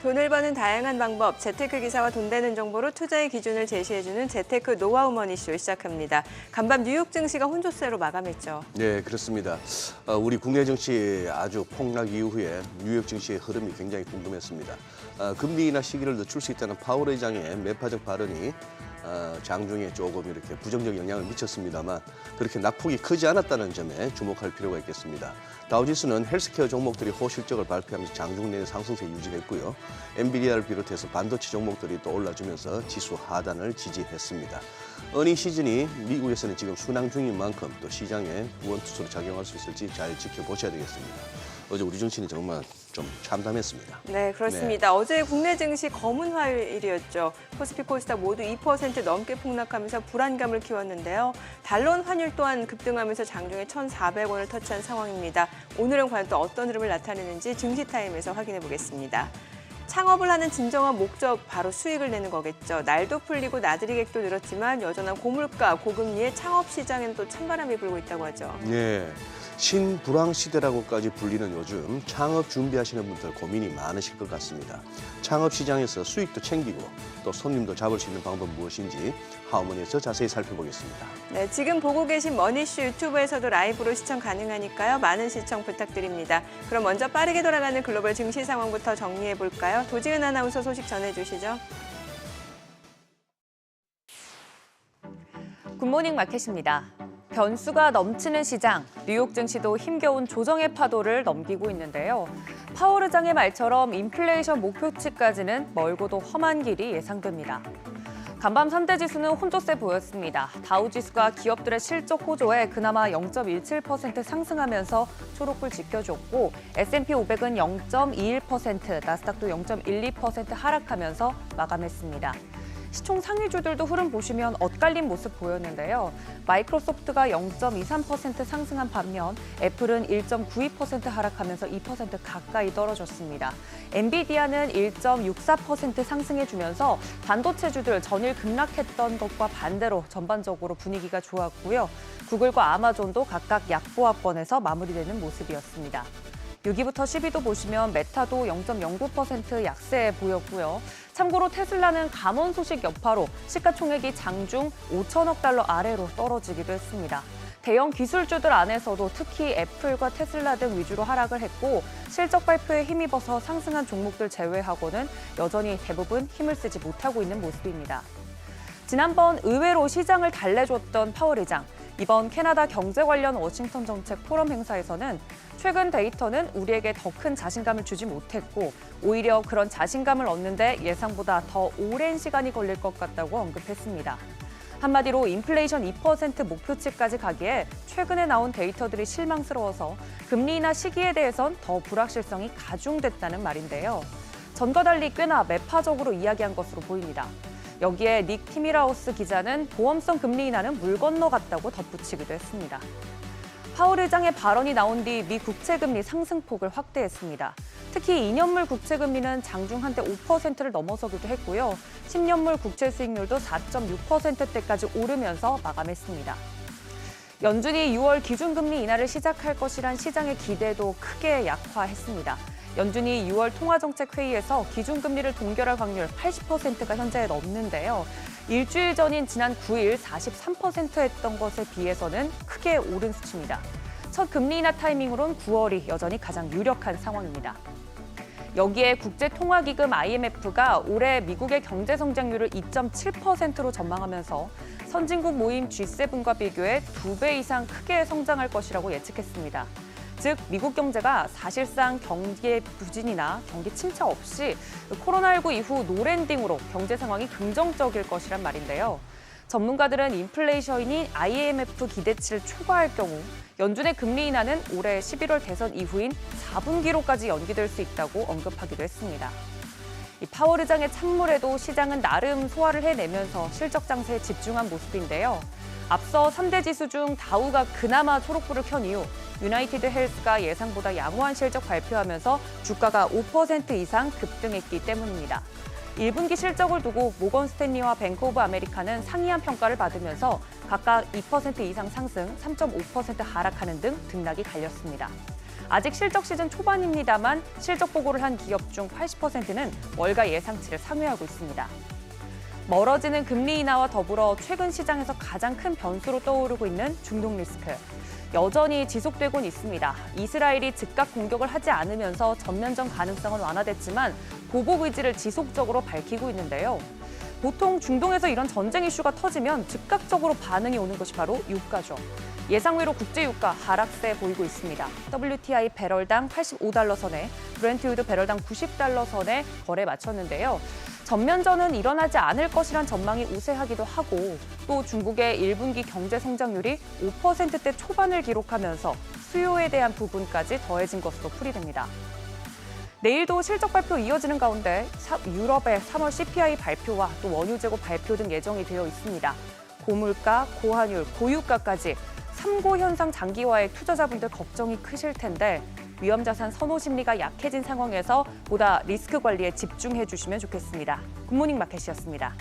돈을 버는 다양한 방법, 재테크 기사와 돈 되는 정보로 투자의 기준을 제시해주는 재테크 노하우 머니쇼 시작합니다. 간밤 뉴욕 증시가 혼조세로 마감했죠. 네, 그렇습니다. 우리 국내 증시 아주 폭락 이후에 뉴욕 증시의 흐름이 굉장히 궁금했습니다. 금리 인하 시기를 늦출 수 있다는 파월 의장의 매파적 발언이 장중에 조금 이렇게 부정적 영향을 미쳤습니다만 그렇게 낙폭이 크지 않았다는 점에 주목할 필요가 있겠습니다. 다우지수는 헬스케어 종목들이 호실적을 발표하면서 장중 내내 상승세 유지했고요. 엔비디아를 비롯해서 반도체 종목들이 또 올라주면서 지수 하단을 지지했습니다. 어닝 시즌이 미국에서는 지금 순항 중인 만큼 또 시장에 후원투수로 작용할 수 있을지 잘 지켜보셔야 되겠습니다. 어제 우리 증시는 정말 좀 참담했습니다. 네, 그렇습니다. 네. 어제 국내 증시 검은 화요일이었죠. 코스피 코스닥 모두 2% 넘게 폭락하면서 불안감을 키웠는데요. 달러 환율 또한 급등하면서 장중에 1,400원을 터치한 상황입니다. 오늘은 과연 또 어떤 흐름을 나타내는지 증시타임에서 확인해 보겠습니다. 창업을 하는 진정한 목적, 바로 수익을 내는 거겠죠. 날도 풀리고 나들이 객도 늘었지만 여전한 고물가, 고금리의 창업 시장에는 또 찬바람이 불고 있다고 하죠. 네. 신불황 시대라고까지 불리는 요즘 창업 준비하시는 분들 고민이 많으실 것 같습니다. 창업 시장에서 수익도 챙기고 또 손님도 잡을 수 있는 방법은 무엇인지 하우머니에서 자세히 살펴보겠습니다. 네, 지금 보고 계신 머니쇼 유튜브에서도 라이브로 시청 가능하니까요. 많은 시청 부탁드립니다. 그럼 먼저 빠르게 돌아가는 글로벌 증시 상황부터 정리해 볼까요? 도지은 아나운서 소식 전해주시죠. 굿모닝 마켓입니다. 변수가 넘치는 시장, 뉴욕 증시도 힘겨운 조정의 파도를 넘기고 있는데요. 파월 의장의 말처럼 인플레이션 목표치까지는 멀고도 험한 길이 예상됩니다. 간밤 3대 지수는 혼조세 보였습니다. 다우지수가 기업들의 실적 호조에 그나마 0.17% 상승하면서 초록불 지켜줬고 S&P 500은 0.21%, 나스닥도 0.12% 하락하면서 마감했습니다. 시총 상위주들도 흐름 보시면 엇갈린 모습 보였는데요. 마이크로소프트가 0.23% 상승한 반면 애플은 1.92% 하락하면서 2% 가까이 떨어졌습니다. 엔비디아는 1.64% 상승해주면서 반도체주들 전일 급락했던 것과 반대로 전반적으로 분위기가 좋았고요. 구글과 아마존도 각각 약보합권에서 마무리되는 모습이었습니다. 6위부터 10위도 보시면 메타도 0.09% 약세 보였고요. 참고로 테슬라는 감원 소식 여파로 시가총액이 장중 5천억 달러 아래로 떨어지기도 했습니다. 대형 기술주들 안에서도 특히 애플과 테슬라 등 위주로 하락을 했고 실적 발표에 힘입어서 상승한 종목들 제외하고는 여전히 대부분 힘을 쓰지 못하고 있는 모습입니다. 지난번 의외로 시장을 달래줬던 파월 의장. 이번 캐나다 경제 관련 워싱턴 정책 포럼 행사에서는 최근 데이터는 우리에게 더 큰 자신감을 주지 못했고 오히려 그런 자신감을 얻는데 예상보다 더 오랜 시간이 걸릴 것 같다고 언급했습니다. 한마디로 인플레이션 2% 목표치까지 가기에 최근에 나온 데이터들이 실망스러워서 금리 인하 시기에 대해선 더 불확실성이 가중됐다는 말인데요. 전과 달리 꽤나 매파적으로 이야기한 것으로 보입니다. 여기에 닉 티밀하우스 기자는 보험성 금리 인하는 물 건너갔다고 덧붙이기도 했습니다. 파월 의장의 발언이 나온 뒤 미 국채금리 상승폭을 확대했습니다. 특히 2년물 국채금리는 장중 한때 5%를 넘어서기도 했고요. 10년물 국채 수익률도 4.6%대까지 오르면서 마감했습니다. 연준이 6월 기준금리 인하를 시작할 것이란 시장의 기대도 크게 약화했습니다. 연준이 6월 통화정책회의에서 기준금리를 동결할 확률 80%가 현재 넘는데요. 일주일 전인 지난 9일 43%였던 것에 비해서는 크게 오른 수치입니다. 첫 금리 인하 타이밍으론 9월이 여전히 가장 유력한 상황입니다. 여기에 국제통화기금 IMF가 올해 미국의 경제 성장률을 2.7%로 전망하면서 선진국 모임 G7과 비교해 2배 이상 크게 성장할 것이라고 예측했습니다. 즉 미국 경제가 사실상 경기 부진이나 경기 침체 없이 코로나19 이후 노랜딩으로 경제 상황이 긍정적일 것이란 말인데요. 전문가들은 인플레이션이 IMF 기대치를 초과할 경우 연준의 금리 인하는 올해 11월 대선 이후인 4분기로까지 연기될 수 있다고 언급하기도 했습니다. 파월 의장의 찬물에도 시장은 나름 소화를 해내면서 실적 장세에 집중한 모습인데요. 앞서 3대 지수 중 다우가 그나마 초록불을 켠 이후 유나이티드 헬스가 예상보다 양호한 실적 발표하면서 주가가 5% 이상 급등했기 때문입니다. 1분기 실적을 두고 모건 스탠리와 뱅크 오브 아메리카는 상이한 평가를 받으면서 각각 2% 이상 상승, 3.5% 하락하는 등 등락이 갈렸습니다. 아직 실적 시즌 초반입니다만 실적 보고를 한 기업 중 80%는 월가 예상치를 상회하고 있습니다. 멀어지는 금리 인하와 더불어 최근 시장에서 가장 큰 변수로 떠오르고 있는 중동 리스크. 여전히 지속되곤 있습니다. 이스라엘이 즉각 공격을 하지 않으면서 전면전 가능성은 완화됐지만 보복 의지를 지속적으로 밝히고 있는데요. 보통 중동에서 이런 전쟁 이슈가 터지면 즉각적으로 반응이 오는 것이 바로 유가죠. 예상외로 국제 유가 하락세 보이고 있습니다. WTI 배럴당 85달러 선에, 브렌트유드 배럴당 90달러 선에 거래 마쳤는데요. 전면전은 일어나지 않을 것이란 전망이 우세하기도 하고 또 중국의 1분기 경제 성장률이 5%대 초반을 기록하면서 수요에 대한 부분까지 더해진 것으로 풀이됩니다. 내일도 실적 발표 이어지는 가운데 유럽의 3월 CPI 발표와 또 원유 재고 발표 등 예정이 되어 있습니다. 고물가, 고환율, 고유가까지 3고 현상 장기화에 투자자분들 걱정이 크실 텐데 위험자산 선호 심리가 약해진 상황에서 보다 리스크 관리에 집중해 주시면 좋겠습니다. 굿모닝 마켓이었습니다.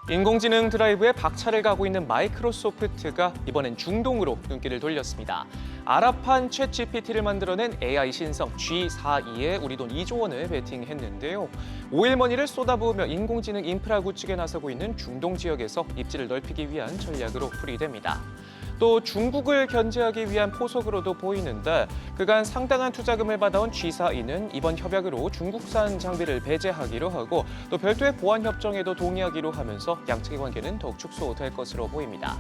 인공지능 드라이브에 박차를 가고 있는 마이크로소프트가 이번엔 중동으로 눈길을 돌렸습니다. 아랍판 챗GPT를 만들어낸 AI 신성 G42에 우리 돈 2조 원을 베팅했는데요. 오일머니를 쏟아부으며 인공지능 인프라 구축에 나서고 있는 중동 지역에서 입지를 넓히기 위한 전략으로 풀이됩니다. 또 중국을 견제하기 위한 포석으로도 보이는데 그간 상당한 투자금을 받아온 G42는 이번 협약으로 중국산 장비를 배제하기로 하고 또 별도의 보안 협정에도 동의하기로 하면서 양측의 관계는 더욱 축소될 것으로 보입니다.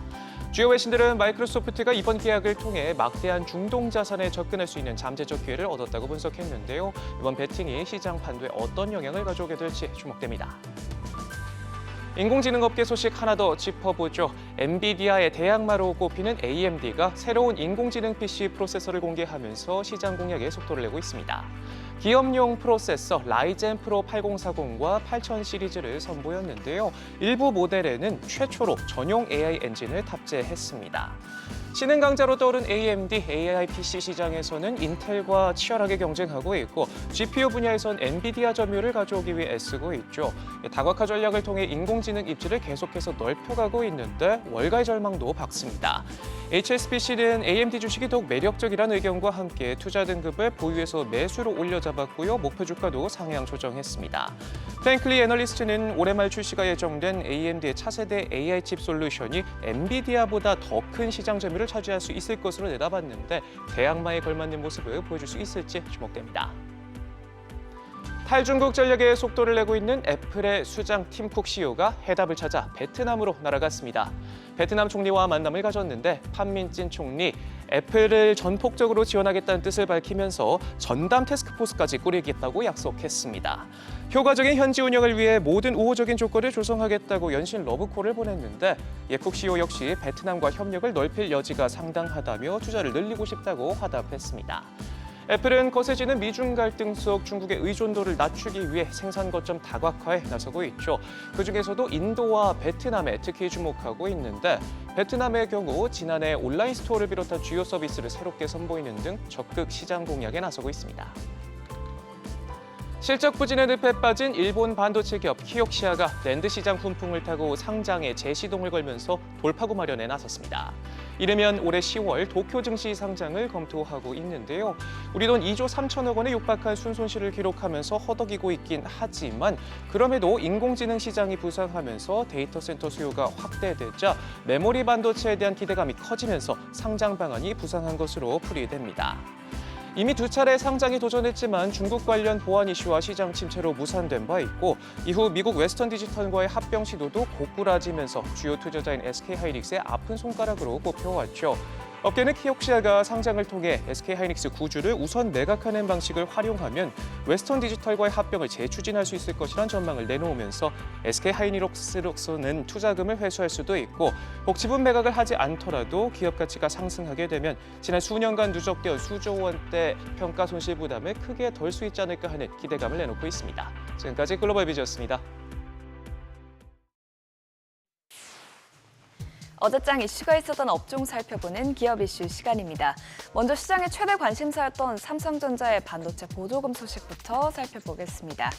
주요 외신들은 마이크로소프트가 이번 계약을 통해 막대한 중동 자산에 접근할 수 있는 잠재적 기회를 얻었다고 분석했는데요. 이번 베팅이 시장 판도에 어떤 영향을 가져오게 될지 주목됩니다. 인공지능 업계 소식 하나 더 짚어보죠. 엔비디아의 대항마로 꼽히는 AMD가 새로운 인공지능 PC 프로세서를 공개하면서 시장 공략에 속도를 내고 있습니다. 기업용 프로세서 라이젠 프로 8040과 8000 시리즈를 선보였는데요. 일부 모델에는 최초로 전용 AI 엔진을 탑재했습니다. 신흥 강자로 떠오른 AMD AI PC 시장에서는 인텔과 치열하게 경쟁하고 있고 GPU 분야에선 엔비디아 점유율을 가져오기 위해 애쓰고 있죠. 다각화 전략을 통해 인공지능 입지를 계속해서 넓혀가고 있는데 월가의 절망도 밝습니다. HSBC는 AMD 주식이 더욱 매력적이라는 의견과 함께 투자 등급을 보유해서 매수로 올려잡았고요. 목표 주가도 상향 조정했습니다. 프랭클리 애널리스트는 올해 말 출시가 예정된 AMD의 차세대 AI 칩 솔루션이 엔비디아보다 더 큰 시장 점유율을 차지할 수 있을 것으로 내다봤는데 대항마에 걸맞는 모습을 보여줄 수 있을지 주목됩니다. 탈중국 전략에 속도를 내고 있는 애플의 수장 팀 쿡 CEO가 해답을 찾아 베트남으로 날아갔습니다. 베트남 총리와 만남을 가졌는데 판민진 총리, 애플을 전폭적으로 지원하겠다는 뜻을 밝히면서 전담 태스크포스까지 꾸리겠다고 약속했습니다. 효과적인 현지 운영을 위해 모든 우호적인 조건을 조성하겠다고 연신 러브콜을 보냈는데 쿡 CEO 역시 베트남과 협력을 넓힐 여지가 상당하다며 투자를 늘리고 싶다고 화답했습니다. 애플은 거세지는 미중 갈등 속 중국의 의존도를 낮추기 위해 생산 거점 다각화에 나서고 있죠. 그중에서도 인도와 베트남에 특히 주목하고 있는데 베트남의 경우 지난해 온라인 스토어를 비롯한 주요 서비스를 새롭게 선보이는 등 적극 시장 공략에 나서고 있습니다. 실적 부진의 늪에 빠진 일본 반도체 기업 키옥시아가 랜드 시장 훈풍을 타고 상장에 재시동을 걸면서 돌파구 마련에 나섰습니다. 이르면 올해 10월 도쿄 증시 상장을 검토하고 있는데요. 우리 돈 2조 3천억 원에 육박한 순손실을 기록하면서 허덕이고 있긴 하지만 그럼에도 인공지능 시장이 부상하면서 데이터 센터 수요가 확대되자 메모리 반도체에 대한 기대감이 커지면서 상장 방안이 부상한 것으로 풀이됩니다. 이미 2차례 상장에 도전했지만 중국 관련 보안 이슈와 시장 침체로 무산된 바 있고 이후 미국 웨스턴 디지털과의 합병 시도도 고꾸라지면서 주요 투자자인 SK하이닉스의 아픈 손가락으로 꼽혀왔죠. 업계는 키옥시아가 상장을 통해 SK하이닉스 구주를 우선 매각하는 방식을 활용하면 웨스턴 디지털과의 합병을 재추진할 수 있을 것이란 전망을 내놓으면서 SK하이닉스로서는 투자금을 회수할 수도 있고 혹지분 매각을 하지 않더라도 기업 가치가 상승하게 되면 지난 수년간 누적되어 수조 원대 평가 손실 부담을 크게 덜 수 있지 않을까 하는 기대감을 내놓고 있습니다. 지금까지 글로벌 비즈였습니다. 어제장 이슈가 있었던 업종 살펴보는 기업 이슈 시간입니다. 먼저 시장의 최대 관심사였던 삼성전자의 반도체 보조금 소식부터 살펴보겠습니다.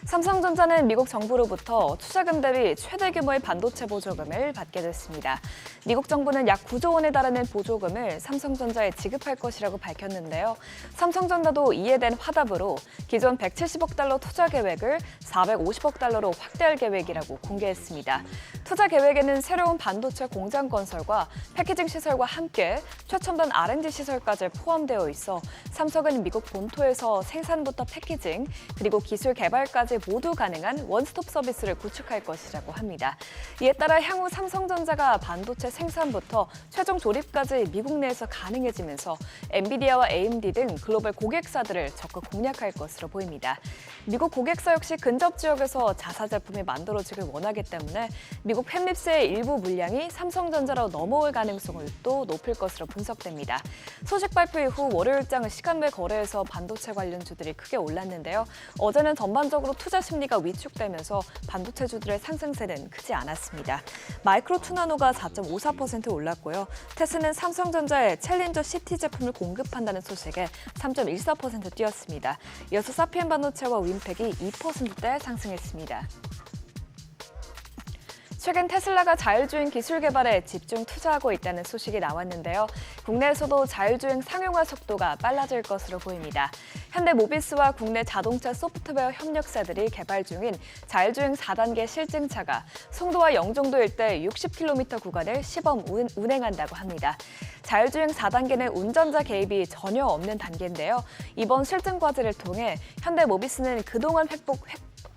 삼성전자는 미국 정부로부터 투자금 대비 최대 규모의 반도체 보조금을 받게 됐습니다. 미국 정부는 약 9조 원에 달하는 보조금을 삼성전자에 지급할 것이라고 밝혔는데요. 삼성전자도 이에 대한 화답으로 기존 170억 달러 투자 계획을 450억 달러로 확대할 계획이라고 공개했습니다. 투자 계획에는 새로운 반도체 공장 건설과 패키징 시설과 함께 최첨단 R&D 시설까지 포함되어 있어 삼성은 미국 본토에서 생산부터 패키징 그리고 기술 개발까지 모두 가능한 원스톱 서비스를 구축할 것이라고 합니다. 이에 따라 향후 삼성전자가 반도체 생산부터 최종 조립까지 미국 내에서 가능해지면서 엔비디아와 AMD 등 글로벌 고객사들을 적극 공략할 것으로 보입니다. 미국 고객사 역시 근접 지역에서 자사 제품이 만들어지길 원하기 때문에 미국 팹립스의 일부 물량이 삼성전자로 넘어올 가능성을 또 높일 것으로 분석됩니다. 소식 발표 이후 월요일장 시간외 거래에서 반도체 관련주들이 크게 올랐는데요. 어제는 전반적으로 투자 심리가 위축되면서 반도체주들의 상승세는 크지 않았습니다. 마이크로 투나노가 4.54% 올랐고요. 테스는 삼성전자의 챌린저 CT 제품을 공급한다는 소식에 3.14% 뛰었습니다. 이어서 사피엔 반도체와 윈팩이 2%대 상승했습니다. 최근 테슬라가 자율주행 기술 개발에 집중 투자하고 있다는 소식이 나왔는데요. 국내에서도 자율주행 상용화 속도가 빨라질 것으로 보입니다. 현대모비스와 국내 자동차 소프트웨어 협력사들이 개발 중인 자율주행 4단계 실증차가 송도와 영종도 일대 60km 구간을 시범 운행한다고 합니다. 자율주행 4단계는 운전자 개입이 전혀 없는 단계인데요. 이번 실증 과제를 통해 현대모비스는 그동안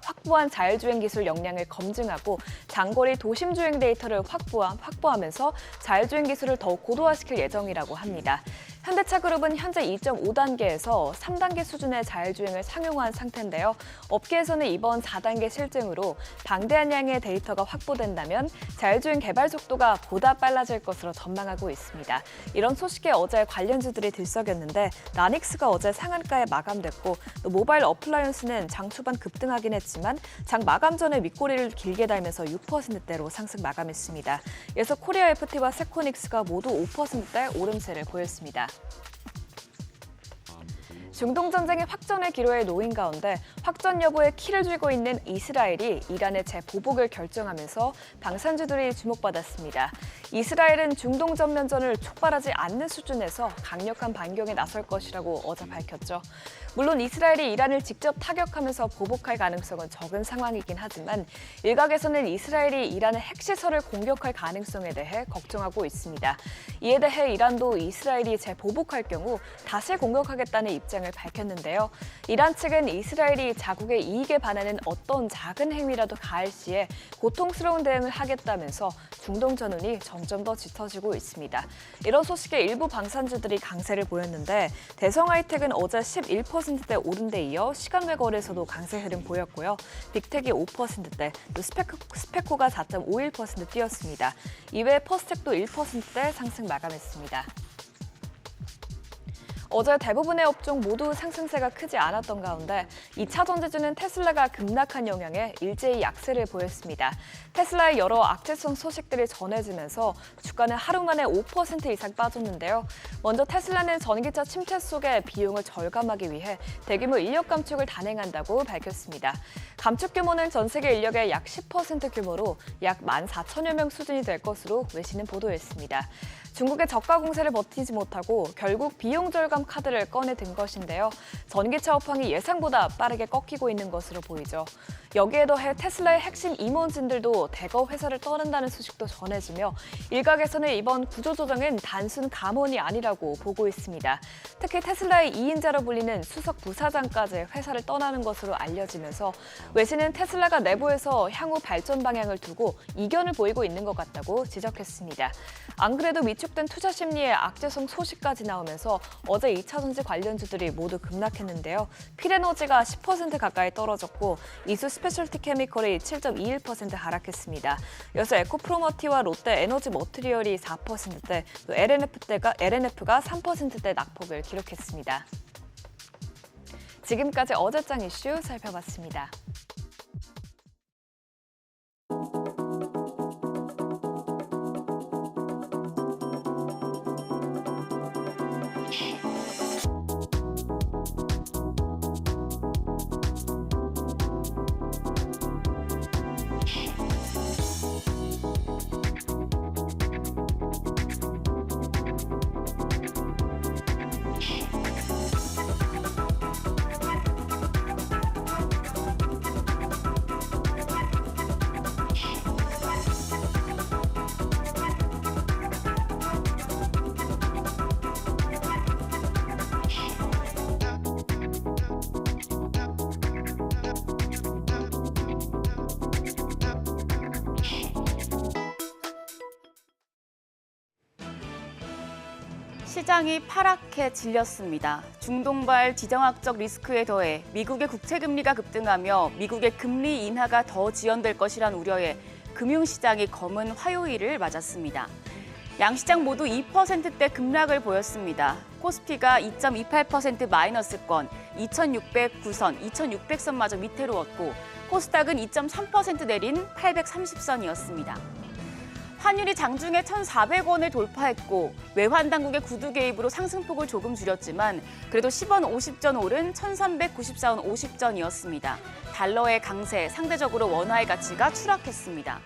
확보한 자율주행 기술 역량을 검증하고 장거리 도심 주행 데이터를 확보하면서 자율주행 기술을 더욱 고도화시킬 예정이라고 합니다. 현대차 그룹은 현재 2.5단계에서 3단계 수준의 자율주행을 상용화한 상태인데요. 업계에서는 이번 4단계 실증으로 방대한 양의 데이터가 확보된다면 자율주행 개발 속도가 보다 빨라질 것으로 전망하고 있습니다. 이런 소식에 어제 관련주들이 들썩였는데 나닉스가 어제 상한가에 마감됐고 모바일 어플라이언스는 장 초반 급등하긴 했지만 장 마감 전에 윗꼬리를 길게 달면서 6%대로 상승 마감했습니다. 이어서 코리아 FT와 세코닉스가 모두 5%대 오름세를 보였습니다. 중동 전쟁의 확전의 기로에 놓인 가운데 확전 여부에 키를 쥐고 있는 이스라엘이 이란의 재보복을 결정하면서 방산주들이 주목받았습니다. 이스라엘은 중동 전면전을 촉발하지 않는 수준에서 강력한 반격에 나설 것이라고 어제 밝혔죠. 물론 이스라엘이 이란을 직접 타격하면서 보복할 가능성은 적은 상황이긴 하지만 일각에서는 이스라엘이 이란의 핵시설을 공격할 가능성에 대해 걱정하고 있습니다. 이에 대해 이란도 이스라엘이 재보복할 경우 다시 공격하겠다는 입장을 밝혔는데요. 이란 측은 이스라엘이 자국의 이익에 반하는 어떤 작은 행위라도 가할 시에 고통스러운 대응을 하겠다면서 중동 전운이 점점 더 짙어지고 있습니다. 이런 소식에 일부 방산주들이 강세를 보였는데 대성하이텍은 어제 11%대 오른 데 이어 시간외 거래에서도 강세 흐름 보였고요. 빅텍이 5%대, 또 스페코가 4.51% 뛰었습니다. 이외에 퍼스텍도 1%대 상승 마감했습니다. 어제 대부분의 업종 모두 상승세가 크지 않았던 가운데 2차 전지주는 테슬라가 급락한 영향에 일제히 약세를 보였습니다. 테슬라의 여러 악재성 소식들이 전해지면서 주가는 하루 만에 5% 이상 빠졌는데요. 먼저 테슬라는 전기차 침체 속에 비용을 절감하기 위해 대규모 인력 감축을 단행한다고 밝혔습니다. 감축 규모는 전 세계 인력의 약 10% 규모로 약 14,000여 명 수준이 될 것으로 외신은 보도했습니다. 중국의 저가 공세를 버티지 못하고 결국 비용 절감 카드를 꺼내든 것인데요. 전기차 업황이 예상보다 빠르게 꺾이고 있는 것으로 보이죠. 여기에 더해 테슬라의 핵심 임원진들도 대거 회사를 떠난다는 소식도 전해지며 일각에서는 이번 구조조정은 단순 감원이 아니라고 보고 있습니다. 특히 테슬라의 2인자로 불리는 수석 부사장까지 회사를 떠나는 것으로 알려지면서 외신은 테슬라가 내부에서 향후 발전 방향을 두고 이견을 보이고 있는 것 같다고 지적했습니다. 안 그래도 위축된 투자 심리에 악재성 소식까지 나오면서 어제 2차 전지 관련주들이 모두 급락했는데요. 필에너지가 10% 가까이 떨어졌고 이수 스페셜티 케미컬이 7.21% 하락했습니다. 이어서 에코프로머티와 롯데 에너지 머티리얼이 4%대, 또 LNF가 3%대 낙폭을 기록했습니다. 지금까지 어제장 이슈 살펴봤습니다. 시장이 파랗게 질렸습니다. 중동발 지정학적 리스크에 더해 미국의 국채금리가 급등하며 미국의 금리 인하가 더 지연될 것이란 우려에 금융시장이 검은 화요일을 맞았습니다. 양시장 모두 2%대 급락을 보였습니다. 코스피가 2.28% 마이너스권, 2,609선, 2,600선마저 밑으로 왔고 코스닥은 2.3% 내린 830선이었습니다. 환율이 장중에 1,400원을 돌파했고 외환 당국의 구두 개입으로 상승폭을 조금 줄였지만 그래도 10원 50전 오른 1,394원 50전이었습니다. 달러의 강세, 상대적으로 원화의 가치가 추락했습니다.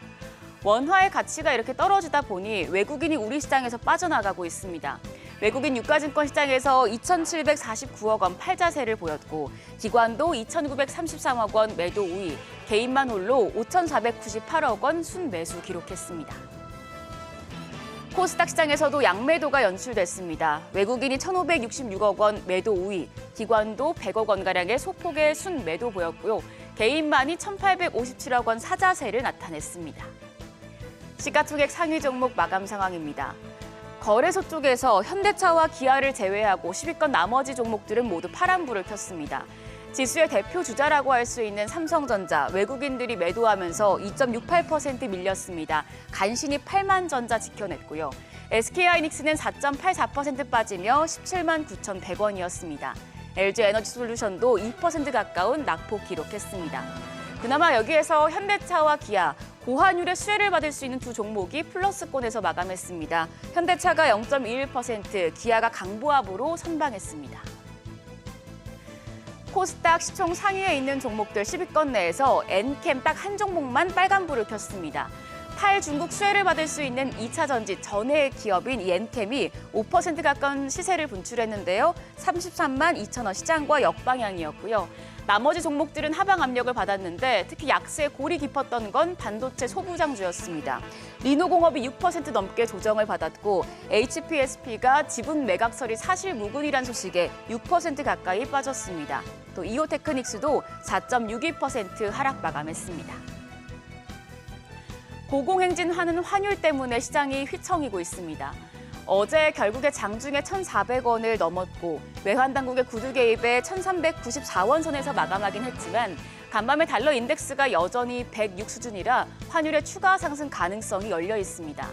원화의 가치가 이렇게 떨어지다 보니 외국인이 우리 시장에서 빠져나가고 있습니다. 외국인 유가증권 시장에서 2,749억 원 팔자세를 보였고 기관도 2,933억 원 매도 우위, 개인만 홀로 5,498억 원 순매수 기록했습니다. 코스닥 시장에서도 양매도가 연출됐습니다. 외국인이 1,566억 원 매도 우위, 기관도 100억 원가량의 소폭의 순매도 보였고요. 개인만이 1,857억 원 사자세를 나타냈습니다. 시가총액 상위 종목 마감 상황입니다. 거래소 쪽에서 현대차와 기아를 제외하고 10위권 나머지 종목들은 모두 파란불을 켰습니다. 지수의 대표 주자라고 할 수 있는 삼성전자, 외국인들이 매도하면서 2.68% 밀렸습니다. 간신히 8만 전자 지켜냈고요. SK하이닉스는 4.84% 빠지며 17만 9,100원이었습니다. LG에너지솔루션도 2% 가까운 낙폭 기록했습니다. 그나마 여기에서 현대차와 기아, 고환율의 수혜를 받을 수 있는 두 종목이 플러스권에서 마감했습니다. 현대차가 0.21%, 기아가 강보합으로 선방했습니다. 코스닥 시총 상위에 있는 종목들 10위권 내에서 엔캠 딱 한 종목만 빨간불을 켰습니다. 탈중국 수혜를 받을 수 있는 2차 전지 전해 기업인 이 엔캠이 5% 가까운 시세를 분출했는데요. 33만 2천 원 시장과 역방향이었고요. 나머지 종목들은 하방 압력을 받았는데 특히 약세에 골이 깊었던 건 반도체 소부장주였습니다. 리노공업이 6% 넘게 조정을 받았고 HPSP가 지분 매각설이 사실무근이란 소식에 6% 가까이 빠졌습니다. 또 이오테크닉스도 4.62% 하락 마감했습니다. 고공행진하는 환율 때문에 시장이 휘청이고 있습니다. 어제 결국에 장중에 1,400원을 넘었고 외환 당국의 구두 개입에 1,394원 선에서 마감하긴 했지만 간밤에 달러 인덱스가 여전히 106 수준이라 환율의 추가 상승 가능성이 열려 있습니다.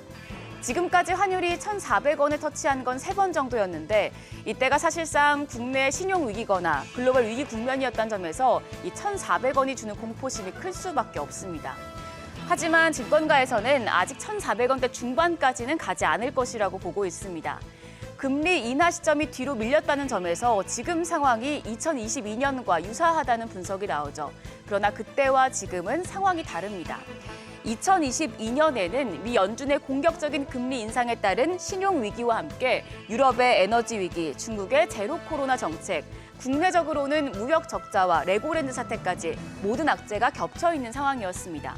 지금까지 환율이 1,400원을 터치한 건 3번 정도였는데 이때가 사실상 국내 신용 위기거나 글로벌 위기 국면이었던 점에서 이 1,400원이 주는 공포심이 클 수밖에 없습니다. 하지만 증권가에서는 아직 1,400원대 중반까지는 가지 않을 것이라고 보고 있습니다. 금리 인하 시점이 뒤로 밀렸다는 점에서 지금 상황이 2022년과 유사하다는 분석이 나오죠. 그러나 그때와 지금은 상황이 다릅니다. 2022년에는 미 연준의 공격적인 금리 인상에 따른 신용 위기와 함께 유럽의 에너지 위기, 중국의 제로 코로나 정책, 국내적으로는 무역 적자와 레고랜드 사태까지 모든 악재가 겹쳐 있는 상황이었습니다.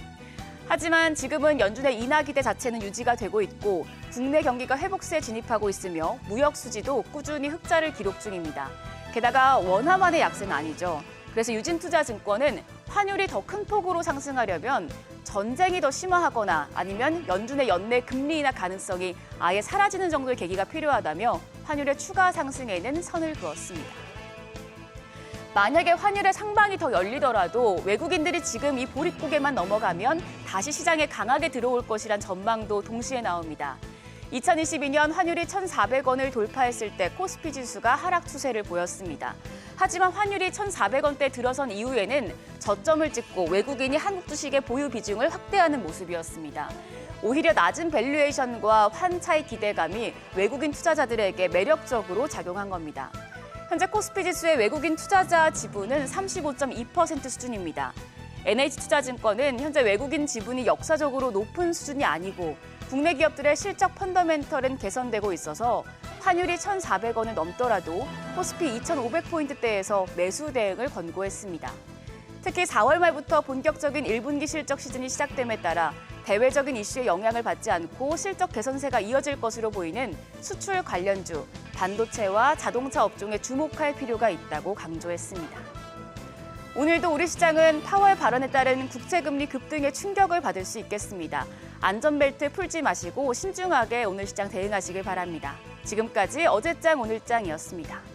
하지만 지금은 연준의 인하 기대 자체는 유지가 되고 있고 국내 경기가 회복세에 진입하고 있으며 무역 수지도 꾸준히 흑자를 기록 중입니다. 게다가 원화만의 약세는 아니죠. 그래서 유진투자증권은 환율이 더 큰 폭으로 상승하려면 전쟁이 더 심화하거나 아니면 연준의 연내 금리 인하 가능성이 아예 사라지는 정도의 계기가 필요하다며 환율의 추가 상승에는 선을 그었습니다. 만약에 환율의 상방이 더 열리더라도 외국인들이 지금 이 보릿고개만 넘어가면 다시 시장에 강하게 들어올 것이란 전망도 동시에 나옵니다. 2022년 환율이 1,400원을 돌파했을 때 코스피 지수가 하락 추세를 보였습니다. 하지만 환율이 1,400원대 들어선 이후에는 저점을 찍고 외국인이 한국 주식의 보유 비중을 확대하는 모습이었습니다. 오히려 낮은 밸류에이션과 환차의 기대감이 외국인 투자자들에게 매력적으로 작용한 겁니다. 현재 코스피 지수의 외국인 투자자 지분은 35.2% 수준입니다. NH투자증권은 현재 외국인 지분이 역사적으로 높은 수준이 아니고 국내 기업들의 실적 펀더멘털은 개선되고 있어서 환율이 1,400원을 넘더라도 코스피 2,500포인트대에서 매수 대응을 권고했습니다. 특히 4월 말부터 본격적인 1분기 실적 시즌이 시작됨에 따라 대외적인 이슈에 영향을 받지 않고 실적 개선세가 이어질 것으로 보이는 수출 관련주, 반도체와 자동차 업종에 주목할 필요가 있다고 강조했습니다. 오늘도 우리 시장은 파월 발언에 따른 국채금리 급등의 충격을 받을 수 있겠습니다. 안전벨트 풀지 마시고 신중하게 오늘 시장 대응하시길 바랍니다. 지금까지 어제장 오늘장이었습니다.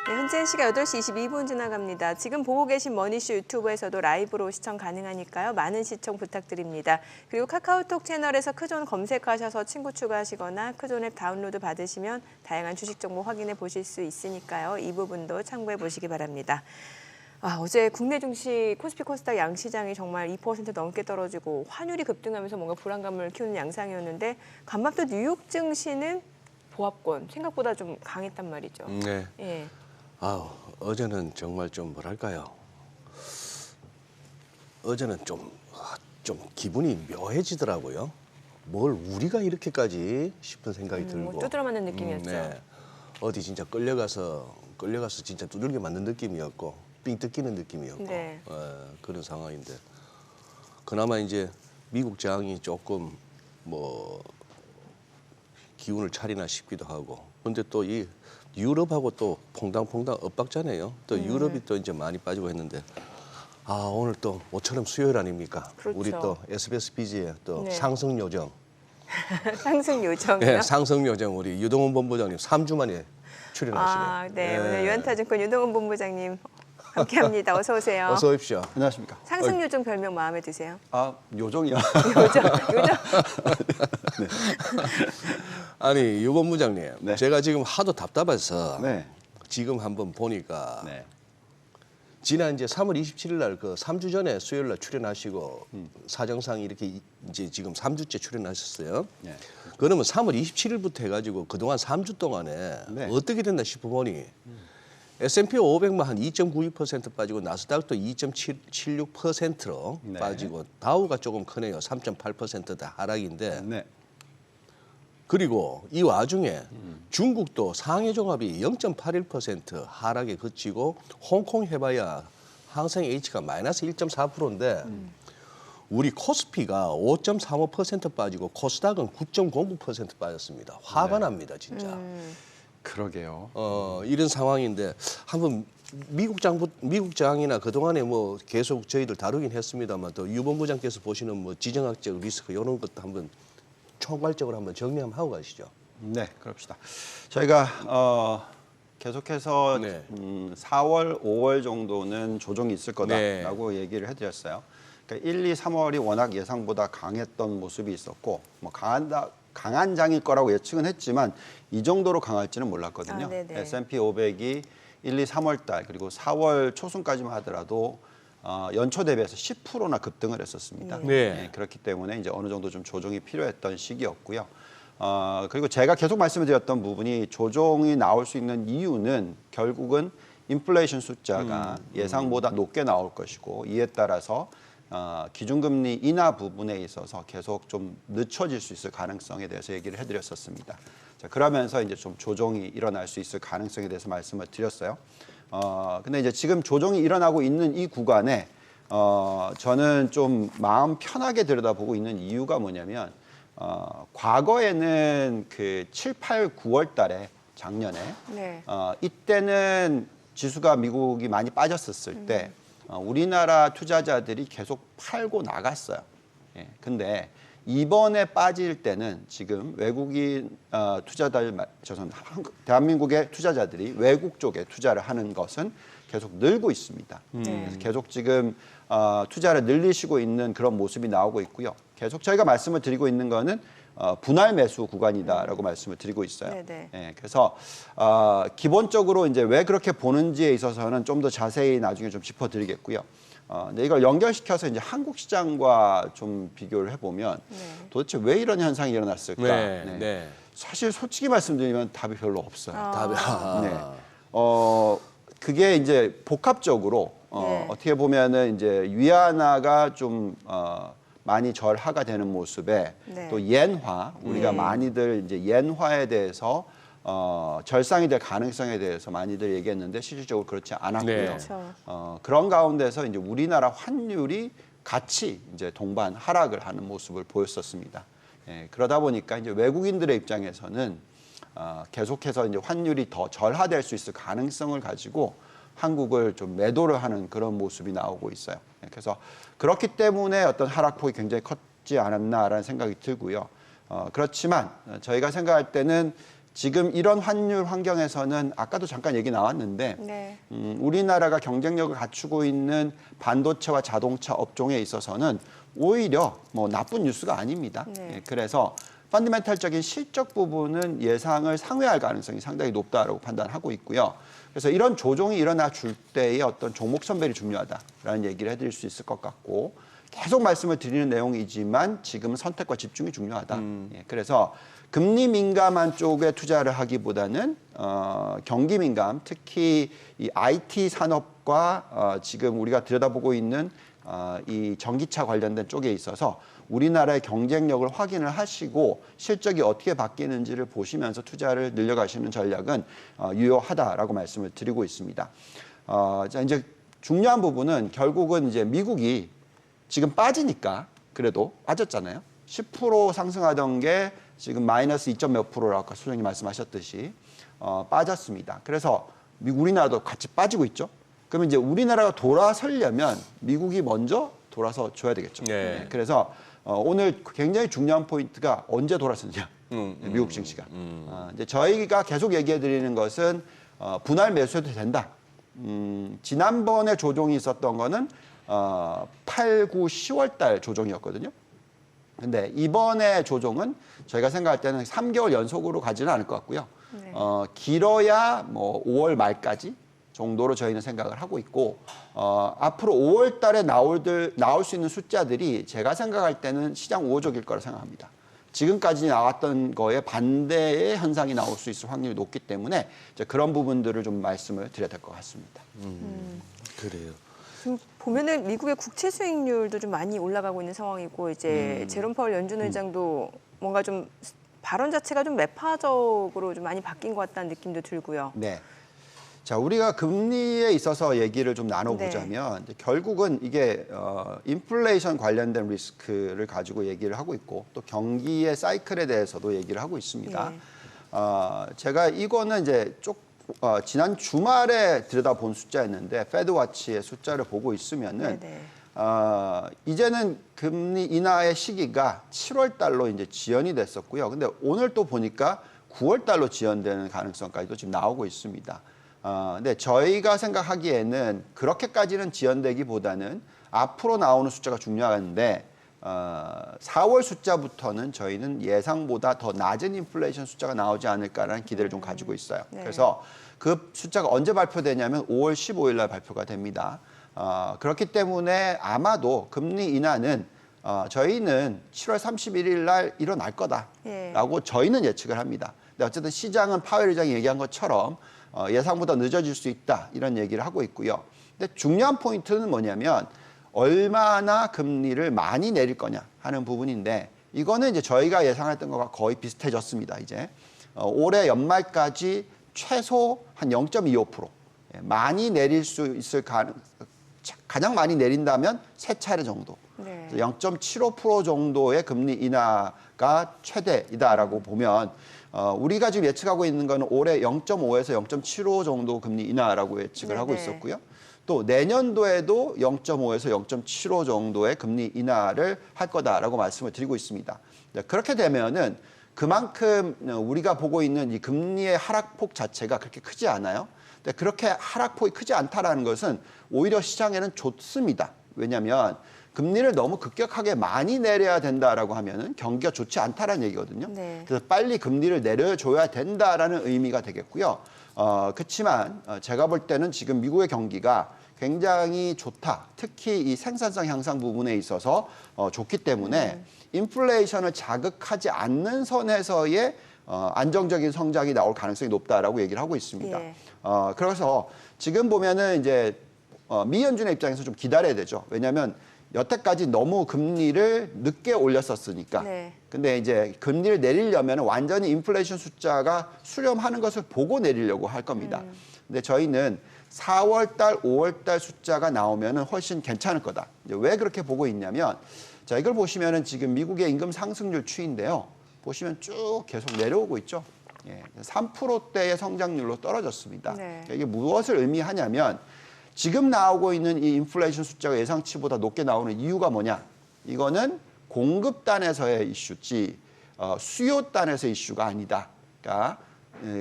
네, 현재 시각 8시 22분 지나갑니다. 지금 보고 계신 머니쇼 유튜브에서도 라이브로 시청 가능하니까요. 많은 시청 부탁드립니다. 그리고 카카오톡 채널에서 크존 검색하셔서 친구 추가하시거나 크존 앱 다운로드 받으시면 다양한 주식 정보 확인해 보실 수 있으니까요. 이 부분도 참고해 보시기 바랍니다. 어제 국내 증시 코스피 코스닥 양시장이 정말 2% 넘게 떨어지고 환율이 급등하면서 뭔가 불안감을 키우는 양상이었는데 간밤도 뉴욕 증시는 보합권 생각보다 좀 강했단 말이죠. 네. 예. 어제는 정말 좀 뭐랄까요. 어제는 좀 기분이 묘해지더라고요. 뭘 우리가 이렇게까지 싶은 생각이 들고. 두드려 맞는 느낌이었죠. 네. 어디 진짜 끌려가서 진짜 두들겨 맞는 느낌이었고 삥 뜯기는 느낌이었고 네. 그런 상황인데 그나마 이제 미국 장이 조금 뭐 기운을 차리나 싶기도 하고 근데 또 이 유럽하고 또 퐁당퐁당 엇박자네요. 또 유럽이 또 이제 많이 빠지고 했는데 오늘 또 모처럼 수요일 아닙니까? 그렇죠. 우리 또 SBS BG의 또 네. 상승 요정. 상승 요정이요? 네, 상승 요정 우리 유동훈 본부장님 3주 만에 출연하시네요. 네. 오늘 유한타증권 유동훈 본부장님 함께합니다. 어서 오세요. 어서 오십시오. 안녕하십니까. 상승 요정 별명 마음에 드세요? 요정이요. 요정. 네. 아니 유 본부장님, 네. 제가 지금 하도 답답해서 네. 지금 한번 보니까 네. 지난 이제 3월 27일 날 그 3주 전에 수요일 날 출연하시고 사정상 이렇게 이제 지금 3주째 출연하셨어요. 네. 그러면 3월 27일부터 해가지고 그동안 3주 동안에 네. 어떻게 됐나 싶어보니 S&P 500만 한 2.92% 빠지고 나스닥도 2.76%로 네. 빠지고 다우가 조금 크네요. 3.8%다 하락인데 네. 그리고 이 와중에 중국도 상해 종합이 0.81% 하락에 그치고 홍콩 해봐야 항생 H가 마이너스 1.4%인데 우리 코스피가 5.35% 빠지고 코스닥은 9.09% 빠졌습니다. 화가 네. 납니다, 진짜. 그러게요. 이런 상황인데 한번 미국 장이나 그동안에 뭐 계속 저희들 다루긴 했습니다만 또 유 본부장께서 보시는 뭐 지정학적 리스크 이런 것도 한번 총괄적으로 한번 정리 한번 하고 가시죠. 네, 그럽시다. 저희가 계속해서 네. 4월, 5월 정도는 조정이 있을 네. 거다라고 얘기를 해드렸어요. 그러니까 1, 2, 3월이 워낙 예상보다 강했던 모습이 있었고 뭐 강한 장일 거라고 예측은 했지만 이 정도로 강할지는 몰랐거든요. 네네. S&P 500이 1, 2, 3월 달 그리고 4월 초순까지만 하더라도 연초 대비해서 10%나 급등을 했었습니다. 네. 그렇기 때문에 이제 어느 정도 좀 조정이 필요했던 시기였고요. 그리고 제가 계속 말씀드렸던 부분이 조정이 나올 수 있는 이유는 결국은 인플레이션 숫자가 예상보다 높게 나올 것이고 이에 따라서 기준금리 인하 부분에 있어서 계속 좀 늦춰질 수 있을 가능성에 대해서 얘기를 해드렸었습니다. 자, 그러면서 이제 좀 조정이 일어날 수 있을 가능성에 대해서 말씀을 드렸어요. 근데 이제 지금 조정이 일어나고 있는 이 구간에 저는 좀 마음 편하게 들여다보고 있는 이유가 뭐냐면 과거에는 그 7, 8, 9월 달에 작년에 네. 이때는 지수가 미국이 많이 빠졌었을 때 우리나라 투자자들이 계속 팔고 나갔어요. 근데 이번에 빠질 때는 지금 외국인 투자자들, 대한민국의 투자자들이 외국 쪽에 투자를 하는 것은 계속 늘고 있습니다. 그래서 계속 지금 투자를 늘리시고 있는 그런 모습이 나오고 있고요. 계속 저희가 말씀을 드리고 있는 거는 분할 매수 구간이다라고 말씀을 드리고 있어요. 네네. 예, 그래서 기본적으로 이제 왜 그렇게 보는지에 있어서는 좀 더 자세히 나중에 좀 짚어드리겠고요. 근데 이걸 연결시켜서 이제 한국 시장과 좀 비교를 해보면 도대체 왜 이런 현상이 일어났을까? 네, 네. 사실 솔직히 말씀드리면 답이 별로 없어요. 답이 네. 그게 이제 복합적으로 네. 어떻게 보면은 이제 위안화가 좀 많이 절하가 되는 모습에 네. 또 yen화 우리가 많이들 이제 yen화에 대해서 절상이 될 가능성에 대해서 많이들 얘기했는데 실질적으로 그렇지 않았고요. 네. 그렇죠. 그런 가운데서 이제 우리나라 환율이 같이 이제 동반 하락을 하는 모습을 보였었습니다. 예, 그러다 보니까 이제 외국인들의 입장에서는 계속해서 이제 환율이 더 절하될 수 있을 가능성을 가지고 한국을 좀 매도를 하는 그런 모습이 나오고 있어요. 예, 그래서 그렇기 때문에 어떤 하락폭이 굉장히 컸지 않았나라는 생각이 들고요. 그렇지만 저희가 생각할 때는 지금 이런 환율 환경에서는 아까도 잠깐 얘기 나왔는데 네. 우리나라가 경쟁력을 갖추고 있는 반도체와 자동차 업종에 있어서는 오히려 뭐 나쁜 뉴스가 아닙니다. 네. 예, 그래서 펀더멘탈적인 실적 부분은 예상을 상회할 가능성이 상당히 높다라고 판단하고 있고요. 그래서 이런 조정이 일어나 줄 때의 어떤 종목 선별이 중요하다라는 얘기를 해드릴 수 있을 것 같고 계속 말씀을 드리는 내용이지만 지금은 선택과 집중이 중요하다. 예, 그래서 금리 민감한 쪽에 투자를 하기보다는 경기 민감, 특히 이 IT 산업과 지금 우리가 들여다보고 있는 이 전기차 관련된 쪽에 있어서 우리나라의 경쟁력을 확인을 하시고 실적이 어떻게 바뀌는지를 보시면서 투자를 늘려가시는 전략은 유효하다라고 말씀을 드리고 있습니다. 자, 이제 중요한 부분은 결국은 이제 미국이 지금 빠지니까 그래도 빠졌잖아요. 10% 상승하던 게 지금 마이너스 2점 몇 프로라고 아까 소장님 말씀하셨듯이 빠졌습니다. 그래서 우리나라도 같이 빠지고 있죠. 그러면 이제 우리나라가 돌아서려면 미국이 먼저 돌아서 줘야 되겠죠. 네. 네, 그래서 오늘 굉장히 중요한 포인트가 언제 돌아서느냐. 미국 증시가. 이제 저희가 계속 얘기해 드리는 것은 분할 매수해도 된다. 지난번에 조정이 있었던 거는 8, 9, 10월 달 조정이었거든요. 근데 이번에 조정은 저희가 생각할 때는 3개월 연속으로 가지는 않을 것 같고요. 네. 길어야 뭐 5월 말까지 정도로 저희는 생각을 하고 있고 앞으로 5월 달에 나올 수 있는 숫자들이 제가 생각할 때는 시장 우호적일 거라 생각합니다. 지금까지 나왔던 거에 반대의 현상이 나올 수 있을 확률이 높기 때문에 이제 그런 부분들을 좀 말씀을 드려야 될 것 같습니다. 그래요. 지금 보면은 미국의 국채 수익률도 좀 많이 올라가고 있는 상황이고 이제 제롬 파월 연준 의장도 뭔가 좀 발언 자체가 좀 매파적으로 좀 많이 바뀐 것 같다는 느낌도 들고요. 네. 자, 우리가 금리에 있어서 얘기를 좀 나눠보자면 이제 결국은 이게 인플레이션 관련된 리스크를 가지고 얘기를 하고 있고 또 경기의 사이클에 대해서도 얘기를 하고 있습니다. 제가 이거는 이제 지난 주말에 들여다본 숫자였는데 페드워치의 숫자를 보고 있으면은 이제는 금리 인하의 시기가 7월 달로 이제 지연이 됐었고요. 근데 오늘 또 보니까 9월 달로 지연되는 가능성까지도 지금 나오고 있습니다. 근데 저희가 생각하기에는 그렇게까지는 지연되기보다는 앞으로 나오는 숫자가 중요한데 4월 숫자부터는 저희는 예상보다 더 낮은 인플레이션 숫자가 나오지 않을까라는 기대를 좀 가지고 있어요. 네. 그래서 그 숫자가 언제 발표되냐면 5월 15일 날 발표가 됩니다. 그렇기 때문에 아마도 금리 인하는 저희는 7월 31일 날 일어날 거다라고 저희는 예측을 합니다. 근데 어쨌든 시장은 파웰 의장이 얘기한 것처럼 예상보다 늦어질 수 있다 이런 얘기를 하고 있고요. 근데 중요한 포인트는 뭐냐면 얼마나 금리를 많이 내릴 거냐 하는 부분인데 이거는 이제 저희가 예상했던 것과 거의 비슷해졌습니다. 이제 올해 연말까지 최소 한 0.25% 많이 내릴 수 있을 가장 많이 내린다면 세 차례 정도. 0.75% 정도의 금리 인하가 최대이다라고 보면 우리가 지금 예측하고 있는 거는 올해 0.5에서 0.75 정도 금리 인하라고 예측을 하고 있었고요. 또 내년도에도 0.5에서 0.75 정도의 금리 인하를 할 거다라고 말씀을 드리고 있습니다. 그렇게 되면은 그만큼 우리가 보고 있는 이 금리의 하락폭 자체가 그렇게 크지 않아요. 근데 그렇게 하락폭이 크지 않다라는 것은 오히려 시장에는 좋습니다. 왜냐하면 금리를 너무 급격하게 많이 내려야 된다라고 하면은 경기가 좋지 않다라는 얘기거든요. 네. 그래서 빨리 금리를 내려줘야 된다라는 의미가 되겠고요. 그렇지만 제가 볼 때는 지금 미국의 경기가 굉장히 좋다. 특히 이 생산성 향상 부분에 있어서 좋기 때문에 인플레이션을 자극하지 않는 선에서의 안정적인 성장이 나올 가능성이 높다라고 얘기를 하고 있습니다. 예. 그래서 지금 보면은 이제 미 연준의 입장에서 좀 기다려야 되죠. 왜냐하면 여태까지 너무 금리를 늦게 올렸었으니까. 네. 근데 이제 금리를 내리려면 완전히 인플레이션 숫자가 수렴하는 것을 보고 내리려고 할 겁니다. 근데 저희는 4월 달, 5월 달 숫자가 나오면은 훨씬 괜찮을 거다. 이제 왜 그렇게 보고 있냐면 자, 이걸 보시면은 지금 미국의 임금 상승률 추이인데요. 보시면 쭉 계속 내려오고 있죠. 예, 3%대의 성장률로 떨어졌습니다. 네. 이게 무엇을 의미하냐면 지금 나오고 있는 이 인플레이션 숫자가 예상치보다 높게 나오는 이유가 뭐냐? 이거는 공급단에서의 이슈지 수요단에서의 이슈가 아니다. 그러니까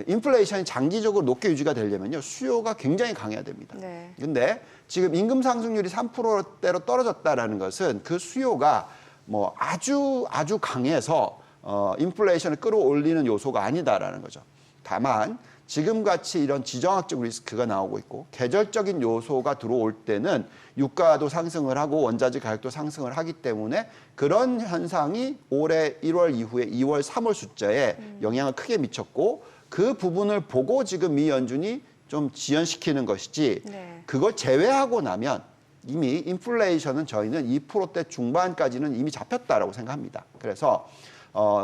인플레이션이 장기적으로 높게 유지가 되려면요. 수요가 굉장히 강해야 됩니다. 네. 근데 지금 임금 상승률이 3%대로 떨어졌다라는 것은 그 수요가 뭐 아주 강해서 인플레이션을 끌어올리는 요소가 아니다라는 거죠. 다만 지금같이 이런 지정학적 리스크가 나오고 있고 계절적인 요소가 들어올 때는 유가도 상승을 하고 원자재 가격도 상승을 하기 때문에 그런 현상이 올해 1월 이후에 2월, 3월 숫자에 영향을 크게 미쳤고 그 부분을 보고 지금 미 연준이 좀 지연시키는 것이지 네. 그걸 제외하고 나면 이미 인플레이션은 저희는 2%대 중반까지는 이미 잡혔다라고 생각합니다. 그래서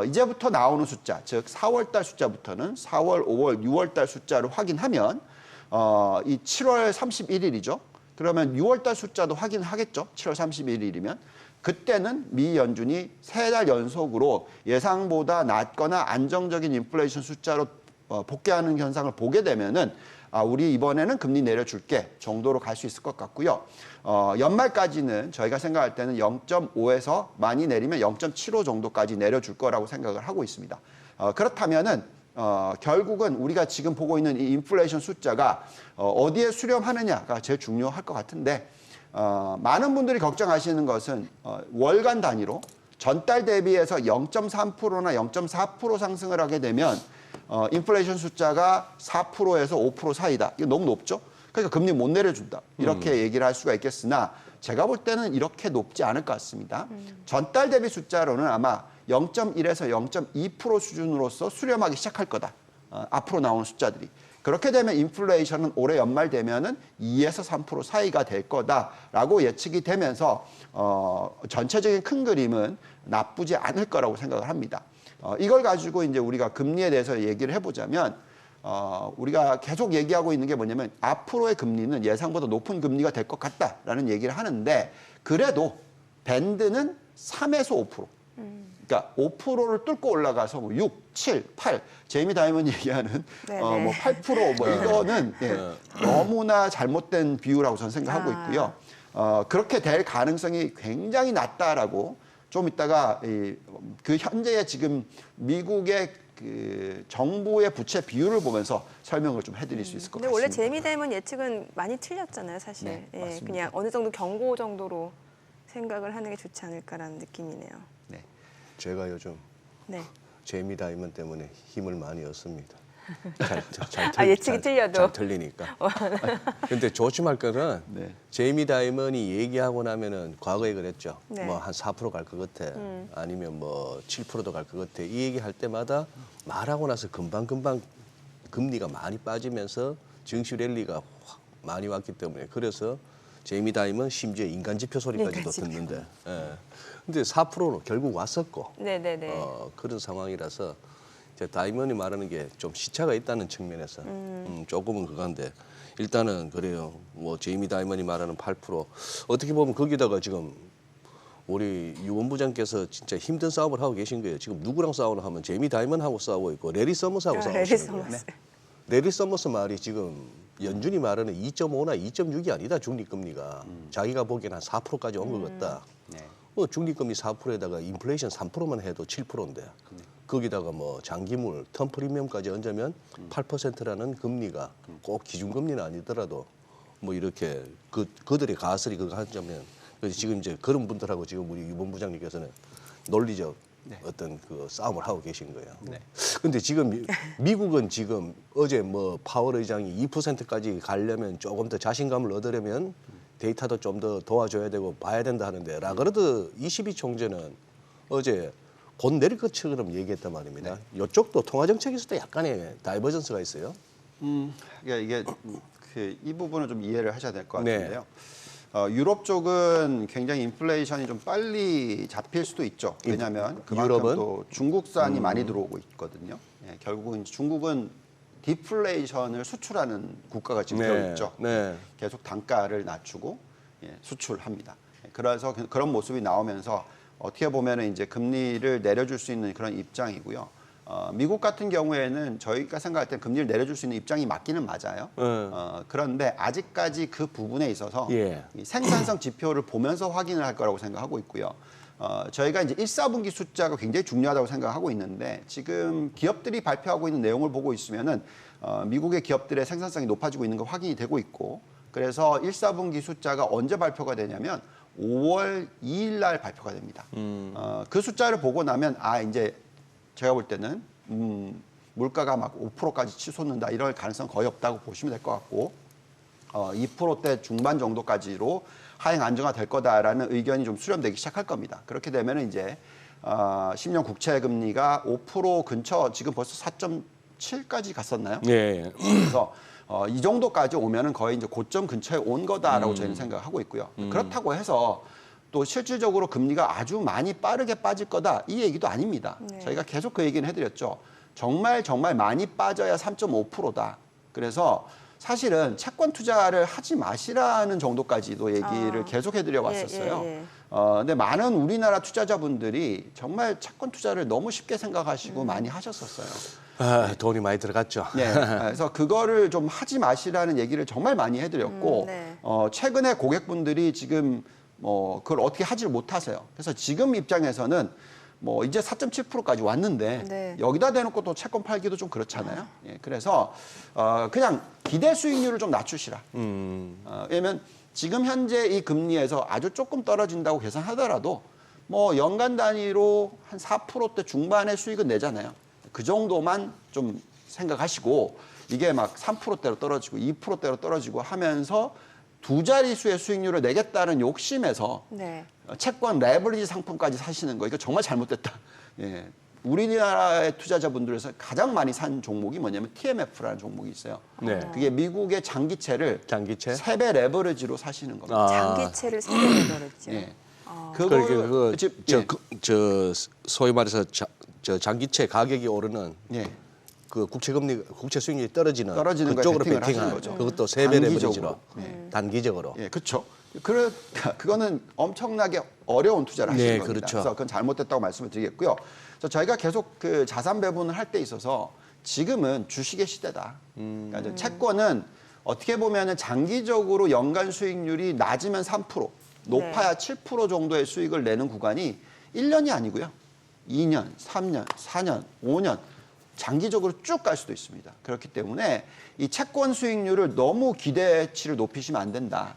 이제부터 나오는 숫자, 즉 4월 달 숫자부터는 4월, 5월, 6월 달 숫자를 확인하면 이 7월 31일이죠. 그러면 6월 달 숫자도 확인하겠죠. 7월 31일이면. 그때는 미 연준이 3달 연속으로 예상보다 낮거나 안정적인 인플레이션 숫자로 복귀하는 현상을 보게 되면은 우리 이번에는 금리 내려줄게 정도로 갈 수 있을 것 같고요. 연말까지는 저희가 생각할 때는 0.5에서 많이 내리면 0.75 정도까지 내려줄 거라고 생각을 하고 있습니다. 그렇다면은 결국은 우리가 지금 보고 있는 이 인플레이션 숫자가 어디에 수렴하느냐가 제일 중요할 것 같은데 많은 분들이 걱정하시는 것은 월간 단위로 전달 대비해서 0.3%나 0.4% 상승을 하게 되면 인플레이션 숫자가 4%에서 5% 사이다. 이거 너무 높죠? 그러니까 금리 못 내려준다. 이렇게 얘기를 할 수가 있겠으나 제가 볼 때는 이렇게 높지 않을 것 같습니다. 전달 대비 숫자로는 아마 0.1에서 0.2% 수준으로서 수렴하기 시작할 거다. 앞으로 나오는 숫자들이. 그렇게 되면 인플레이션은 올해 연말 되면은 2에서 3% 사이가 될 거다라고 예측이 되면서 전체적인 큰 그림은 나쁘지 않을 거라고 생각을 합니다. 이걸 가지고 이제 우리가 금리에 대해서 얘기를 해보자면 우리가 계속 얘기하고 있는 게 뭐냐면 앞으로의 금리는 예상보다 높은 금리가 될 것 같다라는 얘기를 하는데 그래도 밴드는 3에서 5%. 그러니까 5%를 뚫고 올라가서 뭐 6, 7, 8 제이미 다이먼 얘기하는 뭐 8% 뭐 이거는 너무나 잘못된 비유라고 저는 생각하고 있고요. 그렇게 될 가능성이 굉장히 낮다라고 좀 이따가 그 현재의 지금 미국의 그 정부의 부채 비율을 보면서 설명을 좀 해드릴 수 있을 것 근데 같습니다. 원래 제이미 다이먼 예측은 많이 틀렸잖아요, 사실. 네, 예, 맞습니다. 그냥 어느 정도 경고 정도로 생각을 하는 게 좋지 않을까라는 느낌이네요. 네. 제가 요즘 네. 제이미 다이먼 때문에 힘을 많이 얻습니다. 예측이 틀려도. 잘 틀리니까. 근데 조심할 거는 네. 제이미 다이먼이 얘기하고 나면은 과거에 그랬죠. 네. 뭐 한 4% 갈 것 같아. 아니면 뭐 7%도 갈 것 같아. 이 얘기할 때마다 말하고 나서 금방 금리가 많이 빠지면서 증시 랠리가 확 많이 왔기 때문에 그래서 제이미 다이먼 심지어 인간 지표 소리까지도 인간 지표. 듣는데. 예. 근데 4%는 결국 왔었고. 네네네. 그런 상황이라서 이제 다이먼이 말하는 게 좀 시차가 있다는 측면에서 조금은 그건데 일단은 그래요. 뭐 제이미 다이먼이 말하는 8% 어떻게 보면 거기다가 지금 우리 유원 부장께서 진짜 힘든 싸움을 하고 계신 거예요. 지금 누구랑 싸우나 하면 제이미 다이먼하고 싸우고 있고 레리 서머스하고 싸우고 레리 있는 거예요. 서머스. 레리 서머스 말이 지금 연준이 말하는 2.5나 2.6이 아니다, 중립금리가. 자기가 보기에는 한 4%까지 온 것 같다. 네. 중립금리 4%에다가 인플레이션 3%만 해도 7%인데 거기다가 뭐 장기물, 텀 프리미엄까지 얹으면 8%라는 금리가 꼭 기준금리는 아니더라도 뭐 이렇게 그들의 가설이 그거 하자면 그래서 지금 이제 그런 분들하고 지금 우리 유 본부장님께서는 논리적 어떤 그 싸움을 하고 계신 거예요. 근데 지금 미국은 지금 어제 뭐 파월 의장이 2%까지 가려면 조금 더 자신감을 얻으려면 데이터도 좀 더 도와줘야 되고 봐야 된다 하는데 라가르드 22 총재는 어제 곧 내릴 것처럼 얘기했단 말입니다. 이쪽도 통화 정책에서도 약간의 다이버전스가 있어요. 이게 이 부분을 좀 이해를 하셔야 될 것 네. 같은데요. 유럽 쪽은 굉장히 인플레이션이 좀 빨리 잡힐 수도 있죠. 왜냐하면 그만큼 유럽은? 또 중국산이 많이 들어오고 있거든요. 예, 결국은 중국은 디플레이션을 수출하는 국가가 지금 되어 있죠. 네. 계속 단가를 낮추고 수출합니다. 그래서 그런 모습이 나오면서 어떻게 보면은 이제 금리를 내려줄 수 있는 그런 입장이고요. 미국 같은 경우에는 저희가 생각할 때 금리를 내려줄 수 있는 입장이 맞기는 맞아요. 그런데 아직까지 그 부분에 있어서 이 생산성 지표를 보면서 확인을 할 거라고 생각하고 있고요. 저희가 이제 1, 4분기 숫자가 굉장히 중요하다고 생각하고 있는데 지금 기업들이 발표하고 있는 내용을 보고 있으면은 미국의 기업들의 생산성이 높아지고 있는 거 확인이 되고 있고 그래서 1, 4분기 숫자가 언제 발표가 되냐면 5월 2일 날 발표가 됩니다. 그 숫자를 보고 나면 이제 제가 볼 때는 물가가 막 5%까지 치솟는다 이럴 가능성 거의 없다고 보시면 될 것 같고 2%대 중반 정도까지로 하행 안정화될 거다라는 의견이 좀 수렴되기 시작할 겁니다. 그렇게 되면 이제 10년 국채 금리가 5% 근처 지금 벌써 4.7까지 갔었나요? 네. 그래서 이 정도까지 오면은 거의 이제 고점 근처에 온 거다라고 저희는 생각하고 있고요. 그렇다고 해서 또 실질적으로 금리가 아주 많이 빠르게 빠질 거다 이 얘기도 아닙니다. 저희가 계속 그 얘기는 해드렸죠. 정말 많이 빠져야 3.5%다. 그래서 사실은 채권 투자를 하지 마시라는 정도까지도 얘기를 계속 해드려 왔었어요. 근데 많은 우리나라 투자자분들이 정말 채권 투자를 너무 쉽게 생각하시고 많이 하셨었어요. 돈이 많이 들어갔죠. 네, 그래서 그거를 좀 하지 마시라는 얘기를 정말 많이 해드렸고 최근에 고객분들이 지금 그걸 어떻게 하지를 못하세요. 그래서 지금 입장에서는 이제 4.7%까지 왔는데 여기다 대놓고 또 채권 팔기도 좀 그렇잖아요. 그래서 그냥 기대 수익률을 좀 낮추시라. 왜냐면 지금 현재 이 금리에서 아주 조금 떨어진다고 계산하더라도 연간 단위로 한 4%대 중반의 수익은 내잖아요. 그 정도만 좀 생각하시고 이게 막 3%대로 떨어지고 2%대로 떨어지고 하면서 두 자릿수의 수익률을 내겠다는 욕심에서 채권 레버리지 상품까지 사시는 거 이거 정말 잘못됐다. 우리나라의 투자자분들에서 가장 많이 산 종목이 뭐냐면 TMF라는 종목이 있어요. 그게 미국의 장기채를 3배 레버리지로 사시는 겁니다. 장기채를 3배 레버리지요. 그걸 소위 말해서 장기채 가격이 오르는 그 국채 수익률이 떨어지는 그쪽으로 베팅하는 거죠. 그것도 3배 레버리지로 단기적으로. 그렇죠. 그거는 엄청나게 어려운 투자를 하시는 겁니다. 그렇죠. 그래서 그건 잘못됐다고 말씀을 드리겠고요. 그래서 저희가 계속 그 자산 배분을 할 때 있어서 지금은 주식의 시대다. 그러니까 채권은 어떻게 보면은 장기적으로 연간 수익률이 낮으면 3%, 높아야 7% 정도의 수익을 내는 구간이 1년이 아니고요. 2년, 3년, 4년, 5년 장기적으로 쭉 갈 수도 있습니다. 그렇기 때문에 이 채권 수익률을 너무 기대치를 높이시면 안 된다.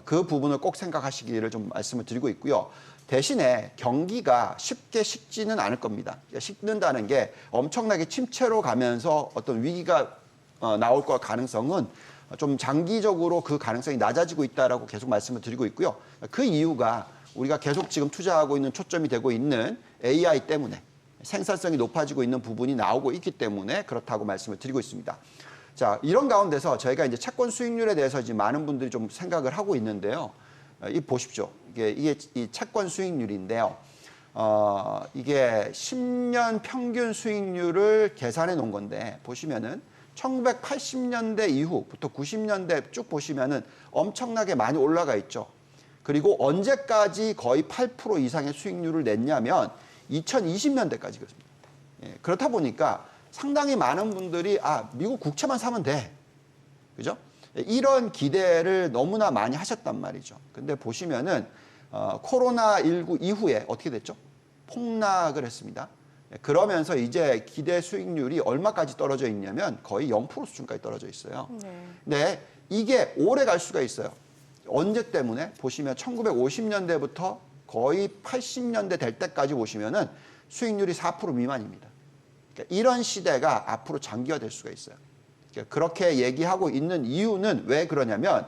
그 부분을 꼭 생각하시기를 좀 말씀을 드리고 있고요. 대신에 경기가 쉽게 식지는 않을 겁니다. 식는다는 게 엄청나게 침체로 가면서 어떤 위기가 나올 것 가능성은 좀 장기적으로 그 가능성이 낮아지고 있다라고 계속 말씀을 드리고 있고요. 그 이유가 우리가 계속 지금 투자하고 있는 초점이 되고 있는 AI 때문에 생산성이 높아지고 있는 부분이 나오고 있기 때문에 그렇다고 말씀을 드리고 있습니다. 자, 이런 가운데서 저희가 이제 채권 수익률에 대해서 이제 많은 분들이 좀 생각을 하고 있는데요. 이 보십시오. 이게 이 채권 수익률인데요. 이게 10년 평균 수익률을 계산해 놓은 건데 보시면은 1980년대 이후부터 90년대 쭉 보시면은 엄청나게 많이 올라가 있죠. 그리고 언제까지 거의 8% 이상의 수익률을 냈냐면 2020년대까지 그렇습니다. 그렇다 보니까 상당히 많은 분들이 미국 국채만 사면 돼. 그죠? 이런 기대를 너무나 많이 하셨단 말이죠. 근데 보시면은 코로나19 이후에 어떻게 됐죠? 폭락을 했습니다. 그러면서 이제 기대 수익률이 얼마까지 떨어져 있냐면 거의 0% 수준까지 떨어져 있어요. 근데 이게 오래 갈 수가 있어요. 언제 때문에? 보시면 1950년대부터 거의 80년대 될 때까지 보시면은 수익률이 4% 미만입니다. 그러니까 이런 시대가 앞으로 장기화될 수가 있어요. 그러니까 그렇게 얘기하고 있는 이유는 왜 그러냐면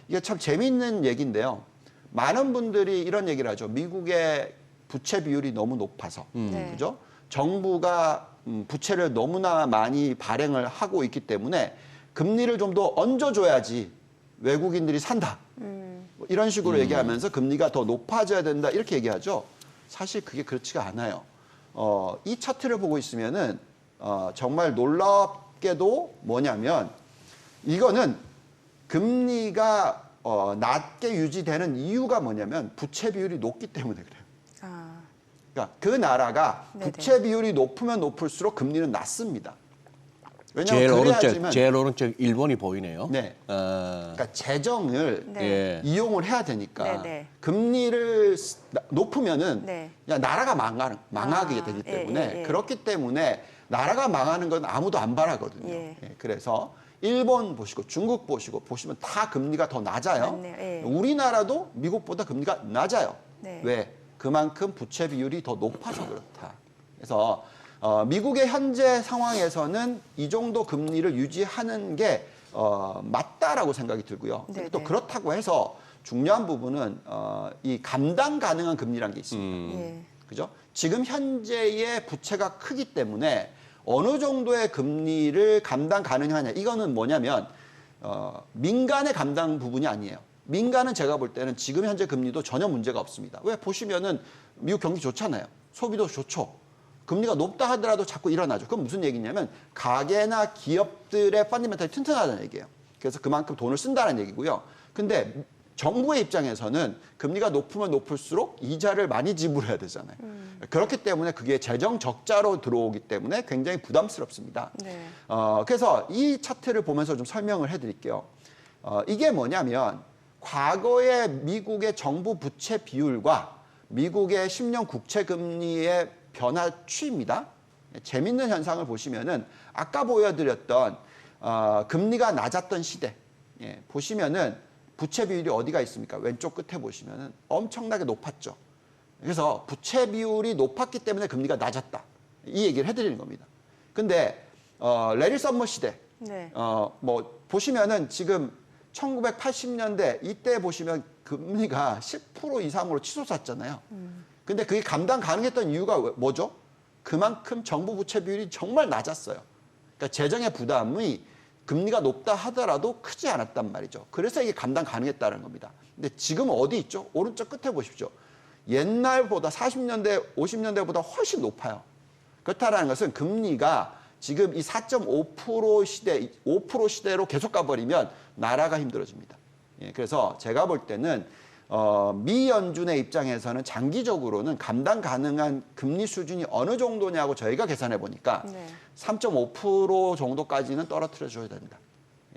이게 참 재미있는 얘기인데요. 많은 분들이 이런 얘기를 하죠. 미국의 부채 비율이 너무 높아서, 그죠? 정부가 부채를 너무나 많이 발행을 하고 있기 때문에 금리를 좀 더 얹어줘야지 외국인들이 산다. 뭐 이런 식으로 얘기하면서 금리가 더 높아져야 된다. 이렇게 얘기하죠. 사실 그게 그렇지가 않아요. 이 차트를 보고 있으면은 정말 놀랍게도 뭐냐면 이거는 금리가 낮게 유지되는 이유가 뭐냐면 부채 비율이 높기 때문에 그래요. 그러니까 그 나라가 부채 비율이 높으면 높을수록 금리는 낮습니다. 왜냐하면 제일 오른쪽 일본이 보이네요. 네. 그러니까 재정을 네. 이용을 해야 되니까 네. 금리를 높으면은 네. 그냥 나라가 망하게 되기 때문에 그렇기 때문에 나라가 망하는 건 아무도 안 바라거든요. 예. 그래서 일본 보시고 중국 보시면 다 금리가 더 낮아요. 맞네요. 예. 우리나라도 미국보다 금리가 낮아요. 네. 왜? 그만큼 부채 비율이 더 높아서 그렇다. 그래서 미국의 현재 상황에서는 이 정도 금리를 유지하는 게 맞다라고 생각이 들고요. 네, 또 네. 그렇다고 해서 중요한 부분은 이 감당 가능한 금리라는 게 있습니다. 예. 그죠? 지금 현재의 부채가 크기 때문에 어느 정도의 금리를 감당 가능하냐. 이거는 뭐냐면 민간의 감당 부분이 아니에요. 민간은 제가 볼 때는 지금 현재 금리도 전혀 문제가 없습니다. 왜? 보시면은 미국 경기 좋잖아요. 소비도 좋죠. 금리가 높다 하더라도 자꾸 일어나죠. 그건 무슨 얘기냐면 가계나 기업들의 펀더멘털이 튼튼하다는 얘기예요. 그래서 그만큼 돈을 쓴다는 얘기고요. 근데 정부의 입장에서는 금리가 높으면 높을수록 이자를 많이 지불해야 되잖아요. 그렇기 때문에 그게 재정 적자로 들어오기 때문에 굉장히 부담스럽습니다. 네. 그래서 이 차트를 보면서 좀 설명을 해드릴게요. 이게 뭐냐면 과거의 미국의 정부 부채 비율과 미국의 10년 국채 금리의 변화 추이입니다. 재밌는 현상을 보시면은 아까 보여드렸던 금리가 낮았던 시대 보시면은 부채 비율이 어디가 있습니까? 왼쪽 끝에 보시면은 엄청나게 높았죠. 그래서 부채 비율이 높았기 때문에 금리가 낮았다. 이 얘기를 해드리는 겁니다. 근데 레리 서머 시대 네. 뭐 보시면은 지금 1980년대 이때 보시면 금리가 10% 이상으로 치솟았잖아요. 근데 그게 감당 가능했던 이유가 뭐죠? 그만큼 정부 부채 비율이 정말 낮았어요. 그러니까 재정의 부담이 금리가 높다 하더라도 크지 않았단 말이죠. 그래서 이게 감당 가능했다는 겁니다. 근데 지금 어디 있죠? 오른쪽 끝에 보십시오. 옛날보다 40년대, 50년대보다 훨씬 높아요. 그렇다는 것은 금리가 지금 이 4.5% 시대, 5% 시대로 계속 가버리면 나라가 힘들어집니다. 그래서 제가 볼 때는 미 연준의 입장에서는 장기적으로는 감당 가능한 금리 수준이 어느 정도냐고 저희가 계산해 보니까 3.5% 정도까지는 떨어뜨려 줘야 된다.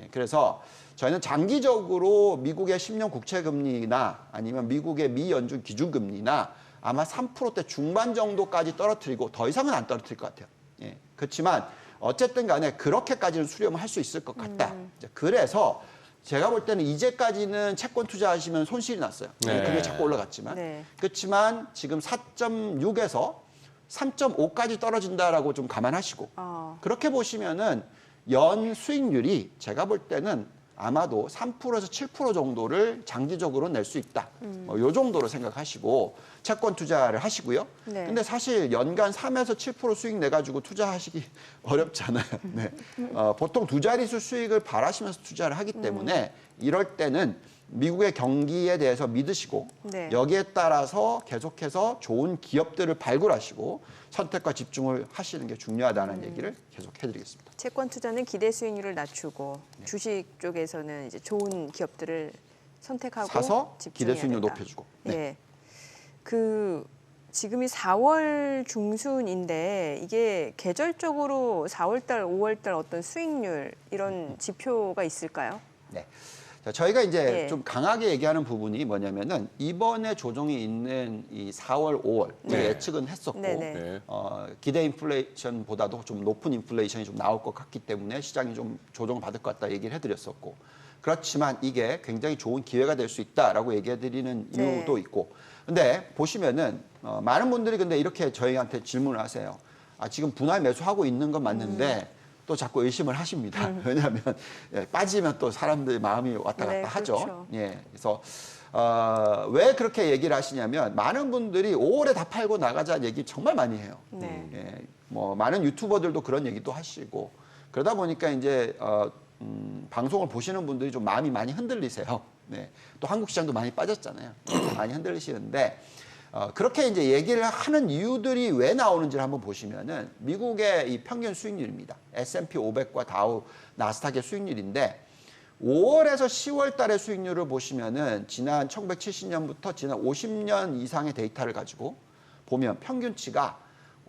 그래서 저희는 장기적으로 미국의 10년 국채 금리나 아니면 미국의 미 연준 기준 금리나 아마 3%대 중반 정도까지 떨어뜨리고 더 이상은 안 떨어뜨릴 것 같아요. 그렇지만 어쨌든 간에 그렇게까지는 수렴을 할 수 있을 것 같다. 그래서 제가 볼 때는 이제까지는 채권 투자하시면 손실이 났어요. 그게 자꾸 올라갔지만. 네. 그렇지만 지금 4.6에서 3.5까지 떨어진다라고 좀 감안하시고 그렇게 보시면은 연 수익률이 제가 볼 때는 아마도 3%에서 7% 정도를 장기적으로 낼 수 있다. 요 정도로 생각하시고 채권 투자를 하시고요. 네. 근데 사실 연간 3에서 7% 수익 내가지고 투자하시기 어렵잖아요. 네. 보통 두 자릿수 수익을 바라시면서 투자를 하기 때문에 이럴 때는 미국의 경기에 대해서 믿으시고 네. 여기에 따라서 계속해서 좋은 기업들을 발굴하시고 선택과 집중을 하시는 게 중요하다는 얘기를 계속 해드리겠습니다. 채권 투자는 기대 수익률을 낮추고 주식 쪽에서는 이제 좋은 기업들을 선택하고 사서 집중해야 기대 수익률 된다. 높여주고. 네. 그 지금이 4월 중순인데 이게 계절적으로 4월달, 5월달 어떤 수익률 이런 지표가 있을까요? 네. 자, 저희가 이제 네. 좀 강하게 얘기하는 부분이 뭐냐면은 이번에 조정이 있는 이 4월, 5월 네. 예측은 했었고 네네. 네. 기대 인플레이션보다도 좀 높은 인플레이션이 좀 나올 것 같기 때문에 시장이 좀 조정을 받을 것 같다 얘기를 해드렸었고 그렇지만 이게 굉장히 좋은 기회가 될 수 있다라고 얘기해드리는 네. 이유도 있고 근데 보시면은 많은 분들이 근데 이렇게 저희한테 질문을 하세요. 아, 지금 분할 매수하고 있는 건 맞는데 또 자꾸 의심을 하십니다. 왜냐하면 빠지면 또 사람들의 마음이 왔다 갔다 네, 하죠. 그렇죠. 예, 그래서 왜 그렇게 얘기를 하시냐면 많은 분들이 5월에 다 팔고 나가자는 얘기 정말 많이 해요. 네. 예, 뭐 많은 유튜버들도 그런 얘기도 하시고 그러다 보니까 이제 방송을 보시는 분들이 좀 마음이 많이 흔들리세요. 네, 또 한국 시장도 많이 빠졌잖아요. 많이 흔들리시는데. 그렇게 이제 얘기를 하는 이유들이 왜 나오는지를 한번 보시면은 미국의 이 평균 수익률입니다. S&P 500과 다우 나스닥의 수익률인데 5월에서 10월 달의 수익률을 보시면은 지난 1970년부터 지난 50년 이상의 데이터를 가지고 보면 평균치가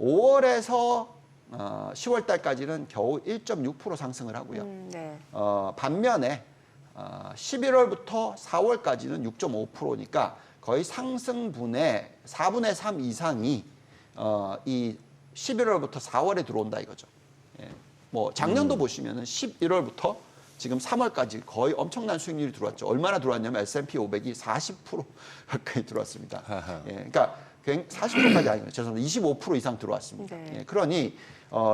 5월에서 10월 달까지는 겨우 1.6% 상승을 하고요. 네. 반면에 11월부터 4월까지는 6.5%니까 거의 상승분의 4분의 3 이상이 이 11월부터 4월에 들어온다 이거죠. 예. 뭐 작년도 보시면은 11월부터 지금 3월까지 거의 엄청난 수익률이 들어왔죠. 얼마나 들어왔냐면 S&P 500이 40% 가까이 들어왔습니다. 예. 그러니까 40%까지 아니고요. 죄송합니다. 25% 이상 들어왔습니다. 네. 예. 그러니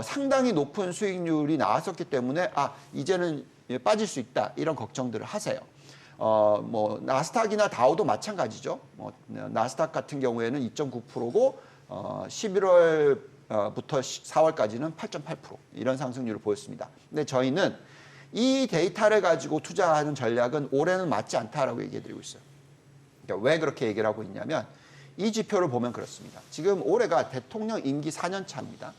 상당히 높은 수익률이 나왔었기 때문에 이제는 빠질 수 있다 이런 걱정들을 하세요. 뭐 나스닥이나 다우도 마찬가지죠. 나스닥 같은 경우에는 2.9%고 11월부터 4월까지는 8.8% 이런 상승률을 보였습니다. 근데 저희는 이 데이터를 가지고 투자하는 전략은 올해는 맞지 않다라고 얘기해드리고 있어요. 그러니까 왜 그렇게 얘기를 하고 있냐면 이 지표를 보면 그렇습니다. 지금 올해가 대통령 임기 4년 차입니다.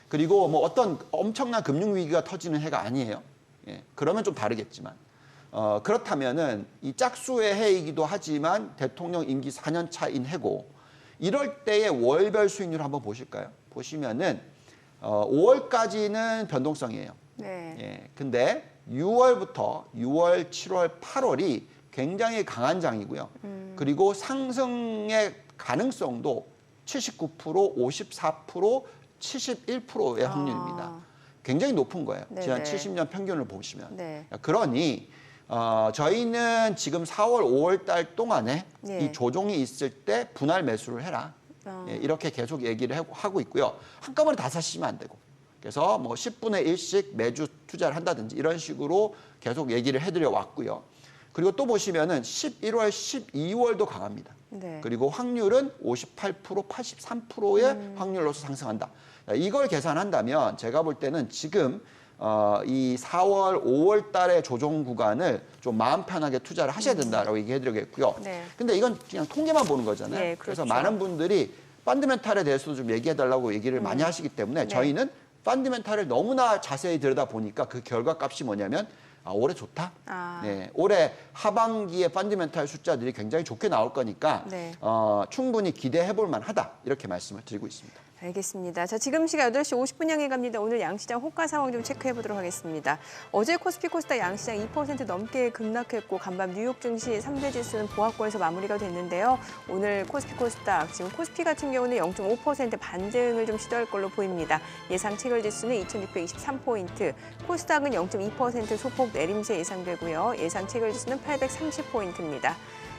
그리고 뭐 어떤 엄청난 금융위기가 터지는 해가 아니에요. 예, 그러면 좀 다르겠지만 그렇다면은 이 짝수의 해이기도 하지만 대통령 임기 4년 차인 해고 이럴 때의 월별 수익률 한번 보실까요? 보시면은 5월까지는 변동성이에요. 네. 예, 근데 6월부터 6월, 7월, 8월이 굉장히 강한 장이고요. 그리고 상승의 가능성도 79%, 54%, 71%의 확률입니다. 굉장히 높은 거예요. 네네. 지난 70년 평균을 보시면. 네. 그러니 저희는 지금 4월, 5월 달 동안에 네. 이 조정이 있을 때 분할 매수를 해라. 예, 이렇게 계속 얘기를 하고 있고요. 한꺼번에 다 사시면 안 되고. 그래서 뭐 10분의 1씩 매주 투자를 한다든지 이런 식으로 계속 얘기를 해드려 왔고요. 그리고 또 보시면은 11월, 12월도 강합니다. 네. 그리고 확률은 58%, 83%의 확률로서 상승한다. 이걸 계산한다면 제가 볼 때는 지금 이 4월, 5월 달의 조정 구간을 좀 마음 편하게 투자를 하셔야 된다라고 얘기해드리겠고요. 네. 근데 이건 그냥 통계만 보는 거잖아요. 네, 그래서 그렇죠. 많은 분들이 펀드멘탈에 대해서도 좀 얘기해달라고 얘기를 많이 하시기 때문에 네. 저희는 펀드멘탈을 너무나 자세히 들여다보니까 그 결과값이 뭐냐면 올해 좋다. 네, 올해 하반기에 펀드멘탈 숫자들이 굉장히 좋게 나올 거니까 네. 충분히 기대해볼 만하다 이렇게 말씀을 드리고 있습니다. 알겠습니다. 자, 지금 시각 8시 50분 향해 갑니다. 오늘 양시장 호가 상황 좀 체크해 보도록 하겠습니다. 어제 코스피 코스닥 양시장 2% 넘게 급락했고 간밤 뉴욕 증시 3대 지수는 보합권에서 마무리가 됐는데요. 오늘 코스피 코스닥 지금 코스피 같은 경우는 0.5% 반등을 좀 시도할 걸로 보입니다. 예상 체결 지수는 2623포인트, 코스닥은 0.2% 소폭 내림세 예상되고요. 예상 체결 지수는 830포인트입니다.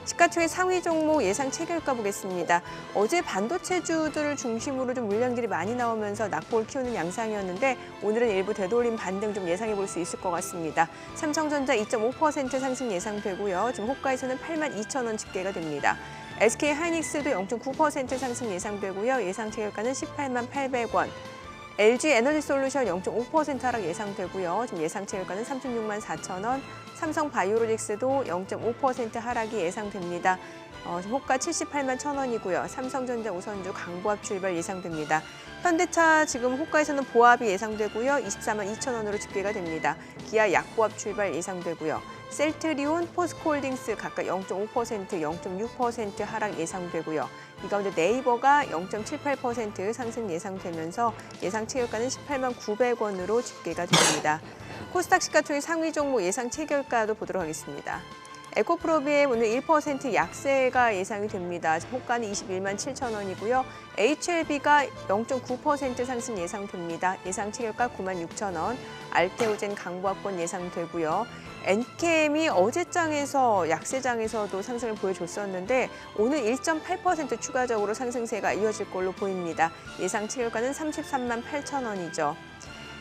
시가총액 상위 종목 예상 체결가 보겠습니다. 어제 반도체주들을 중심으로 좀 물량들이 많이 나오면서 낙폭을 키우는 양상이었는데 오늘은 일부 되돌림 반등 좀 예상해 볼 수 있을 것 같습니다. 삼성전자 2.5% 상승 예상되고요. 지금 호가에서는 82,000원 집계가 됩니다. SK 하이닉스도 0.9% 상승 예상되고요. 예상 체결가는 18만 800원. LG 에너지 솔루션 0.5% 하락 예상되고요. 지금 예상 체결가는 36만 4,000원. 삼성 바이오로직스도 0.5% 하락이 예상됩니다. 지금 호가 78만 1,000원이고요. 삼성전자 우선주 강보합 출발 예상됩니다. 현대차 지금 호가에서는 보합이 예상되고요. 24만 2,000원으로 집계가 됩니다. 기아 약보합 출발 예상되고요. 셀트리온, 포스코홀딩스 각각 0.5%, 0.6% 하락 예상되고요. 이 가운데 네이버가 0.78% 상승 예상되면서 예상 체결가는 18만 900원으로 집계가 됩니다. 코스닥 시가총액 상위 종목 예상 체결가도 보도록 하겠습니다. 에코프로비엠 오늘 1% 약세가 예상이 됩니다. 호가는 21만 7,000원이고요. HLB가 0.9% 상승 예상됩니다. 예상 체결가 9만 6,000원. 알테오젠 강보합권 예상되고요. 엔케엠이 어제장에서 약세장에서도 상승을 보여줬었는데 오늘 1.8% 추가적으로 상승세가 이어질 걸로 보입니다. 예상 체결가는 33만 8,000원이죠.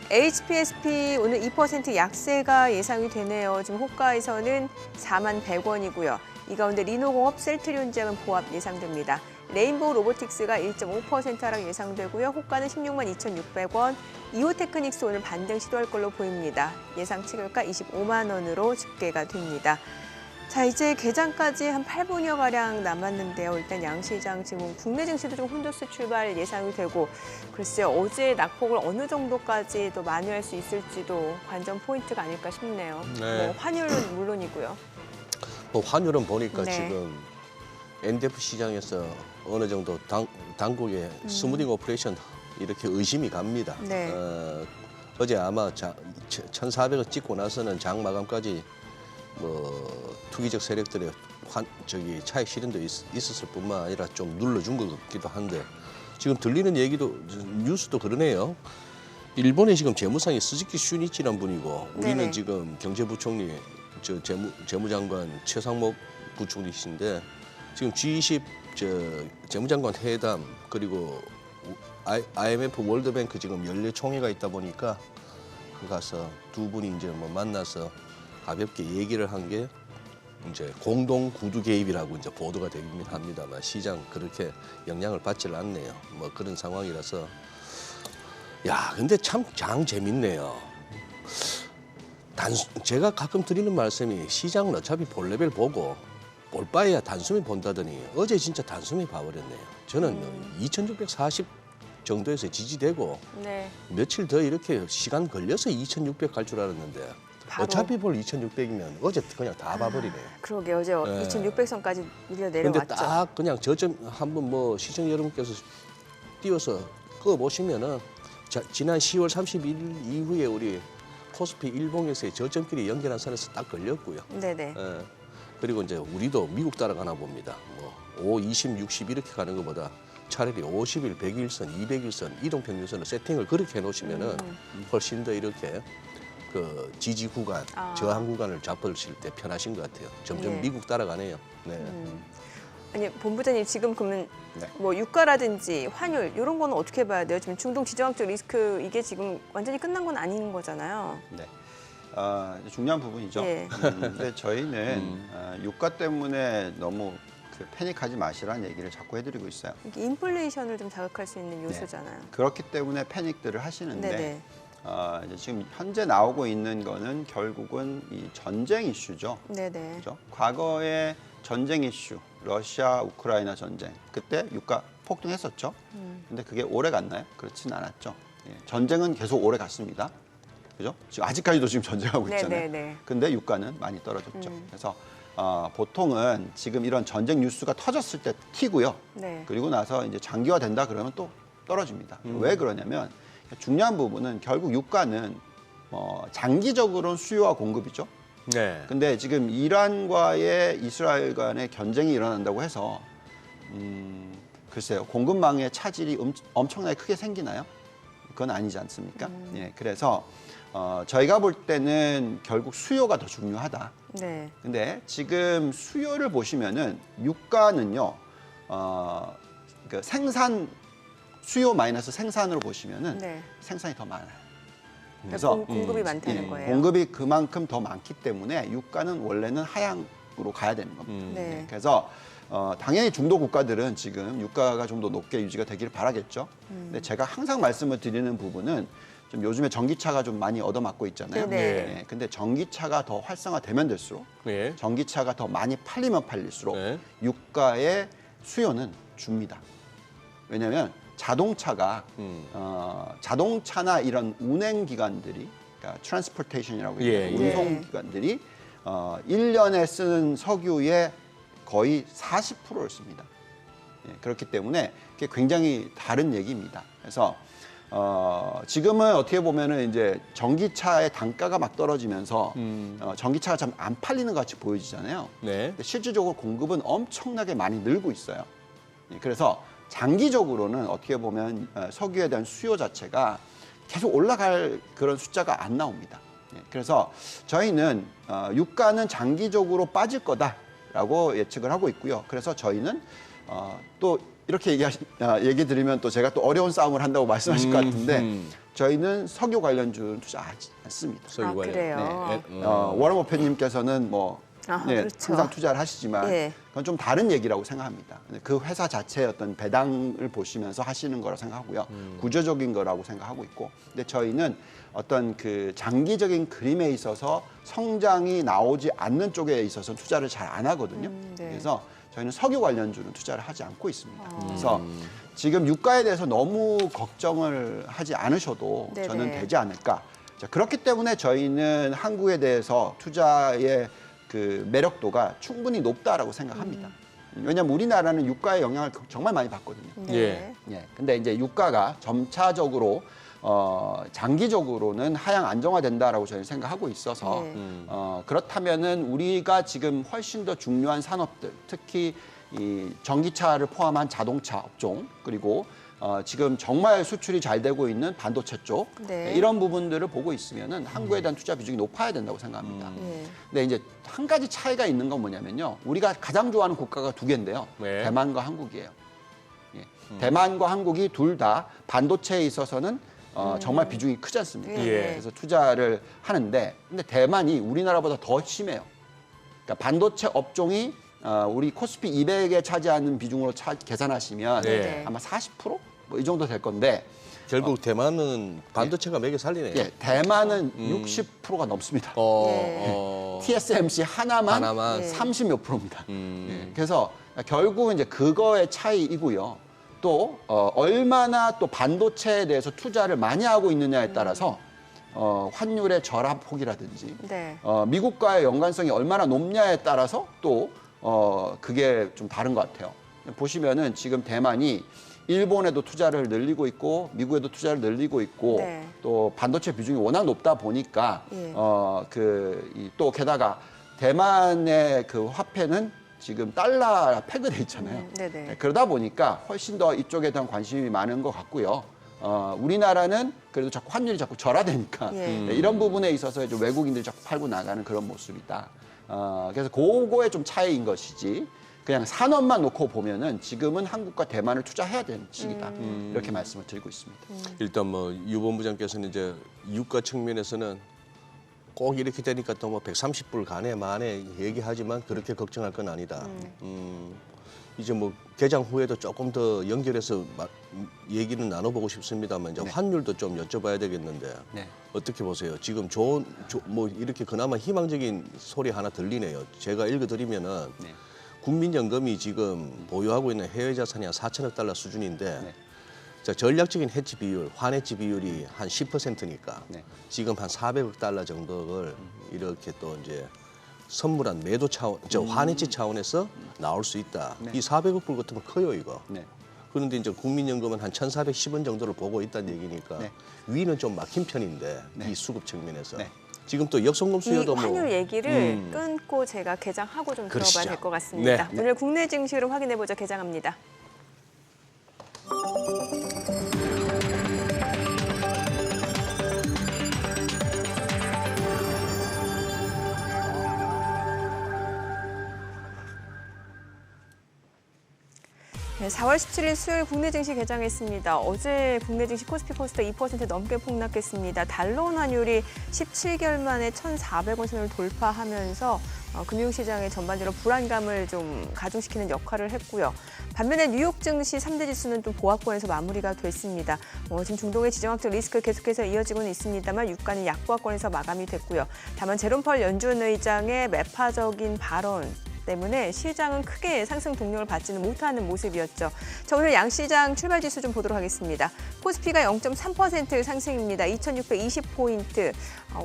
HPSP 오늘 2% 약세가 예상이 되네요. 지금 호가에서는 4만 100원이고요. 이 가운데 리노공업, 셀트리온제약은 보합 예상됩니다. 레인보우 로보틱스가 1.5% 하락 예상되고요. 호가는 16만 2,600원. 이오테크닉스 오늘 반등 시도할 걸로 보입니다. 예상 체결가 25만 원으로 집계가 됩니다. 자, 이제 개장까지 한 8분여가량 남았는데요. 일단 양시장 지금 국내 증시도 좀 혼조세 출발 예상이 되고 글쎄요. 어제 낙폭을 어느 정도까지 또 만회할 수 있을지도 관전 포인트가 아닐까 싶네요. 네. 뭐 환율은 물론이고요. 뭐 환율은 보니까 네. 지금 NDF 시장에서 어느 정도 당국의 스무딩 오퍼레이션 이렇게 의심이 갑니다. 네. 어제 아마 1,400을 찍고 나서는 장 마감까지 뭐 투기적 세력들의 차익 실현도 있었을 뿐만 아니라 좀 눌러준 것 같기도 한데 지금 들리는 얘기도 뉴스도 그러네요. 일본의 지금 재무상이 스즈키 슈니치란 분이고 우리는 네네. 지금 경제부총리 재무장관 최상목 부총리신데 지금 G20 재무장관 회담 그리고 IMF 월드뱅크 지금 연례 총회가 있다 보니까 그 가서 두 분이 이제 뭐 만나서 가볍게 얘기를 한 게 이제 공동 구두 개입이라고 이제 보도가 되긴 합니다만 시장 그렇게 영향을 받질 않네요. 뭐 그런 상황이라서 야 근데 참 장 재밌네요. 제가 가끔 드리는 말씀이 시장은 어차피 볼 레벨 보고 볼 바에야 단숨에 본다더니 어제 진짜 단숨에 봐버렸네요. 저는 2,640 정도에서 지지되고 네. 며칠 더 이렇게 시간 걸려서 2,600 갈 줄 알았는데 바로. 어차피 볼 2,600이면 어제 그냥 다 봐버리네요. 그러게 어제 네. 2,600선까지 밀려 근데 내려왔죠. 딱 그냥 저점 한번 뭐 시청 여러분께서 띄워서 그거 보시면은 지난 10월 31일 이후에 우리 코스피 일봉에서의 저점끼리 연결한 선에서 딱 걸렸고요. 네네. 예. 그리고 이제 우리도 미국 따라가나 봅니다. 뭐 5, 20, 60 이렇게 가는 것보다 차라리 50일, 100일선, 200일선 이동평균선을 세팅을 그렇게 해놓으시면은 훨씬 더 이렇게 그 지지 구간, 저항 구간을 잡으실 때 편하신 것 같아요. 점점 네. 미국 따라가네요. 네. 아니 본부장님 지금 그러면 네. 뭐 유가라든지 환율 이런 거는 어떻게 봐야 돼요? 지금 중동 지정학적 리스크 이게 지금 완전히 끝난 건 아닌 거잖아요. 네. 중요한 부분이죠. 예. 근데 저희는 유가 때문에 너무 패닉하지 마시라는 얘기를 자꾸 해드리고 있어요. 이게 인플레이션을 좀 자극할 수 있는 요소잖아요. 그렇기 때문에 패닉들을 하시는데 네네. 이제 지금 현재 나오고 있는 거는 결국은 이 전쟁 이슈죠. 네네. 그죠? 과거에 전쟁 이슈, 러시아 우크라이나 전쟁 그때 유가 폭등했었죠. 근데 그게 오래 갔나요? 그렇진 않았죠. 예. 전쟁은 계속 오래 갔습니다. 그죠? 지금 아직까지도 지금 전쟁하고 있잖아요. 네네네. 근데 유가는 많이 떨어졌죠. 그래서 보통은 지금 이런 전쟁 뉴스가 터졌을 때 튀고요. 네. 그리고 나서 이제 장기화된다 그러면 또 떨어집니다. 왜 그러냐면 중요한 부분은 결국 유가는 장기적으로는 수요와 공급이죠. 네. 근데 지금 이란과의 이스라엘 간의 견쟁이 일어난다고 해서 글쎄요. 공급망의 차질이 엄청나게 크게 생기나요? 그건 아니지 않습니까? 예, 그래서 저희가 볼 때는 결국 수요가 더 중요하다. 네. 근데 지금 수요를 보시면은 유가는요, 그 생산 수요 마이너스 생산으로 보시면은 네. 생산이 더 많아요. 그래서 그래서 공급이 많다는 예, 거예요. 공급이 그만큼 더 많기 때문에 유가는 원래는 하향으로 가야 되는 겁니다. 네. 그래서 당연히 중도 국가들은 지금 유가가 좀 더 높게 유지가 되기를 바라겠죠. 근데 제가 항상 말씀을 드리는 부분은 좀 요즘에 전기차가 좀 많이 얻어맞고 있잖아요. 네네. 예, 근데 전기차가 더 활성화되면 될수록 네. 전기차가 더 많이 팔리면 팔릴수록 네. 유가의 수요는 줍니다. 왜냐하면 자동차가 자동차나 이런 운행 기관들이 그러니까 트랜스포테이션이라고 예, 얘기하는 예. 운송 기관들이 1년에 쓰는 석유의 거의 40%를 씁니다. 예, 그렇기 때문에 그게 굉장히 다른 얘기입니다. 그래서 지금은 어떻게 보면은 이제 전기차의 단가가 막 떨어지면서 전기차가 참 안 팔리는 것 같이 보여지잖아요. 네. 근데 실질적으로 공급은 엄청나게 많이 늘고 있어요. 예, 그래서 장기적으로는 어떻게 보면 석유에 대한 수요 자체가 계속 올라갈 그런 숫자가 안 나옵니다. 예, 그래서 저희는 유가는 장기적으로 빠질 거다라고 예측을 하고 있고요. 그래서 저희는 또 이렇게 얘기 드리면 또 제가 또 어려운 싸움을 한다고 말씀하실 것 같은데 저희는 석유 관련주는 투자하지 않습니다. 석유 관련. 그래요? 네. 워런 버핏님께서는 뭐 그렇죠. 항상 투자를 하시지만 예. 그건 좀 다른 얘기라고 생각합니다. 근데 그 회사 자체의 어떤 배당을 보시면서 하시는 거라고 생각하고요. 구조적인 거라고 생각하고 있고. 근데 저희는 어떤 그 장기적인 그림에 있어서 성장이 나오지 않는 쪽에 있어서 투자를 잘 안 하거든요. 네. 그래서 저희는 석유 관련주는 투자를 하지 않고 있습니다. 그래서 지금 유가에 대해서 너무 걱정을 하지 않으셔도 네네. 저는 되지 않을까. 자, 그렇기 때문에 저희는 한국에 대해서 투자의 그 매력도가 충분히 높다라고 생각합니다. 왜냐하면 우리나라는 유가의 영향을 정말 많이 받거든요. 네. 예. 근데 이제 유가가 점차적으로 장기적으로는 하향 안정화된다라고 저희는 생각하고 있어서 네. 그렇다면은 우리가 지금 훨씬 더 중요한 산업들, 특히 이 전기차를 포함한 자동차 업종 그리고 지금 정말 수출이 잘 되고 있는 반도체 쪽 네. 이런 부분들을 보고 있으면은 한국에 대한 투자 비중이 높아야 된다고 생각합니다. 네. 근데 이제 한 가지 차이가 있는 건 뭐냐면요. 우리가 가장 좋아하는 국가가 두 개인데요. 네. 대만과 한국이에요. 예. 대만과 한국이 둘 다 반도체에 있어서는 정말 비중이 크지 않습니까? 예. 그래서 투자를 하는데 근데 대만이 우리나라보다 더 심해요. 그러니까 반도체 업종이 우리 코스피 200에 차지하는 비중으로 계산하시면 네. 아마 40%? 뭐 이 정도 될 건데 결국 대만은 반도체가 매개 살리네요. 예, 대만은 60%가 넘습니다. TSMC 하나만 하나만. 30몇 프로입니다. 예, 그래서 결국은 이제 그거의 차이이고요. 또 얼마나 또 반도체에 대해서 투자를 많이 하고 있느냐에 따라서 환율의 절하폭이라든지 네. 미국과의 연관성이 얼마나 높냐에 따라서 또 그게 좀 다른 것 같아요. 보시면은 지금 대만이 일본에도 투자를 늘리고 있고 미국에도 투자를 늘리고 있고 네. 또 반도체 비중이 워낙 높다 보니까 예. 또 게다가 대만의 그 화폐는 지금 달러 패그돼 있잖아요. 네네. 네, 그러다 보니까 훨씬 더 이쪽에 대한 관심이 많은 것 같고요. 우리나라는 그래도 자꾸 환율이 자꾸 절하되니까 예. 네, 이런 부분에 있어서 이제 외국인들이 자꾸 팔고 나가는 그런 모습이다. 그래서 그거의 좀 차이인 것이지 그냥 산업만 놓고 보면은 지금은 한국과 대만을 투자해야 되는 시기다. 이렇게 말씀을 드리고 있습니다. 일단 뭐 유 본부장께서는 이제 유가 측면에서는 꼭 이렇게 되니까 또 뭐 130불 가네 마네 얘기하지만 그렇게 걱정할 건 아니다. 이제 뭐 개장 후에도 조금 더 연결해서 얘기는 나눠보고 싶습니다만 이제 네. 환율도 좀 여쭤봐야 되겠는데 네. 어떻게 보세요? 지금 뭐 이렇게 그나마 희망적인 소리 하나 들리네요. 제가 읽어드리면은 네. 국민연금이 지금 보유하고 있는 해외 자산이 한 4천억 달러 수준인데 네. 자, 전략적인 해지 비율, 환해지 비율이 한 10%니까 네. 지금 한 400억 달러 정도를 이렇게 또 이제 선물한 매도 차원, 환해지 차원에서 나올 수 있다. 네. 이 400억 불 같으면 커요, 이거. 네. 그런데 이제 국민연금은 한 1,410원 정도를 보고 있다는 얘기니까 네. 위는 좀 막힌 편인데 네. 이 수급 측면에서 네. 지금 또 역성금 이 수요도 뭐 환율 얘기를 끊고 제가 개장하고 좀 그러시죠. 들어봐야 될 것 같습니다. 네. 오늘 국내 증시를 확인해보죠. 개장합니다. 네, 네, 4월 17일 수요일 국내 증시 개장했습니다. 어제 국내 증시 코스피 코스닥 2% 넘게 폭락했습니다. 달러 환율이 17개월 만에 1,400원 선을 돌파하면서 금융시장의 전반적으로 불안감을 좀 가중시키는 역할을 했고요. 반면에 뉴욕 증시 3대 지수는 또 보합권에서 마무리가 됐습니다. 지금 중동의 지정학적 리스크 계속해서 이어지고는 있습니다만 유가는 약보합권에서 마감이 됐고요. 다만 제롬 파월 연준 의장의 매파적인 발언 때문에 시장은 크게 상승 동력을 받지는 못하는 모습이었죠. 자, 오늘 양시장 출발 지수 좀 보도록 하겠습니다. 코스피가 0.3% 상승입니다. 2,620포인트.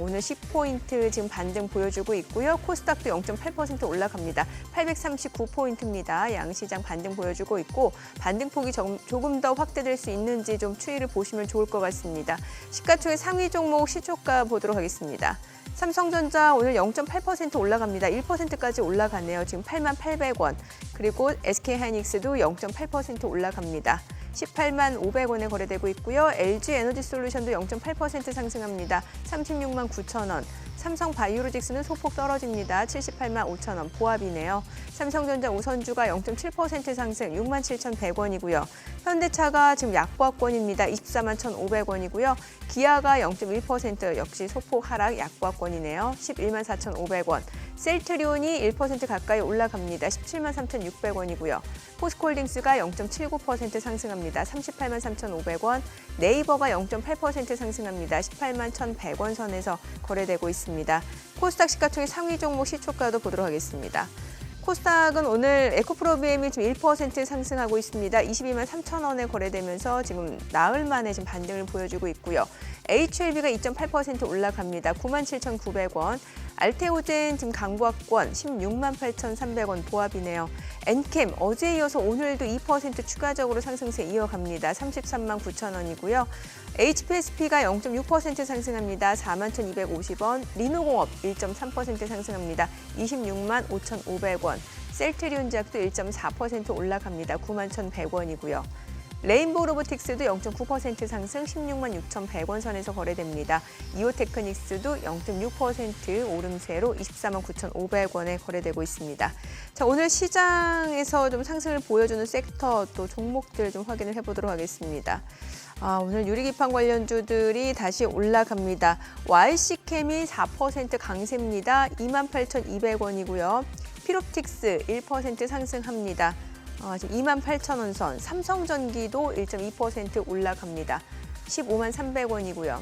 오늘 10포인트 지금 반등 보여주고 있고요. 코스닥도 0.8% 올라갑니다. 839포인트입니다. 양시장 반등 보여주고 있고 반등폭이 조금 더 확대될 수 있는지 좀 추이를 보시면 좋을 것 같습니다. 시가총액 상위 종목 시초가 보도록 하겠습니다. 삼성전자 오늘 0.8% 올라갑니다. 1%까지 올라가네요. 지금 88,800원. 그리고 SK하이닉스도 0.8% 올라갑니다. 185,500원에 거래되고 있고요. LG에너지솔루션도 0.8% 상승합니다. 369,000원. 삼성바이오로직스는 소폭 떨어집니다. 785,000원. 보합이네요. 삼성전자 우선주가 0.7% 상승 67,100원이고요. 현대차가 지금 약보합권입니다. 241,500원이고요. 기아가 0.1% 역시 소폭 하락 약보합권이네요. 114,500원. 셀트리온이 1% 가까이 올라갑니다. 173,600원이고요. 포스코홀딩스가 0.79% 상승합니다. 383,500원. 네이버가 0.8% 상승합니다. 181,100원 선에서 거래되고 있습니다. 코스닥 시가총액 상위 종목 시초가도 보도록 하겠습니다. 코스닥은 오늘 에코프로비엠이 지금 1% 상승하고 있습니다. 223,000원에 거래되면서 지금 나흘 만에 지금 반등을 보여주고 있고요. HLB가 2.8% 올라갑니다. 97,900원. 알테오젠 지금 강보합권 168,300원 보합이네요. 엔캠 어제에 이어서 오늘도 2% 추가적으로 상승세 이어갑니다. 339,000원이고요. HPSP가 0.6% 상승합니다. 41,250원. 리노공업 1.3% 상승합니다. 265,500원. 셀트리온제약도 1.4% 올라갑니다. 91,100원이고요. 레인보우 로보틱스도 0.9% 상승 166,100원 선에서 거래됩니다. 이오테크닉스도 0.6% 오름세로 249,500원에 거래되고 있습니다. 자, 오늘 시장에서 좀 상승을 보여주는 sek터 또 종목들 좀 확인을 해보도록 하겠습니다. 오늘 유리기판 관련주들이 다시 올라갑니다. YC캠이 4% 강세입니다. 28,200원이고요. 피롭틱스 1% 상승합니다. 지금 28,000원 선, 삼성전기도 1.2% 올라갑니다. 153,300원이고요.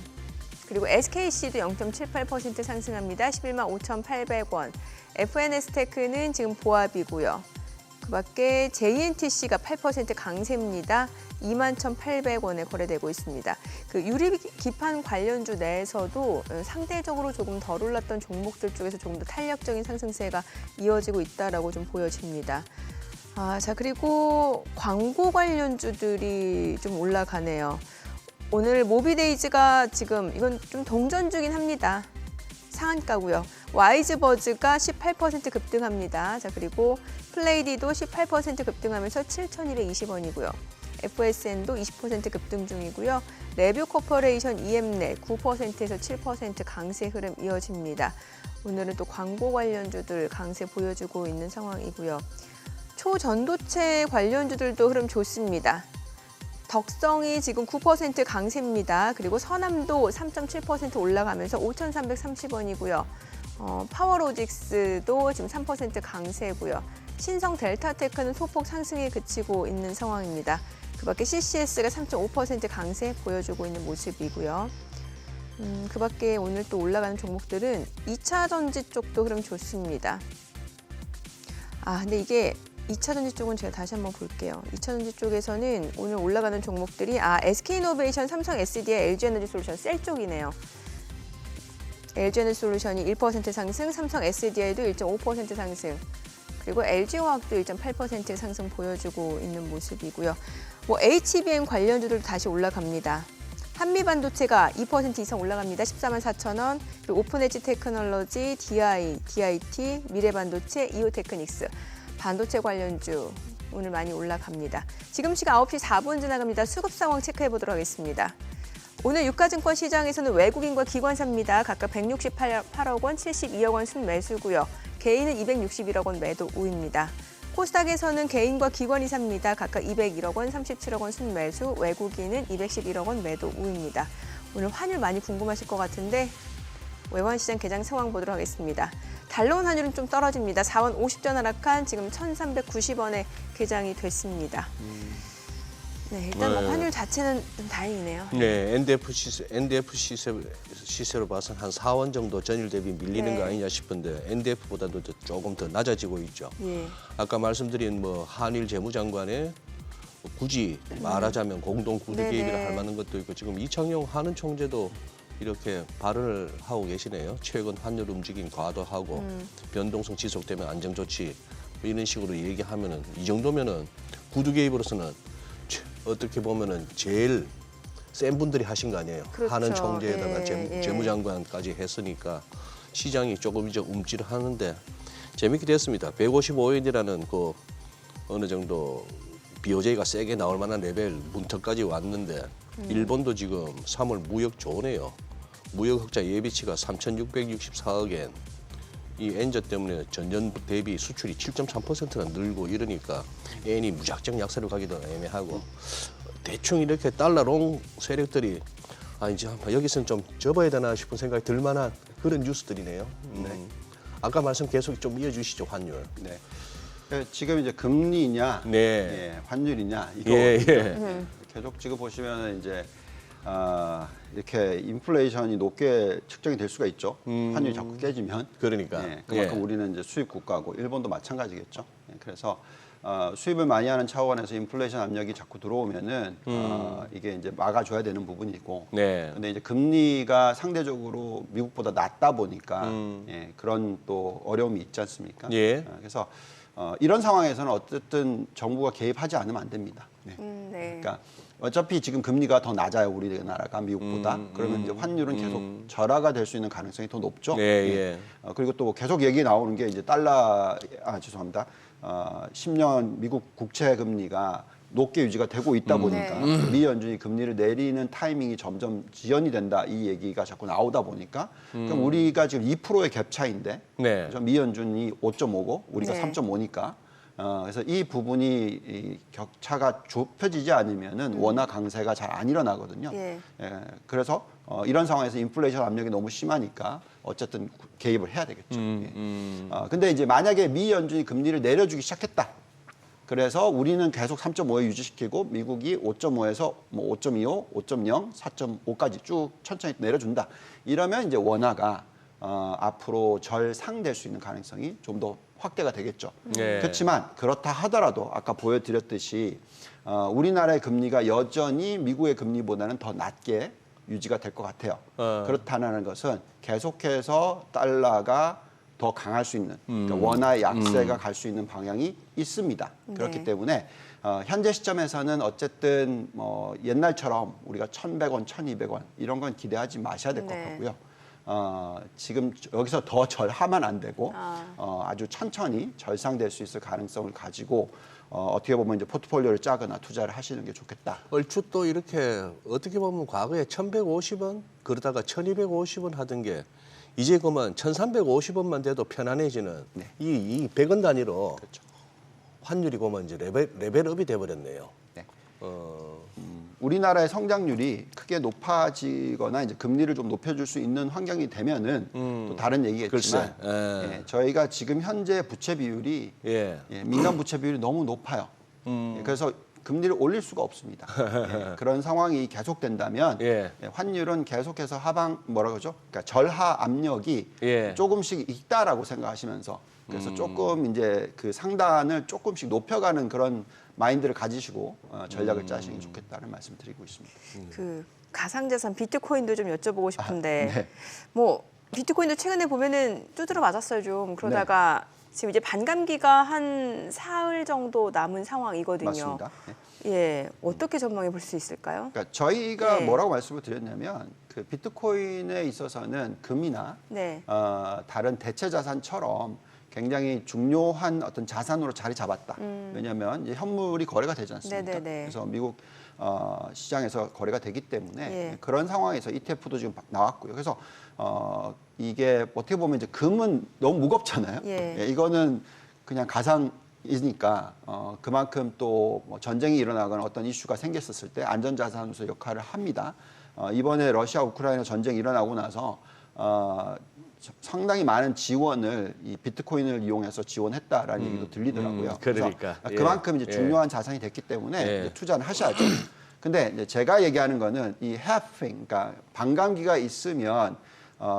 그리고 SKC도 0.78% 상승합니다. 115,800원. FNS테크는 지금 보합이고요. 그 밖에 JNTC가 8% 강세입니다. 21,800원에 거래되고 있습니다. 그 유리기판 관련주 내에서도 상대적으로 조금 덜 올랐던 종목들 쪽에서 조금 더 탄력적인 상승세가 이어지고 있다라고 좀 보여집니다. 자, 그리고 광고 관련주들이 좀 올라가네요. 오늘 모비데이즈가 지금 이건 좀 동전 중긴 합니다. 상한가고요. 와이즈버즈가 18% 급등합니다. 자, 그리고 플레이디도 18% 급등하면서 7,220원이고요. FSN도 20% 급등 중이고요. 레뷰 코퍼레이션 EM넷 9%에서 7% 강세 흐름 이어집니다. 오늘은 또 광고 관련주들 강세 보여주고 있는 상황이고요. 초전도체 관련주들도 흐름 좋습니다. 덕성이 지금 9% 강세입니다. 그리고 서남도 3.7% 올라가면서 5,330원이고요. 파워로직스도 지금 3% 강세고요. 신성 델타테크는 소폭 상승에 그치고 있는 상황입니다. 그 밖에 CCS가 3.5% 강세 보여주고 있는 모습이고요. 그 밖에 오늘 또 올라가는 종목들은 2차 전지 쪽도 흐름 좋습니다. 근데 이게 2차 전지 쪽은 제가 다시 한번 볼게요. 2차 전지 쪽에서는 오늘 올라가는 종목들이 SK이노베이션, 삼성 SDI, LG에너지솔루션 셀 쪽이네요. LG에너지솔루션이 1% 상승, 삼성 SDI도 1.5% 상승, 그리고 LG화학도 1.8% 상승 보여주고 있는 모습이고요. HBM 관련주들도 다시 올라갑니다. 한미반도체가 2% 이상 올라갑니다. 144,000원. 그리고 오픈엣지 테크놀로지, DIT, 미래반도체, 이오테크닉스. 반도체 관련주 오늘 많이 올라갑니다. 지금 시각 9시 4분 지나갑니다. 수급 상황 체크해 보도록 하겠습니다. 오늘 유가증권 시장에서는 외국인과 기관사입니다. 각각 168억 원, 72억 원 순매수고요. 개인은 261억 원 매도 우입니다. 코스닥에서는 개인과 기관이 삽니다. 각각 201억 원, 37억 원 순매수, 외국인은 211억 원 매도 우입니다. 오늘 환율 많이 궁금하실 것 같은데 외환시장 개장 상황 보도록 하겠습니다. 달러원 환율은 좀 떨어집니다. 4원 50전 하락한 지금 1,390원에 개장이 됐습니다. 네, 일단 뭐 네. 환율 자체는 좀 다행이네요. 네, NDF 시세로 봐서는 한 4원 정도 전일 대비 밀리는 네. 거 아니냐 싶은데 NDF보다도 조금 더 낮아지고 있죠. 예. 아까 말씀드린 뭐 한일 재무장관의 굳이 말하자면 공동 구두 네네. 개입이라 할 만한 것도 있고 지금 이창용 한은 총재도 이렇게 발언을 하고 계시네요. 최근 환율 움직임 과도하고 변동성 지속되면 안정 조치 뭐 이런 식으로 얘기하면은 이 정도면은 구두 개입으로서는 어떻게 보면은 제일 센 분들이 하신 거 아니에요. 그렇죠. 한은 총재에다가 예. 재무장관까지 했으니까 시장이 조금 이제 움찔하는데 재밌게 됐습니다. 155엔이라는 그 어느 정도 BOJ가 세게 나올 만한 레벨 문턱까지 왔는데 일본도 지금 3월 무역 좋네요. 무역 흑자 예비치가 3,664억 엔. 이 엔저 때문에 전년 대비 수출이 7.3%나 늘고 이러니까 엔이 무작정 약세로 가기도 애매하고 대충 이렇게 달러롱 세력들이 이제 여기서는 좀 접어야 되나 싶은 생각이 들 만한 그런 뉴스들이네요. 아까 말씀 계속 좀 이어주시죠, 환율. 네. 지금 이제 금리냐, 네. 예, 환율이냐 이거 예. 계속 지금 보시면 이제 이렇게 인플레이션이 높게 측정이 될 수가 있죠. 환율이 자꾸 깨지면. 그러니까. 예, 그만큼 예. 우리는 이제 수입 국가고 일본도 마찬가지겠죠. 예, 그래서 수입을 많이 하는 차원에서 인플레이션 압력이 자꾸 들어오면은 이게 이제 막아줘야 되는 부분이고. 네. 근데 이제 금리가 상대적으로 미국보다 낮다 보니까 예, 그런 또 어려움이 있지 않습니까? 예. 그래서 이런 상황에서는 어쨌든 정부가 개입하지 않으면 안 됩니다. 네. 네. 그러니까 어차피 지금 금리가 더 낮아요, 우리나라가 미국보다. 그러면 이제 환율은 계속 절하가 될 수 있는 가능성이 더 높죠. 네, 예. 그리고 또 계속 얘기 나오는 게 이제 죄송합니다. 10년 미국 국채 금리가 높게 유지가 되고 있다 보니까 미 연준이 금리를 내리는 타이밍이 점점 지연이 된다 이 얘기가 자꾸 나오다 보니까 그럼 우리가 지금 2%의 갭 차인데 네. 미 연준이 5.5고 우리가 네. 3.5니까 그래서 이 부분이 이 격차가 좁혀지지 않으면은 원화 강세가 잘 안 일어나거든요. 예. 그래서 이런 상황에서 인플레이션 압력이 너무 심하니까 어쨌든 개입을 해야 되겠죠. 근데 이제 만약에 미 연준이 금리를 내려주기 시작했다. 그래서 우리는 계속 3.5에 유지시키고 미국이 5.5에서 뭐 5.25, 5.0, 4.5까지 쭉 천천히 내려준다. 이러면 이제 원화가 앞으로 절상될 수 있는 가능성이 좀 더 확대가 되겠죠. 네. 그렇지만 그렇다 하더라도 아까 보여드렸듯이 우리나라의 금리가 여전히 미국의 금리보다는 더 낮게 유지가 될 것 같아요. 그렇다는 것은 계속해서 달러가 더 강할 수 있는 그러니까 원화의 약세가 갈 수 있는 방향이 있습니다. 그렇기 네. 때문에 현재 시점에서는 어쨌든 뭐 옛날처럼 우리가 1,100원, 1,200원 이런 건 기대하지 마셔야 될 것 네. 같고요. 지금 여기서 더 절하면 안 되고 아주 천천히 절상될 수 있을 가능성을 가지고 어떻게 보면 이제 포트폴리오를 짜거나 투자를 하시는 게 좋겠다. 얼추 또 이렇게 어떻게 보면 과거에 1,150원 그러다가 1,250원 하던 게 이제 그만 1,350원만 돼도 편안해지는 네. 이 100원 단위로 그렇죠. 환율이 그만 이제 레벨업이 돼버렸네요. 네. 우리나라의 성장률이 크게 높아지거나 이제 금리를 좀 높여줄 수 있는 환경이 되면은 또 다른 얘기겠지만 글쎄, 예. 예, 저희가 지금 현재 부채 비율이 예. 민간 부채 비율이 너무 높아요. 예, 그래서 금리를 올릴 수가 없습니다. 예, 그런 상황이 계속된다면 예. 환율은 계속해서 뭐라 그러죠? 그러니까 절하 압력이 예. 조금씩 있다라고 생각하시면서 그래서 조금 이제 그 상단을 조금씩 높여가는 그런 마인드를 가지시고 전략을 짜시는 게 좋겠다는 말씀드리고 있습니다. 그 가상자산 비트코인도 좀 여쭤보고 싶은데 네. 뭐 비트코인도 최근에 보면은 두드러 맞았어요 좀 그러다가 지금 이제 반감기가 한 사흘 정도 남은 상황이거든요. 맞습니다. 네. 예, 어떻게 전망해 볼 수 있을까요? 그러니까 저희가 네. 뭐라고 말씀을 드렸냐면 그 비트코인에 있어서는 금이나 네. 다른 대체 자산처럼 굉장히 중요한 어떤 자산으로 자리 잡았다. 왜냐하면 이제 현물이 거래가 되지 않습니까? 네네네. 그래서 미국 시장에서 거래가 되기 때문에 예. 그런 상황에서 ETF도 지금 나왔고요. 그래서 이게 어떻게 보면 이제 금은 너무 무겁잖아요. 예. 이거는 그냥 가상 이니까 그만큼 또 뭐 전쟁이 일어나거나 어떤 이슈가 생겼었을 때 안전자산으로서 역할을 합니다. 이번에 러시아 우크라이나 전쟁이 일어나고 나서 상당히 많은 지원을 이 비트코인을 이용해서 지원했다라는 얘기도 들리더라고요. 그러니까. 그래서 그만큼 이제 예. 중요한 자산이 됐기 때문에 예. 이제 투자를 하셔야죠. 근데 이제 제가 얘기하는 거는 이 halving, 그러니까 반감기가 있으면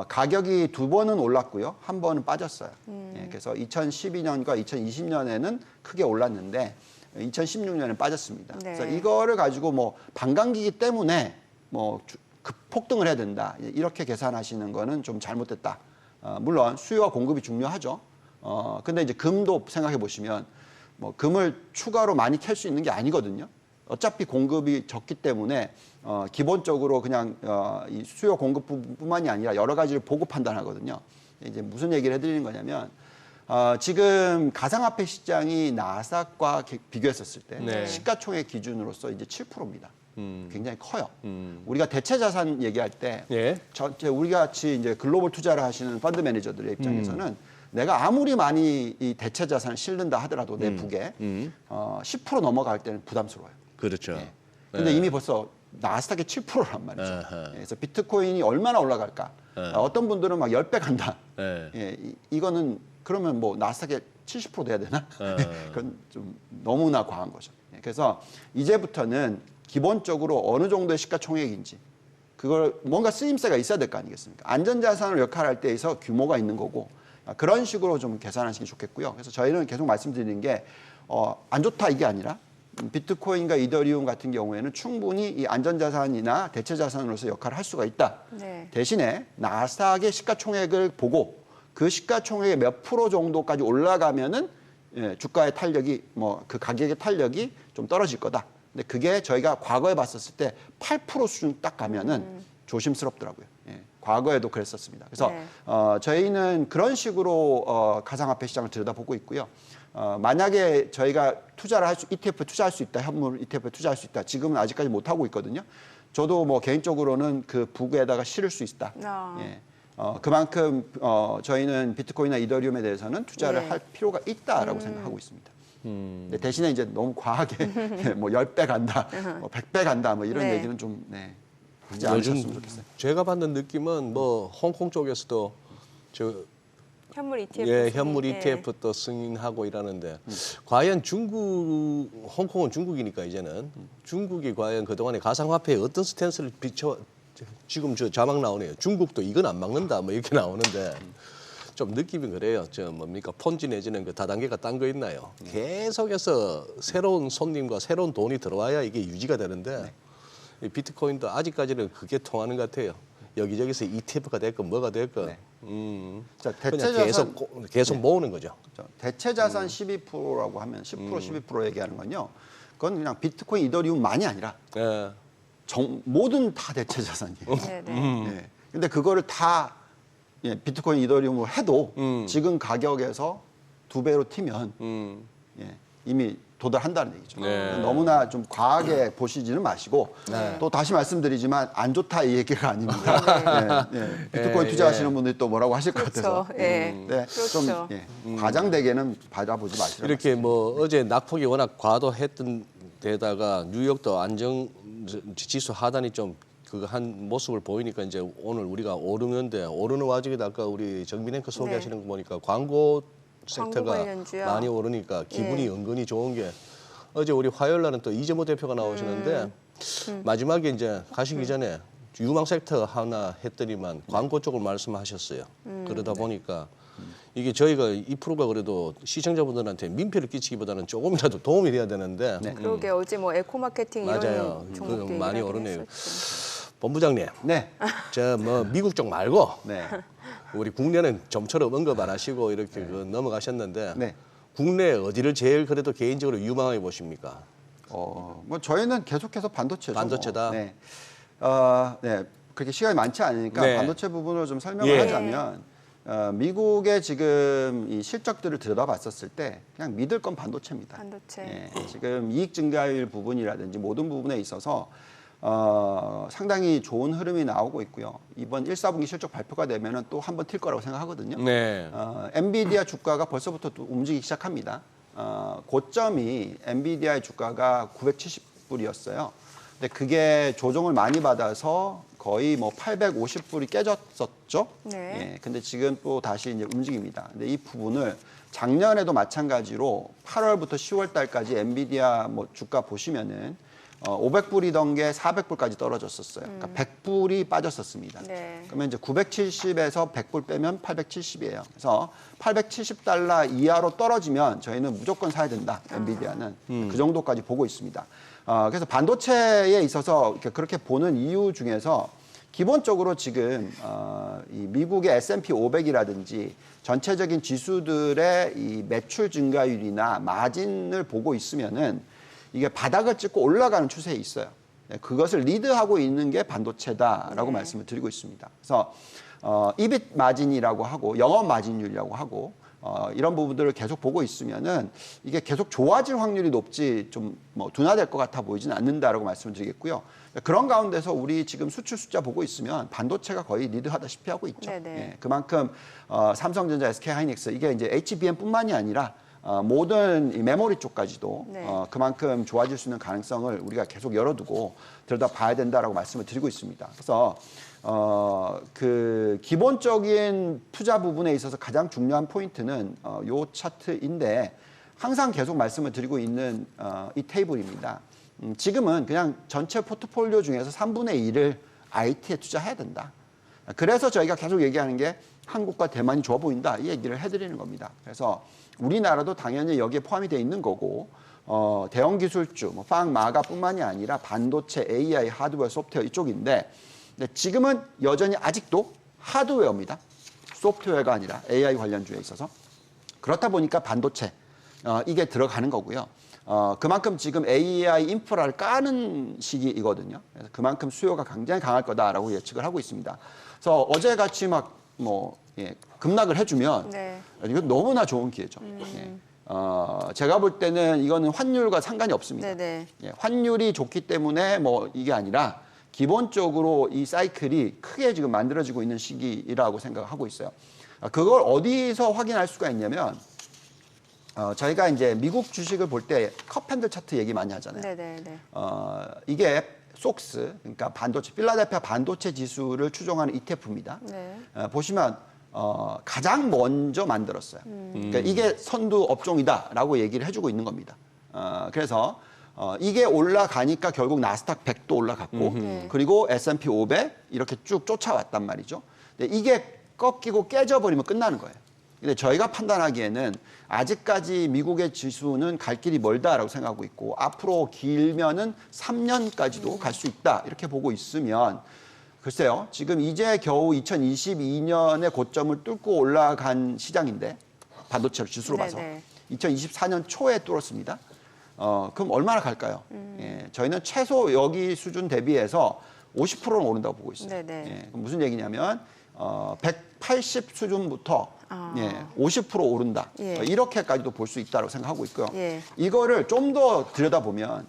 가격이 2번은 올랐고요, 1번은 빠졌어요. 예, 그래서 2012년과 2020년에는 크게 올랐는데 2016년에 빠졌습니다. 네. 그래서 이거를 가지고 뭐 반감기이기 때문에 뭐 급폭등을 해야 된다, 이렇게 계산하시는 거는 좀 잘못됐다. 물론 수요와 공급이 중요하죠. 근데 이제 금도 생각해 보시면 뭐 금을 추가로 많이 캘 수 있는 게 아니거든요. 어차피 공급이 적기 때문에 기본적으로 그냥 이 수요 공급뿐만이 아니라 여러 가지를 보고 판단하거든요. 이제 무슨 얘기를 해드리는 거냐면 지금 가상화폐 시장이 나스닥과 비교했었을 때 네. 시가총액 기준으로서 이제 7%입니다. 굉장히 커요. 우리가 대체 자산 얘기할 때 예. 우리 같이 이제 글로벌 투자를 하시는 펀드 매니저들의 입장에서는 내가 아무리 많이 이 대체 자산을 실는다 하더라도 내 북에 10% 넘어갈 때는 부담스러워요. 그렇죠. 예. 근데 이미 벌써 나스닥이 7%란 말이죠. 예. 그래서 비트코인이 얼마나 올라갈까? 어떤 분들은 막 10배 간다. 예. 예. 이거는 그러면 뭐 나스닥에 70% 돼야 되나? 그건 좀 너무나 과한 거죠. 예. 그래서 이제부터는 기본적으로 어느 정도의 시가총액인지 그걸 뭔가 쓰임새가 있어야 될 거 아니겠습니까? 안전자산으로 역할할 때에서 규모가 있는 거고 그런 식으로 좀 계산하시는 게 좋겠고요. 그래서 저희는 계속 말씀드리는 게 안 좋다 이게 아니라 비트코인과 이더리움 같은 경우에는 충분히 이 안전자산이나 대체자산으로서 역할을 할 수가 있다. 네. 대신에 나스닥의 시가총액을 보고 그 시가총액의 몇 프로 정도까지 올라가면은 주가의 탄력이 뭐 그 가격의 탄력이 좀 떨어질 거다. 근데 그게 저희가 과거에 봤었을 때 8% 수준 딱 가면은 조심스럽더라고요. 예, 과거에도 그랬었습니다. 그래서 네. 저희는 그런 식으로 가상화폐 시장을 들여다보고 있고요. 만약에 저희가 ETF 투자할 수 있다, 현물 ETF에 투자할 수 있다. 지금은 아직까지 못 하고 있거든요. 저도 뭐 개인적으로는 그 북에다가 실을 수 있다. 아. 그만큼 저희는 비트코인이나 이더리움에 대해서는 투자를 네. 할 필요가 있다라고 생각하고 있습니다. 근데 대신에 이제 너무 과하게 뭐 10배 간다, 뭐 100배 간다, 뭐 이런 네. 얘기는 좀 하지 않으셨으면 좋겠어요. 제가 받는 느낌은 뭐 홍콩 쪽에서도 현물 ETF. 예, 승인. 현물 예. ETF 또 승인하고 이러는데 과연 홍콩은 중국이니까 이제는 중국이 과연 그동안에 가상화폐에 어떤 스탠스를 비춰 지금 저 자막 나오네요. 중국도 이건 안 막는다 뭐 이렇게 나오는데 좀 느낌이 그래요. 저 뭡니까 폰지 내지는 그 다단계가 딴 거 있나요? 계속해서 새로운 손님과 새로운 돈이 들어와야 이게 유지가 되는데 이 비트코인도 아직까지는 그게 통하는 것 같아요. 여기저기서 ETF가 됐건 뭐가 됐건 네. 자, 그냥 대체자산 계속 모으는 거죠. 대체자산 12%라고 하면 10% 12% 얘기하는 건요. 그건 그냥 비트코인, 이더리움만이 아니라 예. 모든 다 대체자산이에요. 네, 네. 예. 근데 그거를 다 비트코인, 이더리움으로 해도 지금 가격에서 2배로 튀면 이미 도달한다는 얘기죠. 네. 너무나 좀 과하게 보시지는 마시고 또 다시 말씀드리지만 안 좋다 이 얘기가 아닙니다. 비트코인 투자하시는 분들이 또 뭐라고 하실 것 같아서 그렇죠. 예. 네, 그렇죠. 좀 과장되게는 받아보지 마시라고. 이렇게 뭐 어제 낙폭이 워낙 과도했던 데다가 뉴욕도 안정 지수 하단이 좀 그거 한 모습을 보이니까 이제 오늘 우리가 오르는데 오르는 와중에 아까 우리 정민 앵커 소개하시는 거 보니까 광고 섹터가 관련주요. 많이 오르니까 기분이 예. 은근히 좋은 게 어제 우리 화요일 날은 또 이재모 대표가 나오시는데 마지막에 이제 가시기 전에 유망 섹터 하나 했더니만 광고 쪽을 말씀하셨어요. 그러다 보니까 이게 저희가 2%가 그래도 시청자분들한테 민폐를 끼치기보다는 조금이라도 도움이 돼야 되는데 그러게 어제 뭐 에코마케팅 맞아요. 이런 종목도 그 많이 얘기를 오르네요. 했었죠. 본부장님, 네. 저 뭐 미국 쪽 말고 네. 우리 국내는 좀처럼 언급 안 하시고 이렇게 그 넘어가셨는데 네. 국내 어디를 제일 그래도 개인적으로 유망하게 보십니까? 뭐 저희는 계속해서 반도체죠. 반도체다? 뭐. 네. 네. 그렇게 시간이 많지 않으니까 네. 반도체 부분을 좀 설명을 예. 하자면 미국의 지금 이 실적들을 들여다봤었을 때 그냥 믿을 건 반도체입니다. 반도체. 예, 지금 이익 증가율 부분이라든지 모든 부분에 있어서 상당히 좋은 흐름이 나오고 있고요. 이번 1사분기 실적 발표가 되면은 또 한 번 튈 거라고 생각하거든요. 네. 엔비디아 주가가 벌써부터 또 움직이기 시작합니다. 고점이 엔비디아의 주가가 970불이었어요. 근데 그게 조정을 많이 받아서 거의 뭐 850불이 깨졌었죠. 네. 예, 근데 지금 또 다시 이제 움직입니다. 근데 이 부분을 작년에도 마찬가지로 8월부터 10월 달까지 엔비디아 뭐 주가 보시면은 500불이던 게 400불까지 떨어졌었어요. 그러니까 100불이 빠졌었습니다. 네. 그러면 이제 970에서 100불 빼면 870이에요. 그래서 870달러 이하로 떨어지면 저희는 무조건 사야 된다. 엔비디아는 그 정도까지 보고 있습니다. 그래서 반도체에 있어서 그렇게 보는 이유 중에서 기본적으로 지금 이 미국의 S&P 500이라든지 전체적인 지수들의 이 매출 증가율이나 마진을 보고 있으면은 이게 바닥을 찍고 올라가는 추세에 있어요. 그것을 리드하고 있는 게 반도체다라고 말씀을 드리고 있습니다. 그래서 EBIT 마진이라고 하고 영업 마진율이라고 하고 이런 부분들을 계속 보고 있으면은 이게 계속 좋아질 확률이 높지 좀 뭐 둔화될 것 같아 보이지는 않는다라고 말씀을 드리겠고요. 그런 가운데서 우리 지금 수출 숫자 보고 있으면 반도체가 거의 리드하다시피 하고 있죠. 예, 그만큼 삼성전자, SK하이닉스 이게 이제 HBM뿐만이 아니라 모든 이 메모리 쪽까지도 그만큼 좋아질 수 있는 가능성을 우리가 계속 열어두고 들여다봐야 된다라고 말씀을 드리고 있습니다. 그래서 그 기본적인 투자 부분에 있어서 가장 중요한 포인트는 요 차트인데 항상 계속 말씀을 드리고 있는 이 테이블입니다. 지금은 그냥 전체 포트폴리오 중에서 3분의 1을 IT에 투자해야 된다. 그래서 저희가 계속 얘기하는 게 한국과 대만이 좋아 보인다 이 얘기를 해드리는 겁니다. 그래서 우리나라도 당연히 여기에 포함이 돼 있는 거고 대형 기술주, 뭐 마가뿐만이 아니라 반도체, AI, 하드웨어, 소프트웨어 이쪽인데 근데 지금은 여전히 아직도 하드웨어입니다. 소프트웨어가 아니라 AI 관련주에 있어서 그렇다 보니까 반도체 이게 들어가는 거고요. 그만큼 지금 AI 인프라를 까는 시기이거든요. 그래서 그만큼 수요가 굉장히 강할 거다라고 예측을 하고 있습니다. 그래서 어제같이 막 뭐 급락을 해주면 이건 너무나 좋은 기회죠. 제가 볼 때는 이거는 환율과 상관이 없습니다. 환율이 좋기 때문에 뭐 이게 아니라 기본적으로 이 사이클이 크게 지금 만들어지고 있는 시기라고 생각하고 있어요. 그걸 어디서 확인할 수가 있냐면 저희가 이제 미국 주식을 볼 때 컵핸들 차트 얘기 많이 하잖아요. 이게 속스, 그러니까 반도체, 필라델피아 반도체 지수를 추종하는 ETF입니다. 보시면 가장 먼저 만들었어요. 그러니까 이게 선두 업종이다라고 얘기를 해주고 있는 겁니다. 그래서 이게 올라가니까 결국 나스닥 100도 올라갔고 그리고 S&P 500 이렇게 쭉 쫓아왔단 말이죠. 근데 이게 꺾이고 깨져버리면 끝나는 거예요. 근데 저희가 판단하기에는 아직까지 미국의 지수는 갈 길이 멀다라고 생각하고 있고 앞으로 길면은 3년까지도 갈 수 있다 이렇게 보고 있으면 글쎄요 지금 이제 겨우 2022년의 고점을 뚫고 올라간 시장인데 반도체 지수로 봐서 2024년 초에 뚫었습니다. 그럼 얼마나 갈까요? 예, 저희는 최소 여기 수준 대비해서 50%는 오른다고 보고 있어요. 예, 그럼 무슨 얘기냐면 180 수준부터 50% 오른다. 이렇게까지도 볼 수 있다고 생각하고 있고요. 이거를 좀 더 들여다보면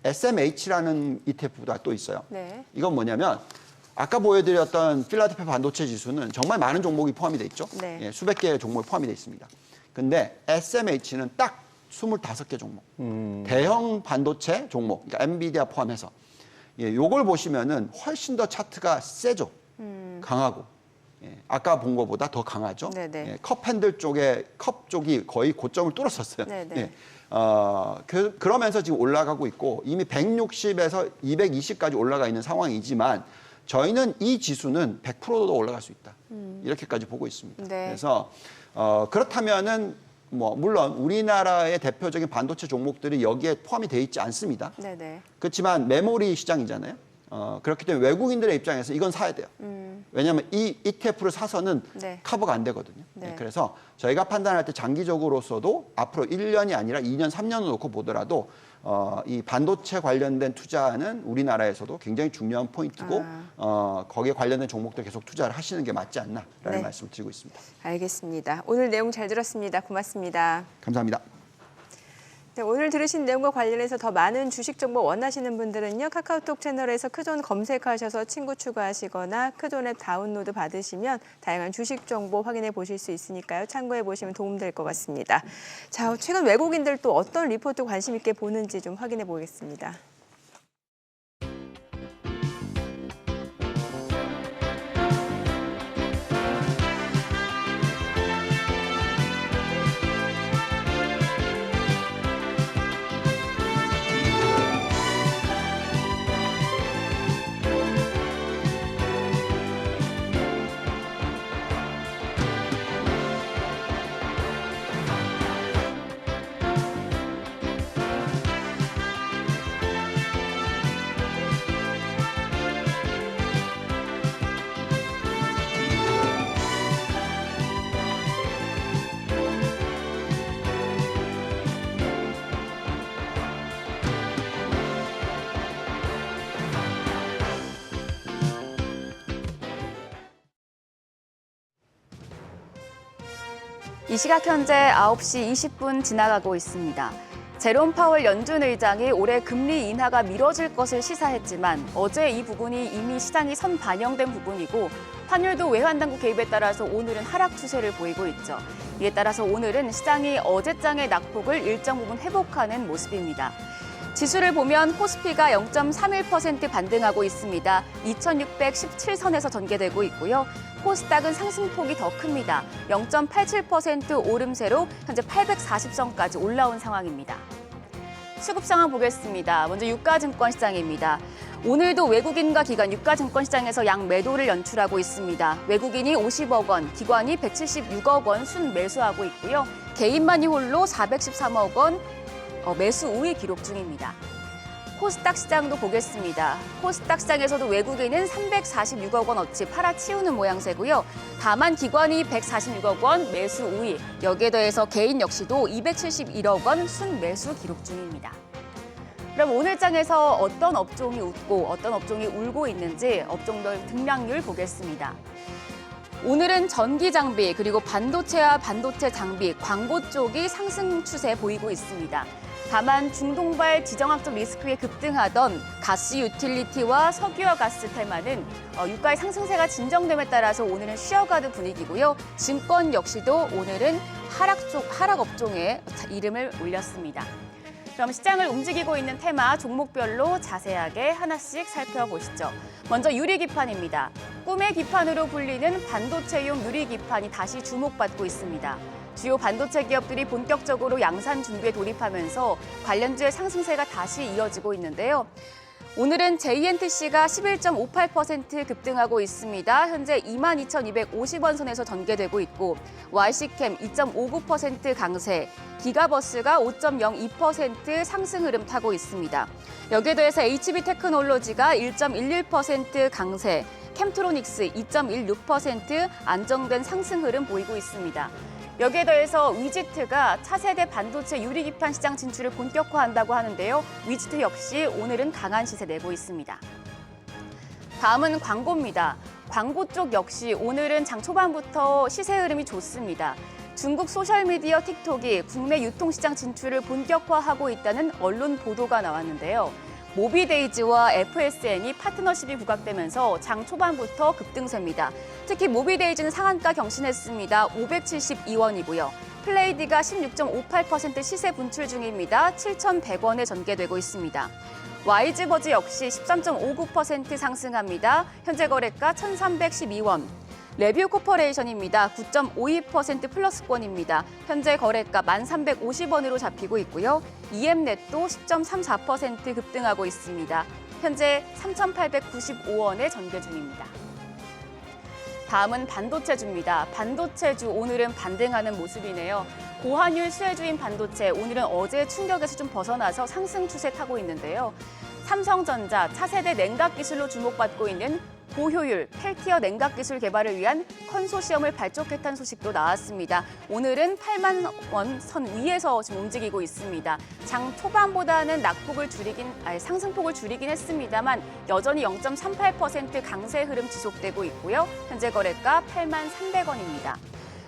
SMH라는 ETF가 또 있어요. 이건 뭐냐면 아까 보여드렸던 필라델피아 반도체 지수는 정말 많은 종목이 포함이 돼 있죠. 수백 개의 종목이 포함이 돼 있습니다. 근데 SMH는 딱 25개 종목. 대형 반도체 종목, 그러니까 엔비디아 포함해서. 요걸 보시면은 훨씬 더 차트가 세죠. 강하고. 아까 본 것보다 더 강하죠. 컵 핸들 쪽에 컵 쪽이 거의 고점을 뚫었었어요. 그러면서 지금 올라가고 있고 이미 160에서 220까지 올라가 있는 상황이지만 저희는 이 지수는 100%도 올라갈 수 있다. 이렇게까지 보고 있습니다. 그래서 그렇다면은 뭐 물론 우리나라의 대표적인 반도체 종목들이 여기에 포함이 돼 있지 않습니다. 그렇지만 메모리 시장이잖아요. 그렇기 때문에 외국인들의 입장에서 이건 사야 돼요. 왜냐하면 이 ETF를 사서는 커버가 안 되거든요. 그래서 저희가 판단할 때 장기적으로서도 앞으로 1년이 아니라 2년, 3년을 놓고 보더라도 이 반도체 관련된 투자는 우리나라에서도 굉장히 중요한 포인트고 거기에 관련된 종목들 계속 투자를 하시는 게 맞지 않나라는 말씀을 드리고 있습니다. 알겠습니다. 오늘 내용 잘 들었습니다. 고맙습니다. 감사합니다. 네, 오늘 들으신 내용과 관련해서 더 많은 주식 정보 원하시는 분들은요. 카카오톡 채널에서 크존 검색하셔서 친구 추가하시거나 크존 앱 다운로드 받으시면 다양한 주식 정보 확인해 보실 수 있으니까요. 참고해 보시면 도움될 것 같습니다. 자, 최근 외국인들 또 어떤 리포트 관심 있게 보는지 좀 확인해 보겠습니다. 이 시각 현재 9시 20분 지나가고 있습니다. 제롬 파월 연준 의장이 올해 금리 인하가 미뤄질 것을 시사했지만 어제 이 부분이 이미 시장이 선반영된 부분이고 환율도 외환당국 개입에 따라서 오늘은 하락 추세를 보이고 있죠. 이에 따라서 오늘은 시장이 어제장의 낙폭을 일정 부분 회복하는 모습입니다. 지수를 보면 코스피가 0.31% 반등하고 있습니다. 2617선에서 전개되고 있고요. 코스닥은 상승폭이 더 큽니다. 0.87% 오름세로 현재 840선까지 올라온 상황입니다. 수급 상황 보겠습니다. 먼저 유가증권 시장입니다. 오늘도 외국인과 기관 유가증권 시장에서 양매도를 연출하고 있습니다. 외국인이 50억 원, 기관이 176억 원 순매수하고 있고요. 개인만이 홀로 413억 원 매수 우위 기록 중입니다. 코스닥 시장도 보겠습니다. 코스닥 시장에서도 외국인은 346억 원어치 팔아치우는 모양새고요. 다만 기관이 146억 원 매수 우위, 여기에 더해서 개인 역시도 271억 원 순매수 기록 중입니다. 그럼 오늘 장에서 어떤 업종이 웃고 어떤 업종이 울고 있는지 업종별 등락률 보겠습니다. 오늘은 전기 장비 그리고 반도체와 반도체 장비, 광고 쪽이 상승 추세 보이고 있습니다. 다만 중동발 지정학적 리스크에 급등하던 가스 유틸리티와 석유와 가스 테마는 유가의 상승세가 진정됨에 따라서 오늘은 쉬어가는 분위기고요. 증권 역시도 오늘은 하락 업종에 이름을 올렸습니다. 그럼 시장을 움직이고 있는 테마 종목별로 자세하게 하나씩 살펴보시죠. 먼저 유리기판입니다. 꿈의 기판으로 불리는 반도체용 유리기판이 다시 주목받고 있습니다. 주요 반도체 기업들이 본격적으로 양산 준비에 돌입하면서 관련주의 상승세가 다시 이어지고 있는데요. 오늘은 JNTC가 11.58% 급등하고 있습니다. 현재 22,250원 선에서 전개되고 있고 YC캠 2.59% 강세, 기가버스가 5.02% 상승 흐름 타고 있습니다. 여기에 더해서 HB테크놀로지가 1.11% 강세, 캠트로닉스 2.16% 안정된 상승 흐름 보이고 있습니다. 여기에 더해서 위지트가 차세대 반도체 유리기판 시장 진출을 본격화한다고 하는데요. 위지트 역시 오늘은 강한 시세 내고 있습니다. 다음은 광고입니다. 광고 쪽 역시 오늘은 장 초반부터 시세 흐름이 좋습니다. 중국 소셜미디어 틱톡이 국내 유통시장 진출을 본격화하고 있다는 언론 보도가 나왔는데요. 모비데이즈와 FSN이 파트너십이 부각되면서 장 초반부터 급등세입니다. 특히 모비데이즈는 상한가 경신했습니다. 572원이고요. 플레이디가 16.58% 시세 분출 중입니다. 7,100원에 전개되고 있습니다. 와이즈버즈 역시 13.59% 상승합니다. 현재 거래가 1,312원. 레뷰 코퍼레이션입니다. 9.52% 플러스권입니다. 현재 거래가 1,350원으로 잡히고 있고요. EM넷도 10.34% 급등하고 있습니다. 현재 3,895원에 전개 중입니다. 다음은 반도체주입니다. 반도체주 오늘은 반등하는 모습이네요. 고환율 수혜주인 반도체 오늘은 어제 충격에서 좀 벗어나서 상승 추세 타고 있는데요. 삼성전자 차세대 냉각 기술로 주목받고 있는 고효율 펠티어 냉각 기술 개발을 위한 컨소시엄을 발족했다는 소식도 나왔습니다. 오늘은 8만 원 선 위에서 지금 움직이고 있습니다. 장 초반보다는 상승폭을 줄이긴 했습니다만 여전히 0.38% 강세 흐름 지속되고 있고요. 현재 거래가 8만 300원입니다.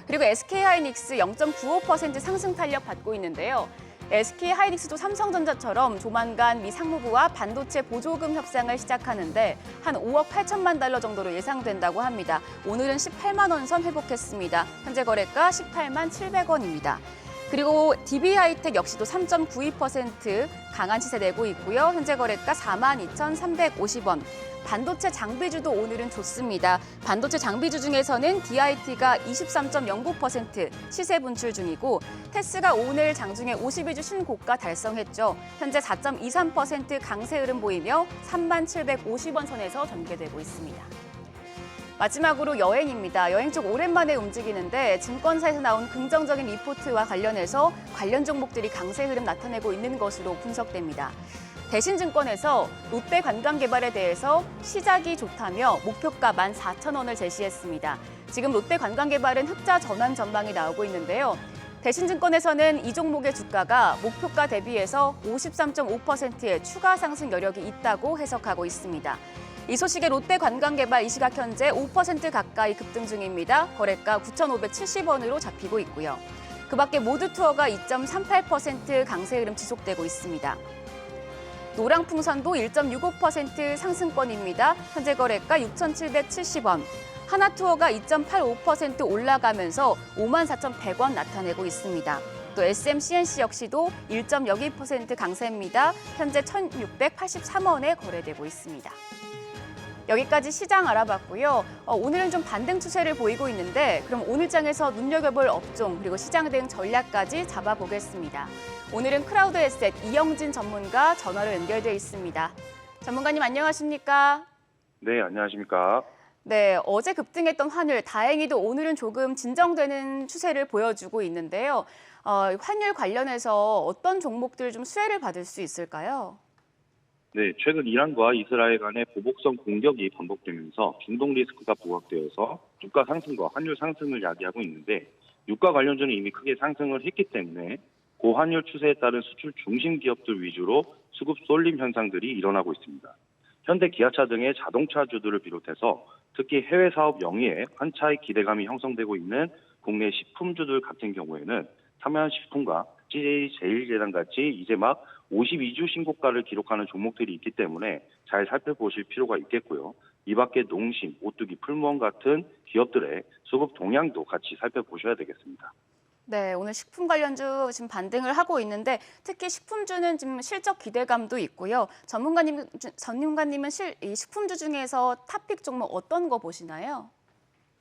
그리고 SK하이닉스 0.95% 상승 탄력 받고 있는데요. SK 하이닉스도 삼성전자처럼 조만간 미 상무부와 반도체 보조금 협상을 시작하는데 한 5억 8천만 달러 정도로 예상된다고 합니다. 오늘은 18만 원 선 회복했습니다. 현재 거래가 18만 700원입니다. 그리고 DB하이텍 역시도 3.92% 강한 시세 내고 있고요. 현재 거래가 42,350원. 반도체 장비주도 오늘은 좋습니다. 반도체 장비주 중에서는 DIT가 23.09% 시세 분출 중이고 테스가 오늘 장중에 52주 신고가 달성했죠. 현재 4.23% 강세 흐름 보이며 3750원 선에서 전개되고 있습니다. 마지막으로 여행입니다. 여행 쪽 오랜만에 움직이는데 증권사에서 나온 긍정적인 리포트와 관련해서 관련 종목들이 강세 흐름 나타내고 있는 것으로 분석됩니다. 대신증권에서 롯데 관광개발에 대해서 시작이 좋다며 목표가 14,000원을 제시했습니다. 지금 롯데 관광개발은 흑자 전환 전망이 나오고 있는데요. 대신증권에서는 이 종목의 주가가 목표가 대비해서 53.5%의 추가 상승 여력이 있다고 해석하고 있습니다. 이 소식에 롯데 관광개발 이 시각 현재 5% 가까이 급등 중입니다. 거래가 9,570원으로 잡히고 있고요. 그 밖에 모두투어가 2.38% 강세 흐름 지속되고 있습니다. 노랑풍선도 1.65% 상승권입니다. 현재 거래가 6,770원. 하나투어가 2.85% 올라가면서 54,100원 나타내고 있습니다. 또 SMCNC 역시도 1.02% 강세입니다. 현재 1,683원에 거래되고 있습니다. 여기까지 시장 알아봤고요. 오늘은 좀 반등 추세를 보이고 있는데 그럼 오늘 장에서 눈여겨볼 업종 그리고 시장 대응 전략까지 잡아보겠습니다. 오늘은 크라우드 에셋 이영진 전문가 전화로 연결돼 있습니다. 전문가님 안녕하십니까? 네, 안녕하십니까? 네, 어제 급등했던 환율 다행히도 오늘은 조금 진정되는 추세를 보여주고 있는데요. 환율 관련해서 어떤 종목들 좀 수혜를 받을 수 있을까요? 네, 최근 이란과 이스라엘 간의 보복성 공격이 반복되면서 중동 리스크가 부각되어서 주가 상승과 환율 상승을 야기하고 있는데 유가 관련주는 이미 크게 상승을 했기 때문에 고환율 추세에 따른 수출 중심 기업들 위주로 수급 쏠림 현상들이 일어나고 있습니다. 현대 기아차 등의 자동차주들을 비롯해서 특히 해외 사업 영위에 환차의 기대감이 형성되고 있는 국내 식품주들 같은 경우에는 삼양식품과 CJ-제일제당 같이 이제 막 52주 신고가를 기록하는 종목들이 있기 때문에 잘 살펴보실 필요가 있겠고요. 이 밖에 농심, 오뚜기, 풀무원 같은 기업들의 수급 동향도 같이 살펴보셔야 되겠습니다. 네, 오늘 식품 관련주 지금 반등을 하고 있는데 특히 식품주는 지금 실적 기대감도 있고요. 전문가님은 이 식품주 중에서 탑픽 종목 어떤 거 보시나요?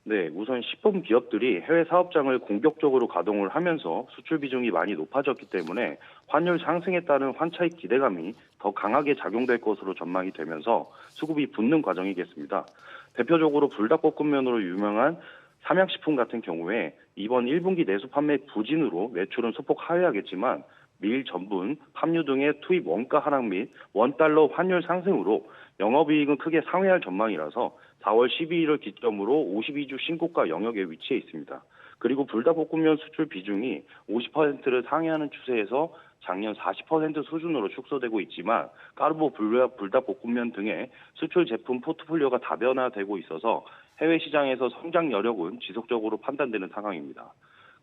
네, 우선 식품 기업들이 해외 사업장을 공격적으로 가동을 하면서 수출 비중이 많이 높아졌기 때문에 환율 상승에 따른 환차익 기대감이 더 강하게 작용될 것으로 전망이 되면서 수급이 붙는 과정이겠습니다. 대표적으로 불닭볶음면으로 유명한 삼양식품 같은 경우에 이번 1분기 내수 판매 부진으로 매출은 소폭 하회하겠지만 밀, 전분, 함유 등의 투입 원가 하락 및 원달러 환율 상승으로 영업이익은 크게 상회할 전망이라서 4월 12일을 기점으로 52주 신고가 영역에 위치해 있습니다. 그리고 불닭볶음면 수출 비중이 50%를 상회하는 추세에서 작년 40% 수준으로 축소되고 있지만 까르보 불닭볶음면 등의 수출 제품 포트폴리오가 다변화되고 있어서 해외 시장에서 성장 여력은 지속적으로 판단되는 상황입니다.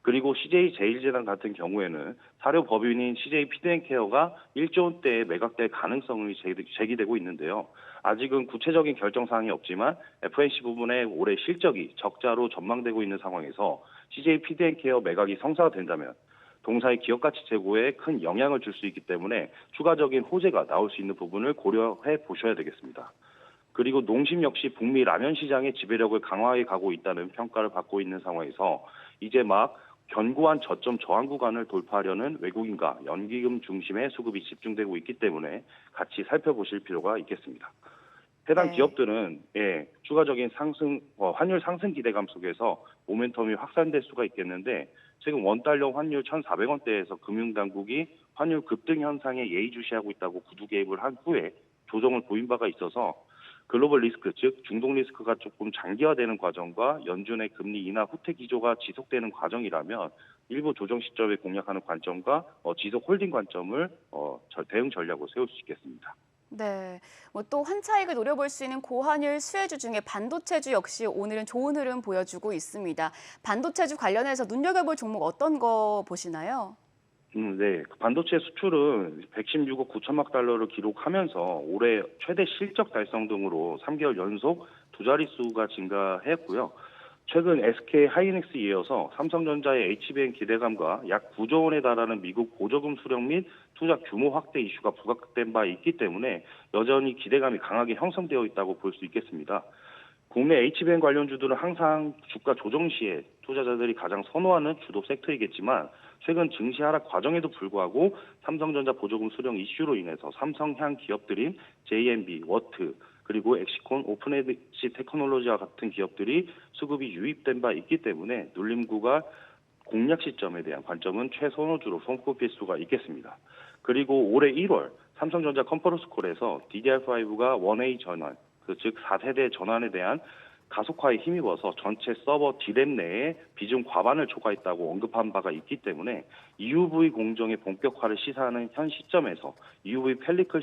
그리고 CJ-제일제당 같은 경우에는 사료 법인인 CJ-피드앤케어가 1조 원대의 매각될 가능성이 제기되고 있는데요. 아직은 구체적인 결정 사항이 없지만 FNC 부분의 올해 실적이 적자로 전망되고 있는 상황에서 CJ-피드앤케어 매각이 성사된다면 동사의 기업가치 제고에 큰 영향을 줄 수 있기 때문에 추가적인 호재가 나올 수 있는 부분을 고려해 보셔야 되겠습니다. 그리고 농심 역시 북미 라면 시장의 지배력을 강화해 가고 있다는 평가를 받고 있는 상황에서 이제 막 견고한 저점 저항 구간을 돌파하려는 외국인과 연기금 중심의 수급이 집중되고 있기 때문에 같이 살펴보실 필요가 있겠습니다. 해당 기업들은 추가적인 환율 상승 기대감 속에서 모멘텀이 확산될 수가 있겠는데 최근 원달러 환율 1,400원대에서 금융당국이 환율 급등 현상에 예의주시하고 있다고 구두 개입을 한 후에 조정을 보인 바가 있어서 글로벌 리스크, 즉 중동 리스크가 조금 장기화되는 과정과 연준의 금리 인하 후퇴 기조가 지속되는 과정이라면 일부 조정 시점에 공략하는 관점과 지속 홀딩 관점을 대응 전략으로 세울 수 있겠습니다. 네, 또 환차익을 노려볼 수 있는 고환율 수혜주 중에 반도체주 역시 오늘은 좋은 흐름 보여주고 있습니다. 반도체주 관련해서 눈여겨볼 종목 어떤 거 보시나요? 네. 그 반도체 수출은 116억 9천억 달러를 기록하면서 올해 최대 실적 달성 등으로 3개월 연속 두 자릿수가 증가했고요. 최근 SK 하이닉스에 이어서 삼성전자의 HBM 기대감과 약 9조 원에 달하는 미국 보조금 수령 및 투자 규모 확대 이슈가 부각된 바 있기 때문에 여전히 기대감이 강하게 형성되어 있다고 볼 수 있겠습니다. 국내 HBM 관련주들은 항상 주가 조정 시에 투자자들이 가장 선호하는 주도 섹터이겠지만 최근 증시 하락 과정에도 불구하고 삼성전자 보조금 수령 이슈로 인해서 삼성향 기업들인 JMB, 워트, 그리고 엑시콘, 오픈에지 테크놀로지와 같은 기업들이 수급이 유입된 바 있기 때문에 눌림구가 공략 시점에 대한 관점은 최선호주로 손꼽힐 수가 있겠습니다. 그리고 올해 1월 삼성전자 컨퍼런스 콜에서 DDR5가 1A 전환, 즉 4세대 전환에 대한 가속화에 힘입어서 전체 서버 D램 내에 비중 과반을 초과했다고 언급한 바가 있기 때문에 EUV 공정의 본격화를 시사하는 현 시점에서 EUV 펠리클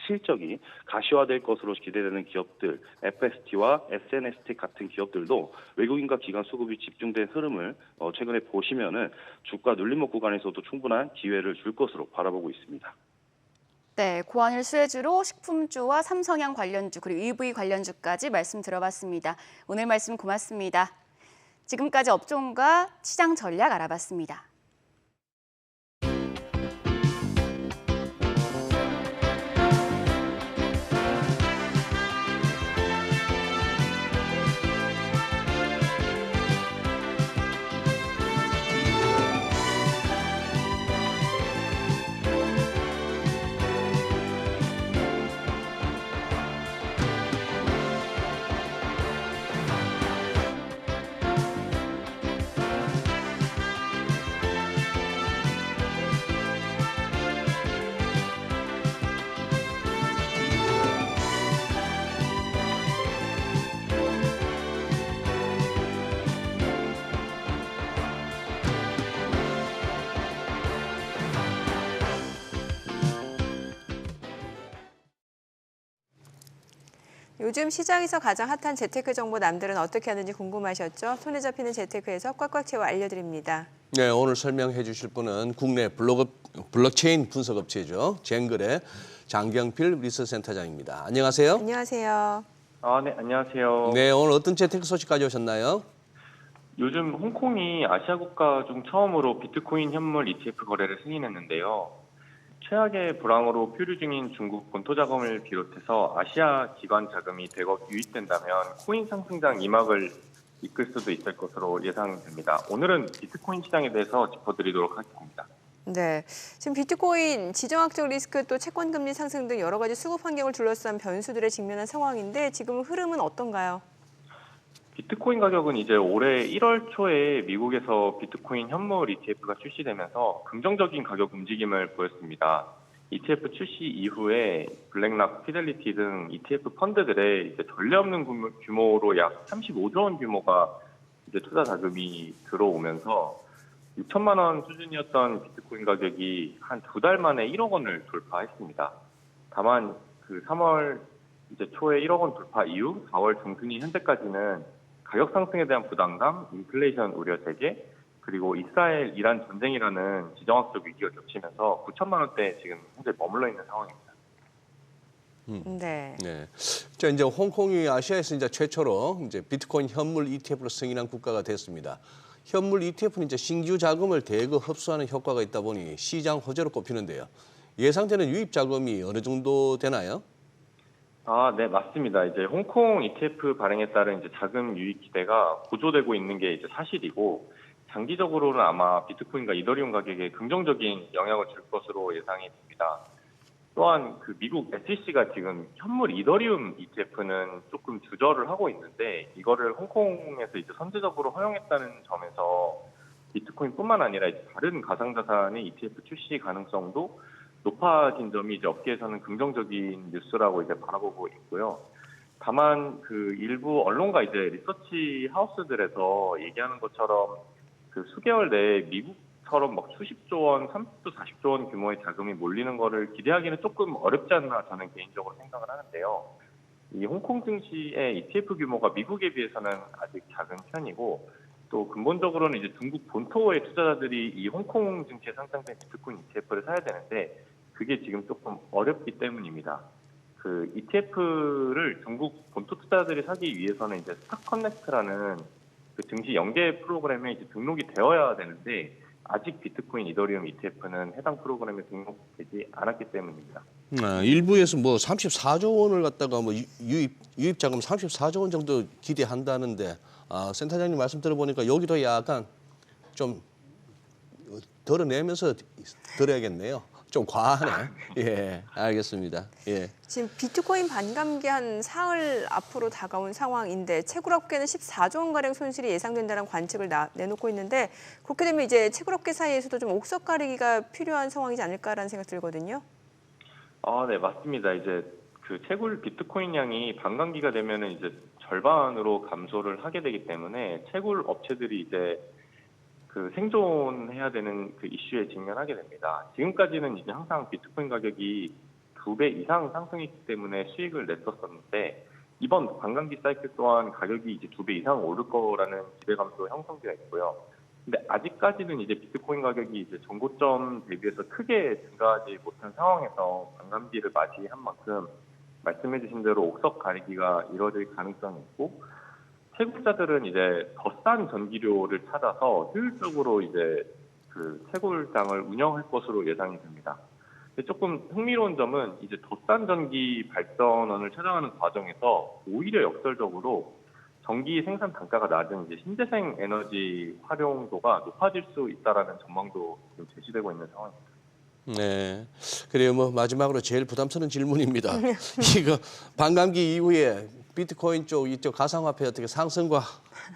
실적이 가시화될 것으로 기대되는 기업들, FST와 SNST 같은 기업들도 외국인과 기관 수급이 집중된 흐름을 최근에 보시면은 주가 눌림목 구간에서도 충분한 기회를 줄 것으로 바라보고 있습니다. 네, 고한일 수혜주로 식품주와 삼성향 관련주 그리고 EV 관련주까지 말씀 들어봤습니다. 오늘 말씀 고맙습니다. 지금까지 업종과 시장 전략 알아봤습니다. 요즘 시장에서 가장 핫한 재테크 정보 남들은 어떻게 하는지 궁금하셨죠? 손에 잡히는 재테크에서 꽉꽉 채워 알려드립니다. 네, 오늘 설명해 주실 분은 국내 블록체인 분석업체죠. 젠글의 장경필 리서치센터장입니다. 안녕하세요. 안녕하세요. 네, 안녕하세요. 네, 오늘 어떤 재테크 소식 가져오셨나요? 요즘 홍콩이 아시아 국가 중 처음으로 비트코인 현물 ETF 거래를 승인했는데요. 최악의 불황으로 표류 중인 중국 본토 자금을 비롯해서 아시아 기관 자금이 대거 유입된다면 코인 상승장 2막을 이끌 수도 있을 것으로 예상됩니다. 오늘은 비트코인 시장에 대해서 짚어드리도록 하겠습니다. 네, 지금 비트코인 지정학적 리스크 또 채권 금리 상승 등 여러 가지 수급 환경을 둘러싼 변수들에 직면한 상황인데 지금 흐름은 어떤가요? 비트코인 가격은 이제 올해 1월 초에 미국에서 비트코인 현물 ETF가 출시되면서 긍정적인 가격 움직임을 보였습니다. ETF 출시 이후에 블랙락, 피델리티 등 ETF 펀드들의 이제 전례 없는 규모로 약 35조 원 규모가 이제 투자 자금이 들어오면서 6천만 원 수준이었던 비트코인 가격이 한 2달 만에 1억 원을 돌파했습니다. 다만 그 3월 이제 초에 1억 원 돌파 이후 4월 중순이 현재까지는 가격 상승에 대한 부담감, 인플레이션 우려 제재, 그리고 이스라엘 이란 전쟁이라는 지정학적 위기가 겹치면서 9천만 원대에 지금 현재 머물러 있는 상황입니다. 네. 네. 자, 이제 홍콩이 아시아에서 이제 최초로 이제 비트코인 현물 ETF로 승인한 국가가 됐습니다. 현물 ETF는 이제 신규 자금을 대거 흡수하는 효과가 있다 보니 시장 호재로 꼽히는데요. 예상되는 유입 자금이 어느 정도 되나요? 네, 맞습니다. 이제 홍콩 ETF 발행에 따른 이제 자금 유입 기대가 고조되고 있는 게 이제 사실이고, 장기적으로는 아마 비트코인과 이더리움 가격에 긍정적인 영향을 줄 것으로 예상이 됩니다. 또한 그 미국 SEC가 지금 현물 이더리움 ETF는 조금 주저를 하고 있는데, 이거를 홍콩에서 이제 선제적으로 허용했다는 점에서 비트코인뿐만 아니라 이제 다른 가상자산의 ETF 출시 가능성도 높아진 점이 이제 업계에서는 긍정적인 뉴스라고 이제 바라보고 있고요. 다만 그 일부 언론과 이제 리서치 하우스들에서 얘기하는 것처럼 그 수개월 내에 미국처럼 막 수십조 원, 30조, 40조 원 규모의 자금이 몰리는 거를 기대하기는 조금 어렵지 않나 저는 개인적으로 생각을 하는데요. 이 홍콩 증시의 ETF 규모가 미국에 비해서는 아직 작은 편이고, 또 근본적으로는 이제 중국 본토의 투자자들이 이 홍콩 증시에 상장된 비트코인 ETF를 사야 되는데 그게 지금 조금 어렵기 때문입니다. 그 ETF를 중국 본토 투자자들이 사기 위해서는 이제 스탁 커넥트라는 그 증시 연계 프로그램에 이제 등록이 되어야 되는데 아직 비트코인 이더리움 ETF는 해당 프로그램에 등록되지 않았기 때문입니다. 일부에서 뭐 34조 원을 갖다가 뭐 유입 자금 34조 원 정도 기대한다는데 센터장님 말씀 들어보니까 여기도 약간 좀 덜어내면서 들어야겠네요. 좀 과하네. 예, 알겠습니다. 예. 지금 비트코인 반감기한 사흘 앞으로 다가온 상황인데 채굴업계는 14조 원가량 손실이 예상된다는 관측을 내놓고 있는데 그렇게 되면 이제 채굴업계 사이에서도 좀 옥석 가리기가 필요한 상황이지 않을까라는 생각 들거든요. 네, 맞습니다. 이제 그 채굴 비트코인 양이 반감기가 되면은 이제 절반으로 감소를 하게 되기 때문에 채굴 업체들이 이제 그 생존해야 되는 그 이슈에 직면하게 됩니다. 지금까지는 이제 항상 비트코인 가격이 2배 이상 상승했기 때문에 수익을 냈었었는데 이번 반감기 사이클 또한 가격이 이제 2배 이상 오를 거라는 기대감도 형성되어 있고요. 근데 아직까지는 이제 비트코인 가격이 이제 전고점 대비해서 크게 증가하지 못한 상황에서 반감기를 맞이한 만큼 말씀해주신 대로 옥석 가리기가 이뤄질 가능성이 있고 채굴자들은 이제 더 싼 전기료를 찾아서 효율적으로 이제 그 채굴장을 운영할 것으로 예상이 됩니다. 근데 조금 흥미로운 점은 이제 더 싼 전기 발전원을 찾아가는 과정에서 오히려 역설적으로 전기 생산 단가가 낮은 이제 신재생 에너지 활용도가 높아질 수 있다라는 전망도 지금 제시되고 있는 상황입니다. 네. 그래요. 뭐 마지막으로 제일 부담스러운 질문입니다. 이거 반감기 이후에 비트코인 쪽 이쪽 가상화폐 어떻게 상승과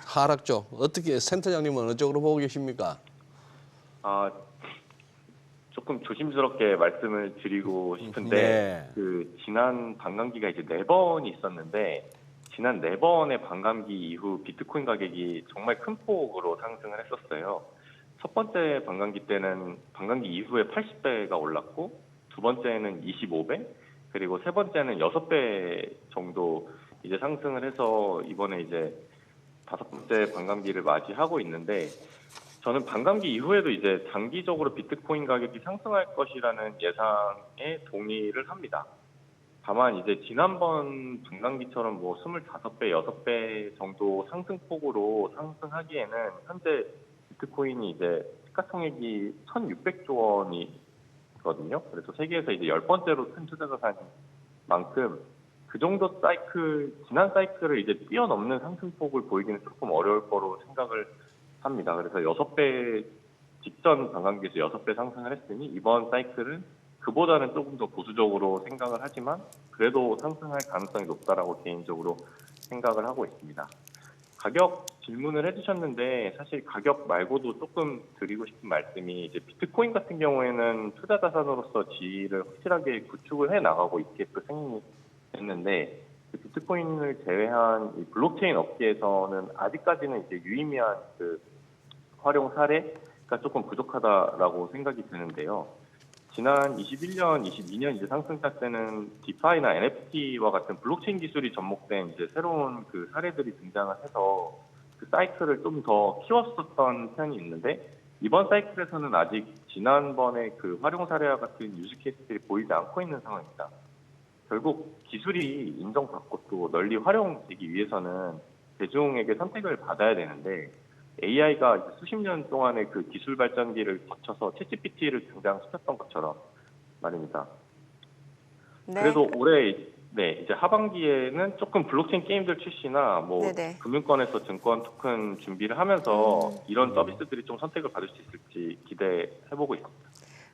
하락 쪽 어떻게 센터장님은 어느 쪽으로 보고 계십니까? 조금 조심스럽게 말씀을 드리고 싶은데 네. 그 지난 반감기가 이제 4번이 있었는데 지난 4번의 반감기 이후 비트코인 가격이 정말 큰 폭으로 상승을 했었어요. 첫 번째 반감기 때는 반감기 이후에 80배가 올랐고 두 번째는 25배 그리고 세 번째는 6배 정도 이제 상승을 해서 이번에 이제 5번째 반감기를 맞이하고 있는데 저는 반감기 이후에도 이제 장기적으로 비트코인 가격이 상승할 것이라는 예상에 동의를 합니다. 다만 이제 지난번 반감기처럼 뭐 25배, 6배 정도 상승폭으로 상승하기에는 현재 비트코인이 이제 시가총액이 1,600조 원이거든요. 그래서 세계에서 이제 10번째로 큰 투자 자산인 만큼 그 정도 사이클, 지난 사이클을 이제 뛰어넘는 상승폭을 보이기는 조금 어려울 거로 생각을 합니다. 그래서 6배 직전 반감기에서 6배 상승을 했으니 이번 사이클은 그보다는 조금 더 보수적으로 생각을 하지만 그래도 상승할 가능성이 높다라고 개인적으로 생각을 하고 있습니다. 가격 질문을 해주셨는데 사실 가격 말고도 조금 드리고 싶은 말씀이 이제 비트코인 같은 경우에는 투자 자산으로서 지위를 확실하게 구축을 해 나가고 있게 또 생겼는데 비트코인을 제외한 이 블록체인 업계에서는 아직까지는 이제 유의미한 그 활용 사례가 조금 부족하다라고 생각이 드는데요. 지난 21년, 22년 이제 상승차 때는 디파이나 NFT와 같은 블록체인 기술이 접목된 이제 새로운 그 사례들이 등장을 해서 그 사이클을 좀 더 키웠었던 편이 있는데 이번 사이클에서는 아직 지난번에 그 활용 사례와 같은 유즈 케이스들이 보이지 않고 있는 상황입니다. 결국 기술이 인정받고 또 널리 활용되기 위해서는 대중에게 선택을 받아야 되는데 AI가 수십 년 동안의 그 기술 발전기를 거쳐서 챗GPT를 등장시켰던 것처럼 말입니다. 네. 그래도 올해 이제 하반기에는 조금 블록체인 게임들 출시나 뭐 네네. 금융권에서 증권 토큰 준비를 하면서 이런 서비스들이 좀 선택을 받을 수 있을지 기대해보고 있습니다.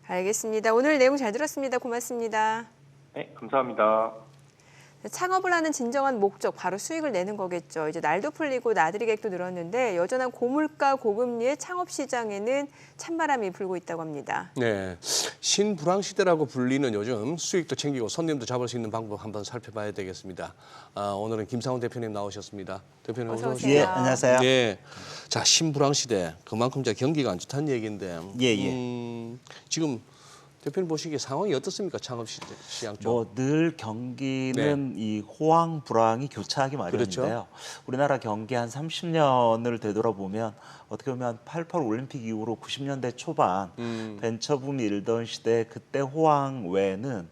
알겠습니다. 오늘 내용 잘 들었습니다. 고맙습니다. 네, 감사합니다. 창업을 하는 진정한 목적, 바로 수익을 내는 거겠죠. 이제 날도 풀리고 나들이 객도 늘었는데 여전한 고물가, 고금리의 창업 시장에는 찬바람이 불고 있다고 합니다. 네, 신불황 시대라고 불리는 요즘 수익도 챙기고 손님도 잡을 수 있는 방법 한번 살펴봐야 되겠습니다. 오늘은 김상훈 대표님 나오셨습니다. 대표님 어서 오세요. 예, 안녕하세요. 네, 자 신불황 시대 그만큼 이제 경기가 안 좋다는 얘기인데 예. 지금 대표님 보시기에 상황이 어떻습니까? 창업 시장 쪽. 뭐 늘 경기는 이 호황 불황이 교차하기 마련인데요. 그렇죠. 우리나라 경기 한 30년을 되돌아보면 어떻게 보면 88 올림픽 이후로 90년대 초반 벤처붐이 일던 시대 그때 호황 외에는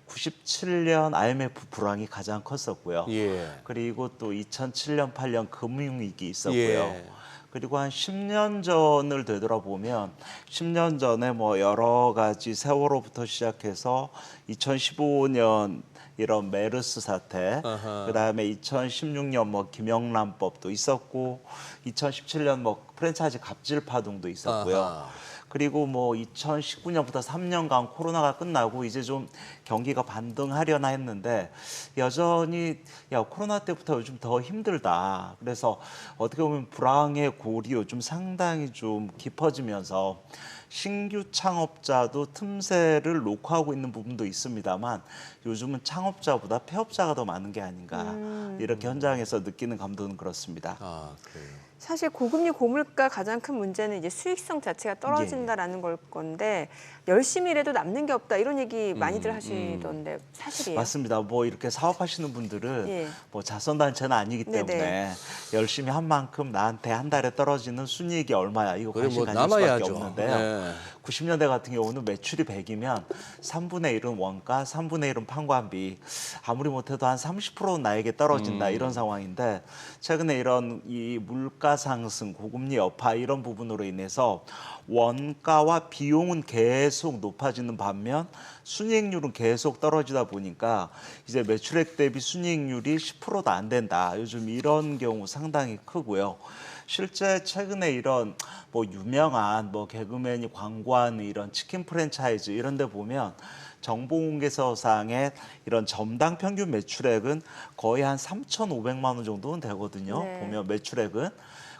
97년 IMF 불황이 가장 컸었고요. 예. 그리고 또 2007년 8년 금융위기 있었고요. 예. 그리고 한 10년 전을 되돌아보면 10년 전에 뭐 여러 가지 세월호부터 시작해서 2015년 이런 메르스 사태, 아하. 그다음에 2016년 뭐 김영란법도 있었고 2017년 뭐 프랜차이즈 갑질 파동도 있었고요. 아하. 그리고 뭐 2019년부터 3년간 코로나가 끝나고 이제 좀 경기가 반등하려나 했는데 여전히 야 코로나 때부터 요즘 더 힘들다. 그래서 어떻게 보면 불황의 골이 요즘 상당히 좀 깊어지면서 신규 창업자도 틈새를 놓고 하고 있는 부분도 있습니다만 요즘은 창업자보다 폐업자가 더 많은 게 아닌가 이렇게 현장에서 느끼는 감도는 그렇습니다. 아, 그래요. 사실 고금리 고물가 가장 큰 문제는 이제 수익성 자체가 떨어진다라는 걸 건데 열심히 일해도 남는 게 없다 이런 얘기 많이들 하시던데 사실이에요? 맞습니다. 뭐 이렇게 사업하시는 분들은 예. 뭐 자선단체는 아니기 때문에 네네. 열심히 한 만큼 나한테 한 달에 떨어지는 순이익이 얼마야 이거 그래, 관심 뭐 가질 수밖에 남아야죠. 없는데요. 네. 90년대 같은 경우는 매출이 100이면 3분의 1은 원가, 3분의 1은 판관비. 아무리 못해도 한 30%는 나에게 떨어진다 이런 상황인데 최근에 이런 이 물가 상승, 고금리 여파 이런 부분으로 인해서 원가와 비용은 계속 높아지는 반면 순이익률은 계속 떨어지다 보니까 이제 매출액 대비 순이익률이 10%도 안 된다. 요즘 이런 경우 상당히 크고요. 실제 최근에 이런 뭐 유명한 뭐 개그맨이 광고하는 이런 치킨 프랜차이즈 이런 데 보면 정보공개서상의 이런 점당 평균 매출액은 거의 한 3,500만 원 정도는 되거든요. 네. 보면 매출액은.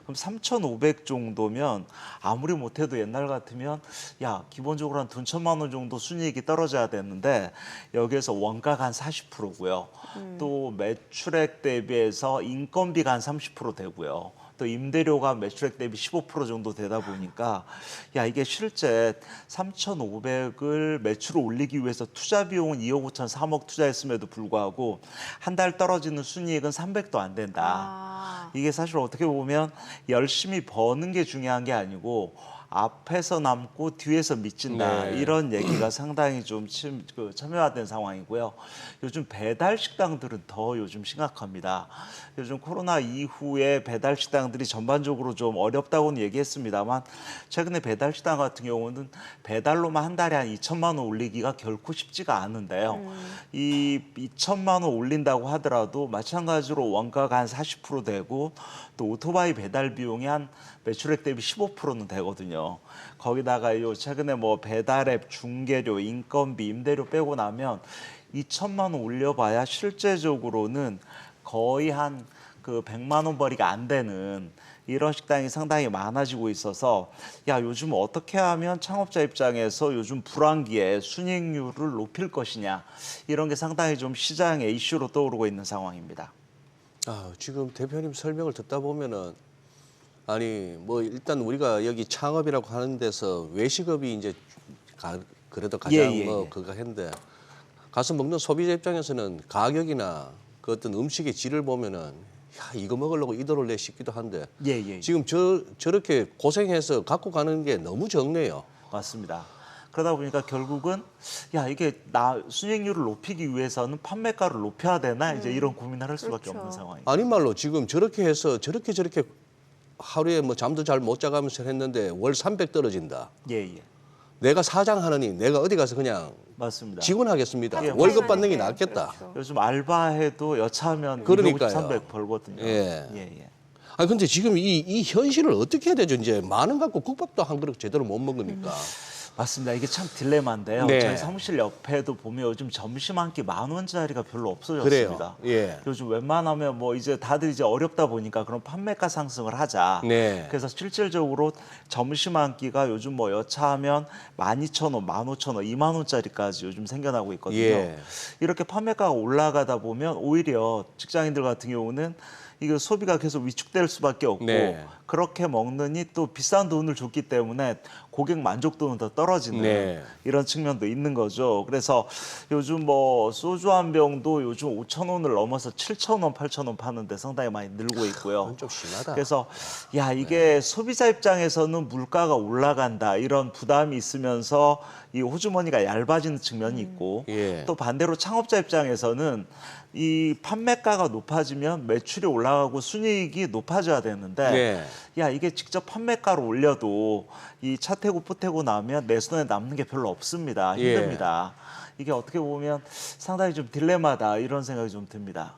그럼 3,500 정도면 아무리 못해도 옛날 같으면 야 기본적으로 한 2천만 원 정도 순이익이 떨어져야 되는데 여기에서 원가가 한 40%고요. 또 매출액 대비해서 인건비가 한 30% 되고요. 또 임대료가 매출액 대비 15% 정도 되다 보니까 야 이게 실제 3,500을 매출을 올리기 위해서 투자 비용은 2억 5천 3억 투자했음에도 불구하고 한 달 떨어지는 순이익은 300도 안 된다. 이게 사실 어떻게 보면 열심히 버는 게 중요한 게 아니고 앞에서 남고 뒤에서 미친다 네. 이런 얘기가 상당히 좀 첨예화된 상황이고요. 요즘 배달 식당들은 더 요즘 심각합니다. 요즘 코로나 이후에 배달 식당들이 전반적으로 좀 어렵다고는 얘기했습니다만 최근에 배달 식당 같은 경우는 배달로만 한 달에 한 2천만 원 올리기가 결코 쉽지가 않은데요. 이 2천만 원 올린다고 하더라도 마찬가지로 원가가 한 40% 되고 또 오토바이 배달 비용이 한 매출액 대비 15%는 되거든요. 거기다가 요 최근에 뭐 배달앱, 중개료, 인건비, 임대료 빼고 나면 2천만 원 올려봐야 실제적으로는 거의 한 그 100만 원 벌이가 안 되는 이런 식당이 상당히 많아지고 있어서 야 요즘 어떻게 하면 창업자 입장에서 요즘 불황기에 순이익률을 높일 것이냐 이런 게 상당히 좀 시장의 이슈로 떠오르고 있는 상황입니다. 아, 지금 대표님 설명을 듣다 보면은 아니 뭐 일단 우리가 여기 창업이라고 하는 데서 외식업이 이제 그래도 가장 뭐 그거 했는데 가서 먹는 소비자 입장에서는 가격이나 그 어떤 음식의 질을 보면은 야 이거 먹으려고 이 돈을 내 싶기도 한데 지금 저렇게 고생해서 갖고 가는 게 너무 적네요. 맞습니다. 그러다 보니까 결국은 야 이게 나 순이익률을 높이기 위해서는 판매가를 높여야 되나 이제 이런 고민을 할 수밖에 없는 상황입니다. 아닌 말로 지금 저렇게 해서 저렇게 하루에 뭐 잠도 잘 못 자가면서 했는데 월 300 떨어진다. 예. 내가 사장하느니 내가 어디 가서 그냥 맞습니다. 직원하겠습니다. 예, 월급 받는 게 낫겠다. 그렇죠. 요즘 알바해도 여차하면 그러니까요. 300 벌거든요. 예. 아니 근데 지금 이 현실을 어떻게 해야 되죠? 이제 만 원 갖고 국밥도 한 그릇 제대로 못 먹으니까. 맞습니다. 이게 참 딜레마인데요. 네. 저희 사무실 옆에도 보면 요즘 점심 한 끼 10,000원짜리가 별로 없어졌습니다. 그래요. 예. 요즘 웬만하면 뭐 이제 다들 이제 어렵다 보니까 그런 판매가 상승을 하자. 네. 그래서 실질적으로 점심 한 끼가 요즘 뭐 여차하면 12,000원, 15,000원, 2만 원짜리까지 요즘 생겨나고 있거든요. 예. 이렇게 판매가가 올라가다 보면 오히려 직장인들 같은 경우는 이거 소비가 계속 위축될 수밖에 없고 네. 그렇게 먹느니 또 비싼 돈을 줬기 때문에 고객 만족도는 더 떨어지는 네. 이런 측면도 있는 거죠. 그래서 요즘 뭐 소주 한 병도 요즘 5,000원을 넘어서 7,000원, 8,000원 파는데 상당히 많이 늘고 있고요. 그건 좀 심하다. 그래서 야 이게 소비자 입장에서는 물가가 올라간다 이런 부담이 있으면서 이 호주머니가 얇아지는 측면이 있고 예. 또 반대로 창업자 입장에서는 이 판매가가 높아지면 매출이 올라가고 순이익이 높아져야 되는데 네. 야 이게 직접 판매가를 올려도 이 차태고 포태고 나면 내 손에 남는 게 별로 없습니다. 힘듭니다. 이게 어떻게 보면 상당히 좀 딜레마다 이런 생각이 좀 듭니다.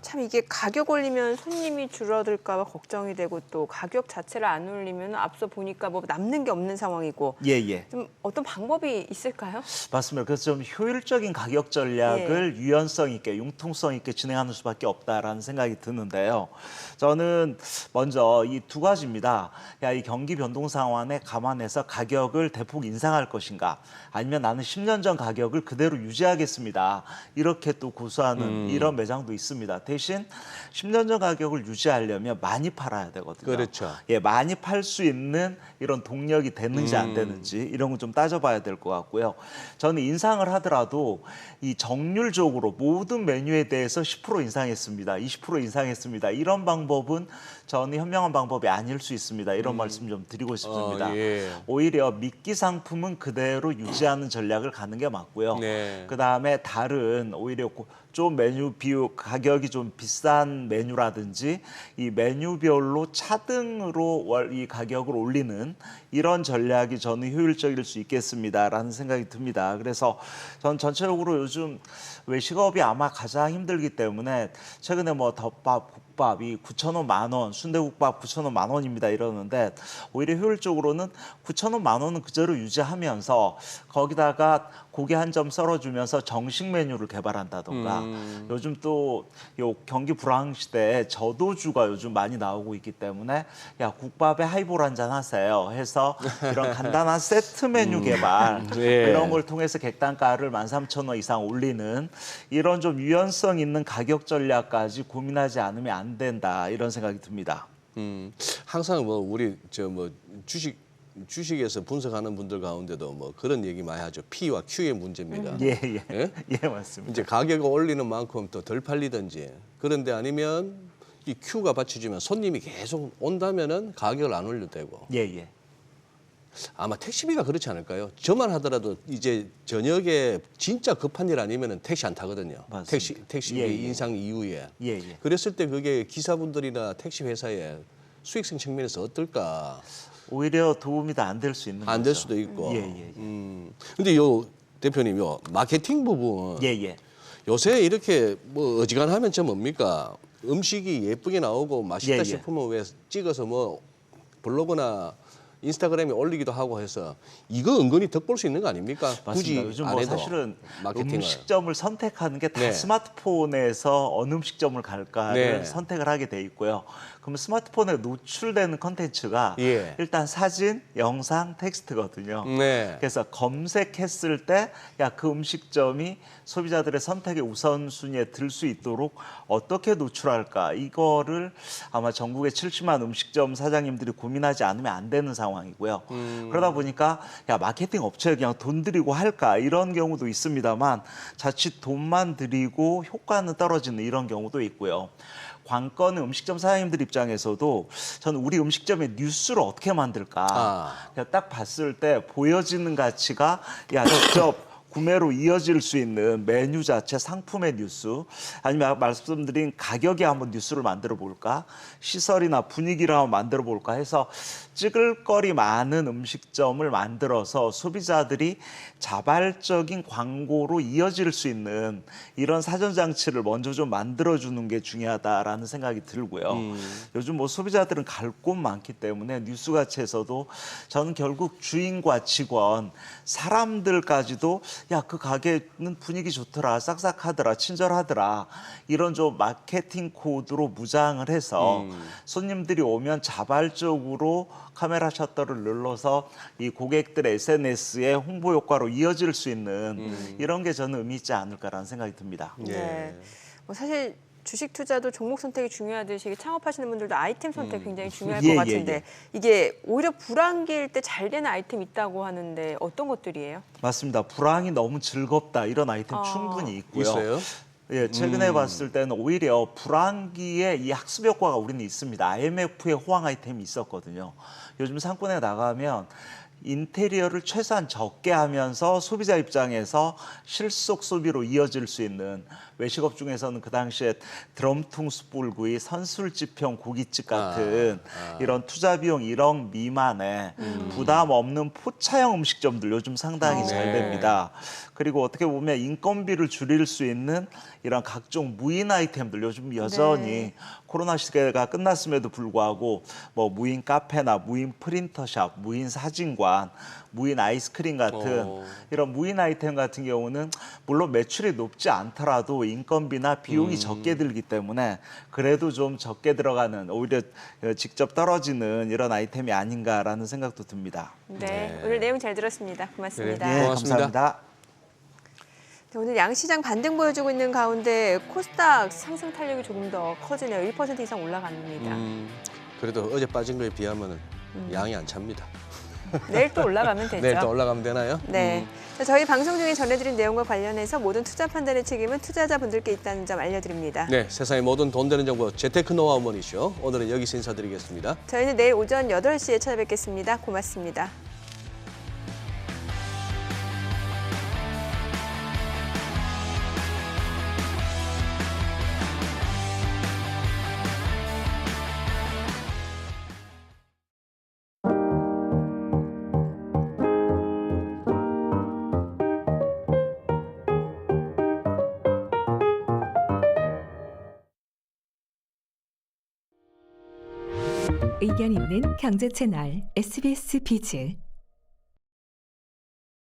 참 이게 가격 올리면 손님이 줄어들까 봐 걱정이 되고 또 가격 자체를 안 올리면 앞서 보니까 뭐 남는 게 없는 상황이고 예. 좀 어떤 방법이 있을까요? 맞습니다. 그래서 좀 효율적인 가격 전략을 유연성 있게, 융통성 있게 진행하는 수밖에 없다라는 생각이 드는데요. 저는 먼저 이 두 가지입니다. 야, 이 경기 변동 상황에 감안해서 가격을 대폭 인상할 것인가, 아니면 나는 10년 전 가격을 그대로 유지하겠습니다. 이렇게 또 고수하는 이런 매장도 있습니다. 대신 10년 전 가격을 유지하려면 많이 팔아야 되거든요. 그렇죠. 예, 많이 팔 수 있는 이런 동력이 됐는지 안 되는지 이런 건 좀 따져봐야 될 것 같고요. 저는 인상을 하더라도 이 정률적으로 모든 메뉴에 대해서 10% 인상했습니다. 20% 인상했습니다. 이런 방법은 저는 현명한 방법이 아닐 수 있습니다. 이런 말씀 좀 드리고 싶습니다. 예. 오히려 미끼 상품은 그대로 유지하는 전략을 가는 게 맞고요. 네. 그다음에 다른 오히려 좀 메뉴 비율 가격이 좀 비싼 메뉴라든지 이 메뉴별로 차등으로 이 가격을 올리는 이런 전략이 저는 효율적일 수 있겠습니다라는 생각이 듭니다. 그래서 전 전체적으로 요즘 외식업이 아마 가장 힘들기 때문에 최근에 뭐 덮밥, 국밥이 9,000원, 10,000원, 순대국밥 9,000원, 10,000원입니다 이러는데 오히려 효율적으로는 9,000원, 10,000원은 그대로 유지하면서 거기다가 고기 한 점 썰어주면서 정식 메뉴를 개발한다던가 요즘 또 요 경기 불황 시대에 저도주가 요즘 많이 나오고 있기 때문에 야 국밥에 하이볼 한잔 하세요 해서 이런 간단한 세트 메뉴 개발 네. 이런 걸 통해서 객단가를 13,000원 이상 올리는 이런 좀 유연성 있는 가격 전략까지 고민하지 않으면 안 된다 이런 생각이 듭니다. 항상 뭐 우리 주식에서 분석하는 분들 가운데도 뭐 그런 얘기 많이 하죠. P와 Q의 문제입니다. 예, 맞습니다. 이제 가격을 올리는 만큼 더 덜 팔리든지 그런데 아니면 이 Q가 받쳐주면 손님이 계속 온다면은 가격을 안 올려도 되고. 예. 아마 택시비가 그렇지 않을까요? 저만 하더라도 이제 저녁에 진짜 급한 일 아니면은 택시 안 타거든요. 맞습니다. 택시비 예. 인상 이후에. 예. 그랬을 때 그게 기사분들이나 택시 회사의 수익성 측면에서 어떨까? 오히려 도움이 다 안 될 수 있는 안 거죠. 될 수도 있고. 예. 근데 요 대표님 요 마케팅 부분 예. 요새 이렇게 뭐 어지간하면 저 뭡니까? 음식이 예쁘게 나오고 맛있다 예. 싶으면 왜 찍어서 뭐 블로그나 인스타그램에 올리기도 하고 해서 이거 은근히 덕볼 수 있는 거 아닙니까? 맞습니다. 굳이 요즘 안 뭐 해도 사실은 마케팅을. 음식점을 선택하는 게 다 네. 스마트폰에서 어느 음식점을 갈까를 네. 선택을 하게 돼 있고요. 그러면 스마트폰에 노출되는 컨텐츠가 예. 일단 사진, 영상, 텍스트거든요. 네. 그래서 검색했을 때 야, 그 음식점이 소비자들의 선택의 우선순위에 들 수 있도록 어떻게 노출할까 이거를 아마 전국의 70만 음식점 사장님들이 고민하지 않으면 안 되는 상황이고요. 그러다 보니까 야 마케팅 업체에 그냥 돈 들이고 할까 이런 경우도 있습니다만 자칫 돈만 들이고 효과는 떨어지는 이런 경우도 있고요. 관건 음식점 사장님들 입장에서도 저는 우리 음식점의 뉴스를 어떻게 만들까 그냥 딱 봤을 때 보여지는 가치가 야 직접 구매로 이어질 수 있는 메뉴 자체, 상품의 뉴스, 아니면 말씀드린 가격에 한번 뉴스를 만들어 볼까, 시설이나 분위기를 한번 만들어 볼까 해서 찍을 거리 많은 음식점을 만들어서 소비자들이 자발적인 광고로 이어질 수 있는 이런 사전 장치를 먼저 좀 만들어주는 게 중요하다라는 생각이 들고요. 요즘 뭐 소비자들은 갈 곳 많기 때문에 뉴스 가치에서도 저는 결국 주인과 직원, 사람들까지도 야, 그 가게는 분위기 좋더라, 싹싹하더라, 친절하더라 이런 좀 마케팅 코드로 무장을 해서 손님들이 오면 자발적으로 카메라 셔터를 눌러서 이 고객들의 SNS의 홍보 효과로 이어질 수 있는 이런 게 저는 의미 있지 않을까라는 생각이 듭니다. 네. 뭐 사실 주식 투자도 종목 선택이 중요하듯이 창업하시는 분들도 아이템 선택 굉장히 중요할 예, 것 예, 같은데 예. 이게 오히려 불황기일 때 잘 되는 아이템 있다고 하는데 어떤 것들이에요? 맞습니다. 불황이 너무 즐겁다 이런 아이템 충분히 있고요. 있어요? 예, 최근에 봤을 때는 오히려 불황기에 이 학습 효과가 우리는 있습니다. IMF의 호황 아이템이 있었거든요. 요즘 상권에 나가면 인테리어를 최소한 적게 하면서 소비자 입장에서 실속 소비로 이어질 수 있는 외식업 중에서는 그 당시에 드럼통 숯불구이, 선술집형 고깃집 같은 이런 투자 비용 1억 미만의 부담 없는 포차형 음식점들 요즘 상당히 잘 됩니다. 그리고 어떻게 보면 인건비를 줄일 수 있는 이런 각종 무인 아이템들 요즘 여전히 코로나 시대가 끝났음에도 불구하고 뭐 무인 카페나 무인 프린터샵, 무인 사진관, 무인 아이스크림 같은 이런 무인 아이템 같은 경우는 물론 매출이 높지 않더라도 인건비나 비용이 적게 들기 때문에 그래도 좀 적게 들어가는 오히려 직접 떨어지는 이런 아이템이 아닌가라는 생각도 듭니다. 네, 오늘 내용 잘 들었습니다. 고맙습니다. 네, 고맙습니다. 감사합니다. 네, 오늘 양시장 반등 보여주고 있는 가운데 코스닥 상승 탄력이 조금 더 커지네요. 1% 이상 올라갑니다. 그래도 어제 빠진 거에 비하면 양이 안 찹니다. 내일 또 올라가면 되죠. 내일 또 올라가면 되나요? 네. 자, 저희 방송 중에 전해드린 내용과 관련해서 모든 투자 판단의 책임은 투자자분들께 있다는 점 알려드립니다. 네, 세상의 모든 돈 되는 정보 재테크 노하우 머니쇼. 오늘은 여기서 인사드리겠습니다. 저희는 내일 오전 8시에 찾아뵙겠습니다. 고맙습니다. 의견 있는 경제 채널 SBS 비즈